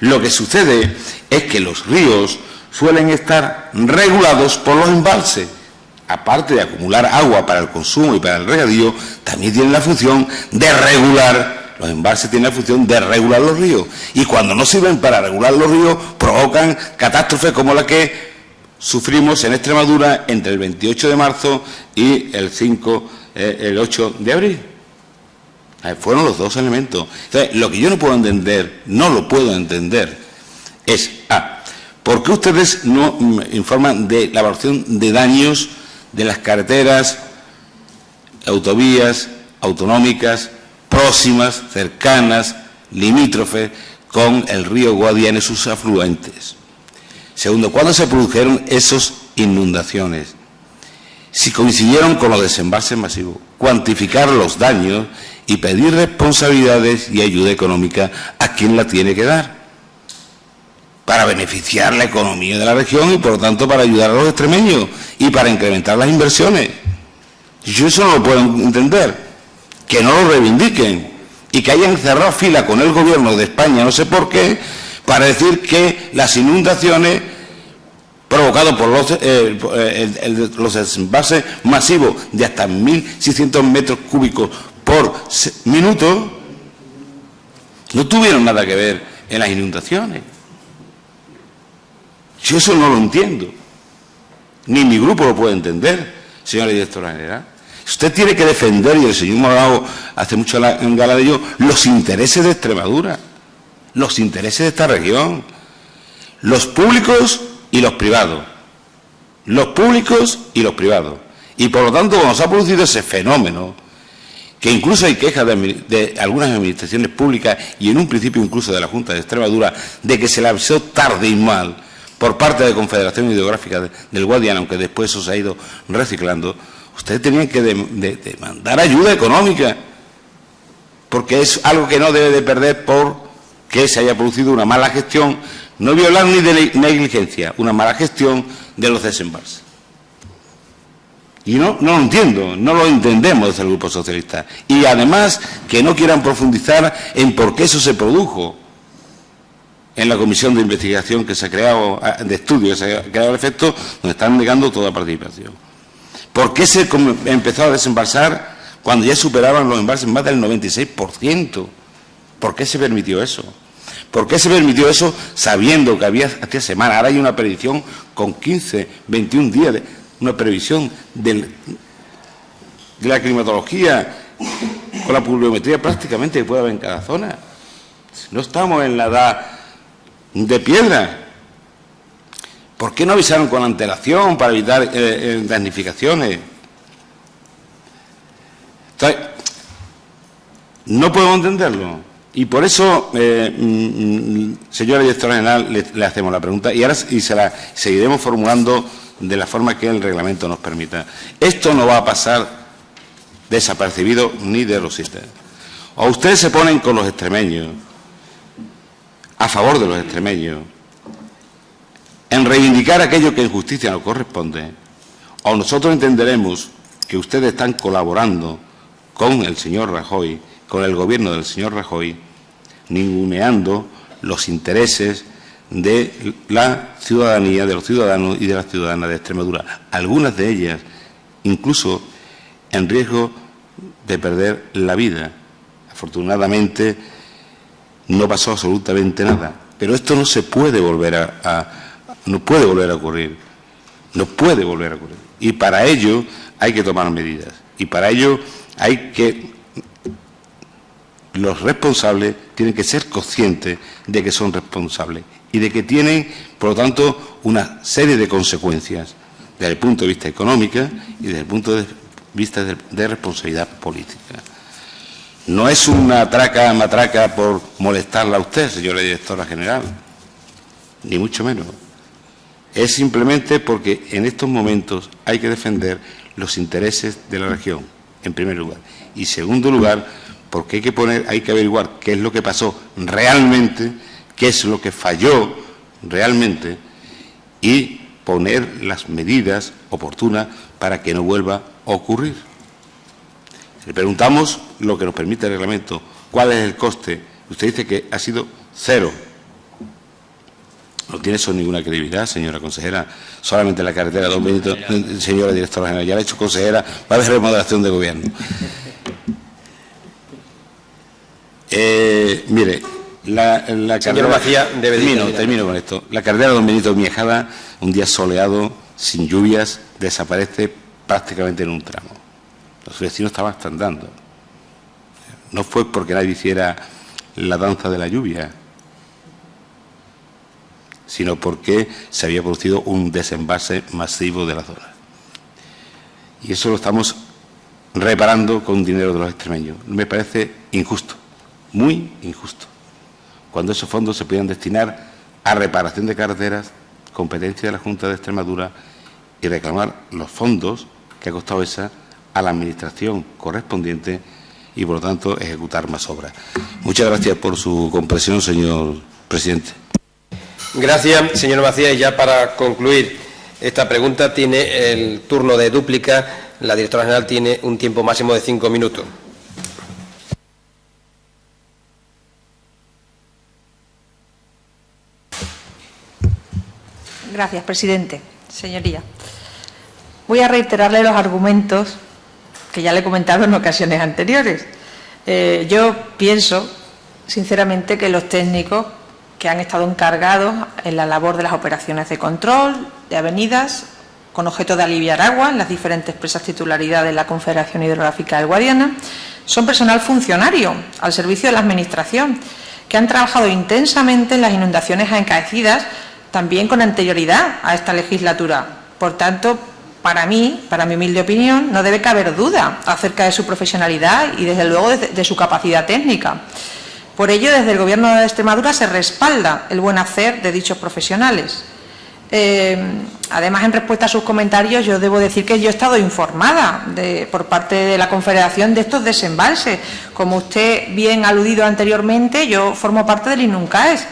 Speaker 8: Lo que sucede es que los ríos suelen estar regulados por los embalses. Aparte de acumular agua para el consumo y para el regadío, también tienen la función de regular, los embalses tienen la función de regular los ríos. Y cuando no sirven para regular los ríos, provocan catástrofes como la que sufrimos en Extremadura entre el 28 de marzo y el 8 de abril. Fueron los dos elementos. Entonces, lo que yo no puedo entender, es ¿por qué ustedes no informan de la evaluación de daños de las carreteras, autovías autonómicas próximas, cercanas, limítrofes con el río Guadiana y sus afluentes? Segundo, ¿cuándo se produjeron esas inundaciones? Si coincidieron con los desembalses masivos. Cuantificar los daños y pedir responsabilidades y ayuda económica a quien la tiene que dar, para beneficiar la economía de la región y, por lo tanto, para ayudar a los extremeños y para incrementar las inversiones. Yo eso no lo puedo entender. Que no lo reivindiquen y que hayan cerrado fila con el Gobierno de España, no sé por qué, para decir que las inundaciones provocadas por los desembalses masivos de hasta 1.600 metros cúbicos por minuto no tuvieron nada que ver en las inundaciones. Yo eso no lo entiendo, ni mi grupo lo puede entender, señora directora general. Usted tiene que defender, y el señor Morado hace mucho gala de ello, los intereses de Extremadura, los intereses de esta región, los públicos y los privados, los públicos y los privados. Y por lo tanto, cuando se ha producido ese fenómeno, que incluso hay quejas de algunas administraciones públicas y en un principio incluso de la Junta de Extremadura, de que se le avisó tarde y mal por parte de Confederación Hidrográfica del Guadiana, aunque después eso se ha ido reciclando, ustedes tenían que demandar ayuda económica, porque es algo que no debe de perder porque se haya producido una mala gestión, no voy a hablar ni de negligencia, una mala gestión de los desembalses. Y no lo entiendo, no lo entendemos desde el Grupo Socialista. Y además que no quieran profundizar en por qué eso se produjo en la comisión de investigación que se ha creado, de estudio que se ha creado al efecto, donde están negando toda participación. ¿Por qué se empezó a desembalsar cuando ya superaban los embalses más del 96%? ¿Por qué se permitió eso? ¿Por qué se permitió eso sabiendo que hacía semanas? Ahora hay una predicción con 15, 21 días, una previsión de la climatología, con la pluviometría prácticamente que puede haber en cada zona. No estamos en la edad de piedra. ¿Por qué no avisaron con antelación para evitar damnificaciones? Entonces, no podemos entenderlo. Y por eso, señora directora general, le hacemos la pregunta y ahora se la seguiremos formulando de la forma que el reglamento nos permita. Esto no va a pasar desapercibido ni de rosita. O ustedes se ponen con los extremeños, a favor de los extremeños, en reivindicar aquello que en justicia nos corresponde, o nosotros entenderemos que ustedes están colaborando con el señor Rajoy, con el gobierno del señor Rajoy, ninguneando los intereses de la ciudadanía, de los ciudadanos y de las ciudadanas de Extremadura, algunas de ellas incluso en riesgo de perder la vida. Afortunadamente no pasó absolutamente nada, pero esto no se puede volver no puede volver a ocurrir, no puede volver a ocurrir. Y para ello hay que tomar medidas, y para ello hay que, los responsables tienen que ser conscientes de que son responsables y de que tienen, por lo tanto, una serie de consecuencias desde el punto de vista económico y desde el punto de vista de responsabilidad política. No es una matraca por molestarla a usted, señora directora general, ni mucho menos. Es simplemente porque en estos momentos hay que defender los intereses de la región, en primer lugar. Y, en segundo lugar, porque hay que averiguar qué es lo que pasó realmente, qué es lo que falló realmente y poner las medidas oportunas para que no vuelva a ocurrir. Le preguntamos lo que nos permite el reglamento, cuál es el coste. Usted dice que ha sido cero. No tiene eso ninguna credibilidad, señora consejera. Solamente la carretera Don Benito, señora directora general, ya la ha hecho consejera, va a haber remodelación de gobierno. Mire, la
Speaker 1: señor Macías,
Speaker 8: termino con esto. La carretera Don Benito Miejada, un día soleado, sin lluvias, desaparece prácticamente en un tramo. Los vecinos estaban andando. No fue porque nadie hiciera la danza de la lluvia, sino porque se había producido un desembalse masivo de la zona. Y eso lo estamos reparando con dinero de los extremeños. Me parece injusto, muy injusto, cuando esos fondos se pudieran destinar a reparación de carreteras competencia de la Junta de Extremadura y reclamar los fondos que ha costado esa a la Administración correspondiente y, por lo tanto, ejecutar más obras. Muchas gracias por su comprensión, señor presidente.
Speaker 1: Gracias, señor Macías. Y ya para concluir esta pregunta, tiene el turno de dúplica. La directora general tiene un tiempo máximo de 5 minutos.
Speaker 10: Gracias, presidente. Señoría, voy a reiterarle los argumentos que ya le he comentado en ocasiones anteriores. Yo pienso, sinceramente, que los técnicos que han estado encargados en la labor de las operaciones de control de avenidas con objeto de aliviar agua en las diferentes presas titularidad de la Confederación Hidrográfica del Guadiana son personal funcionario al servicio de la Administración que han trabajado intensamente en las inundaciones acaecidas también con anterioridad a esta legislatura. Por tanto, para mi humilde opinión, no debe caber duda acerca de su profesionalidad y, desde luego, de su capacidad técnica. Por ello, desde el Gobierno de Extremadura se respalda el buen hacer de dichos profesionales. Además, en respuesta a sus comentarios, yo debo decir que yo he estado informada por parte de la Confederación de estos desembalses. Como usted bien ha aludido anteriormente, yo formo parte del INUNCAES,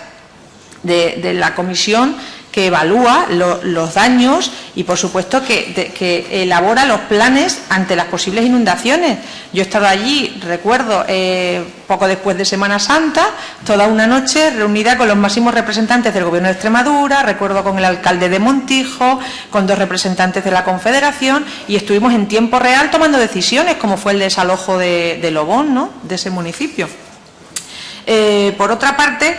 Speaker 10: de la comisión que evalúa los daños y, por supuesto, que elabora los planes ante las posibles inundaciones. Yo he estado allí, recuerdo, poco después de Semana Santa, toda una noche reunida con los máximos representantes del Gobierno de Extremadura, recuerdo con el alcalde de Montijo, con 2 representantes de la Confederación, y estuvimos en tiempo real tomando decisiones, como fue el desalojo de Lobón, ¿no?, de ese municipio. Por otra parte,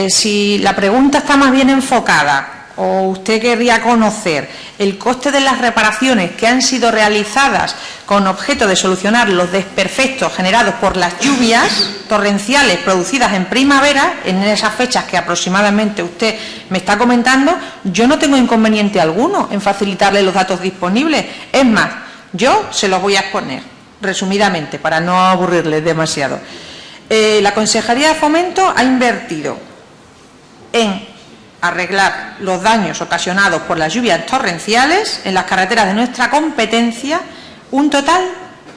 Speaker 10: si la pregunta está más bien enfocada o usted querría conocer el coste de las reparaciones que han sido realizadas con objeto de solucionar los desperfectos generados por las lluvias torrenciales producidas en primavera, en esas fechas que aproximadamente usted me está comentando, yo no tengo inconveniente alguno en facilitarle los datos disponibles. Es más, yo se los voy a exponer resumidamente para no aburrirle demasiado. La Consejería de Fomento ha invertido en arreglar los daños ocasionados por las lluvias torrenciales en las carreteras de nuestra competencia un total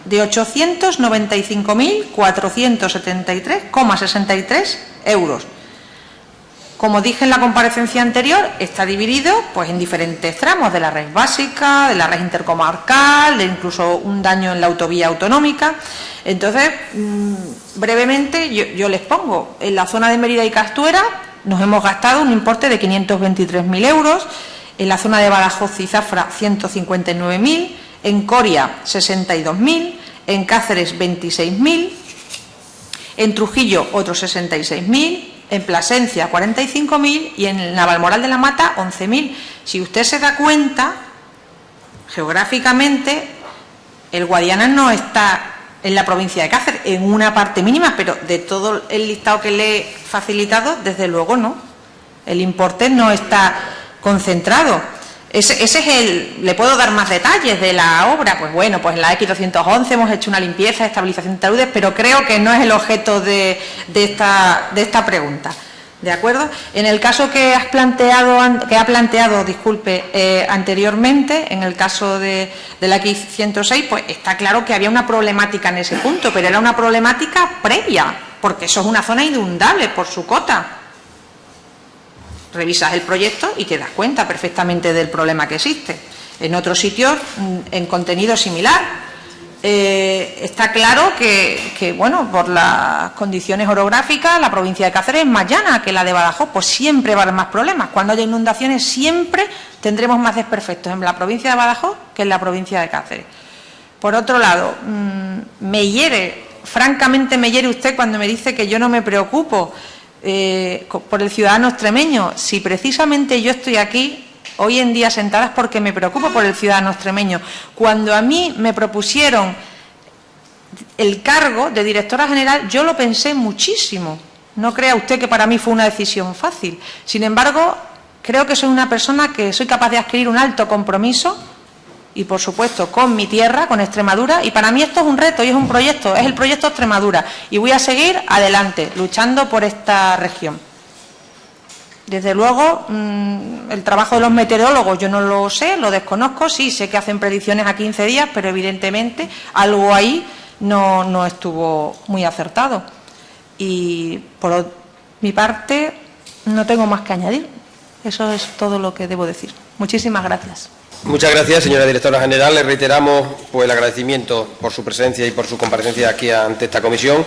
Speaker 10: de 895.473,63 euros. Como dije en la comparecencia anterior, está dividido pues en diferentes tramos de la red básica, de la red intercomarcal, de incluso un daño en la autovía autonómica. Entonces, brevemente, yo les pongo, en la zona de Mérida y Castuera nos hemos gastado un importe de 523.000 euros, en la zona de Badajoz y Zafra 159.000, en Coria 62.000, en Cáceres 26.000, en Trujillo otros 66.000, en Plasencia 45.000 y en Navalmoral de la Mata 11.000. Si usted se da cuenta, geográficamente, el Guadiana no está en la provincia de Cáceres, en una parte mínima, pero de todo el listado que le he facilitado, desde luego no. El importe no está concentrado. Ese es le puedo dar más detalles de la obra. Pues bueno, pues en la X211 hemos hecho una limpieza, estabilización de taludes, pero creo que no es el objeto de esta pregunta. ¿De acuerdo? En el caso que ha planteado, anteriormente, en el caso de la X106, pues está claro que había una problemática en ese punto, pero era una problemática previa, porque eso es una zona inundable por su cota. Revisas el proyecto y te das cuenta perfectamente del problema que existe. En otros sitios, en contenido similar. Está claro que, bueno, por las condiciones orográficas, la provincia de Cáceres es más llana que la de Badajoz, pues siempre va a haber más problemas. Cuando haya inundaciones siempre tendremos más desperfectos en la provincia de Badajoz que en la provincia de Cáceres. Por otro lado, francamente me hiere usted cuando me dice que yo no me preocupo por el ciudadano extremeño. Si precisamente yo estoy aquí hoy en día sentadas porque me preocupo por el ciudadano extremeño. Cuando a mí me propusieron el cargo de directora general, yo lo pensé muchísimo. No crea usted que para mí fue una decisión fácil. Sin embargo, creo que soy una persona que soy capaz de adquirir un alto compromiso y, por supuesto, con mi tierra, con Extremadura. Y para mí esto es un reto y es un proyecto, es el proyecto Extremadura. Y voy a seguir adelante, luchando por esta región. Desde luego, el trabajo de los meteorólogos yo no lo sé, lo desconozco, sí, sé que hacen predicciones a 15 días, pero evidentemente algo ahí no estuvo muy acertado. Y por mi parte no tengo más que añadir. Eso es todo lo que debo decir. Muchísimas gracias.
Speaker 1: Muchas gracias, señora directora general. Le reiteramos el agradecimiento por su presencia y por su comparecencia aquí ante esta comisión.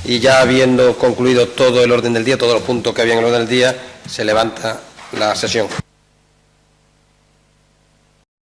Speaker 1: Y ya habiendo concluido todo el orden del día, todos los puntos que había en el orden del día, se levanta la sesión.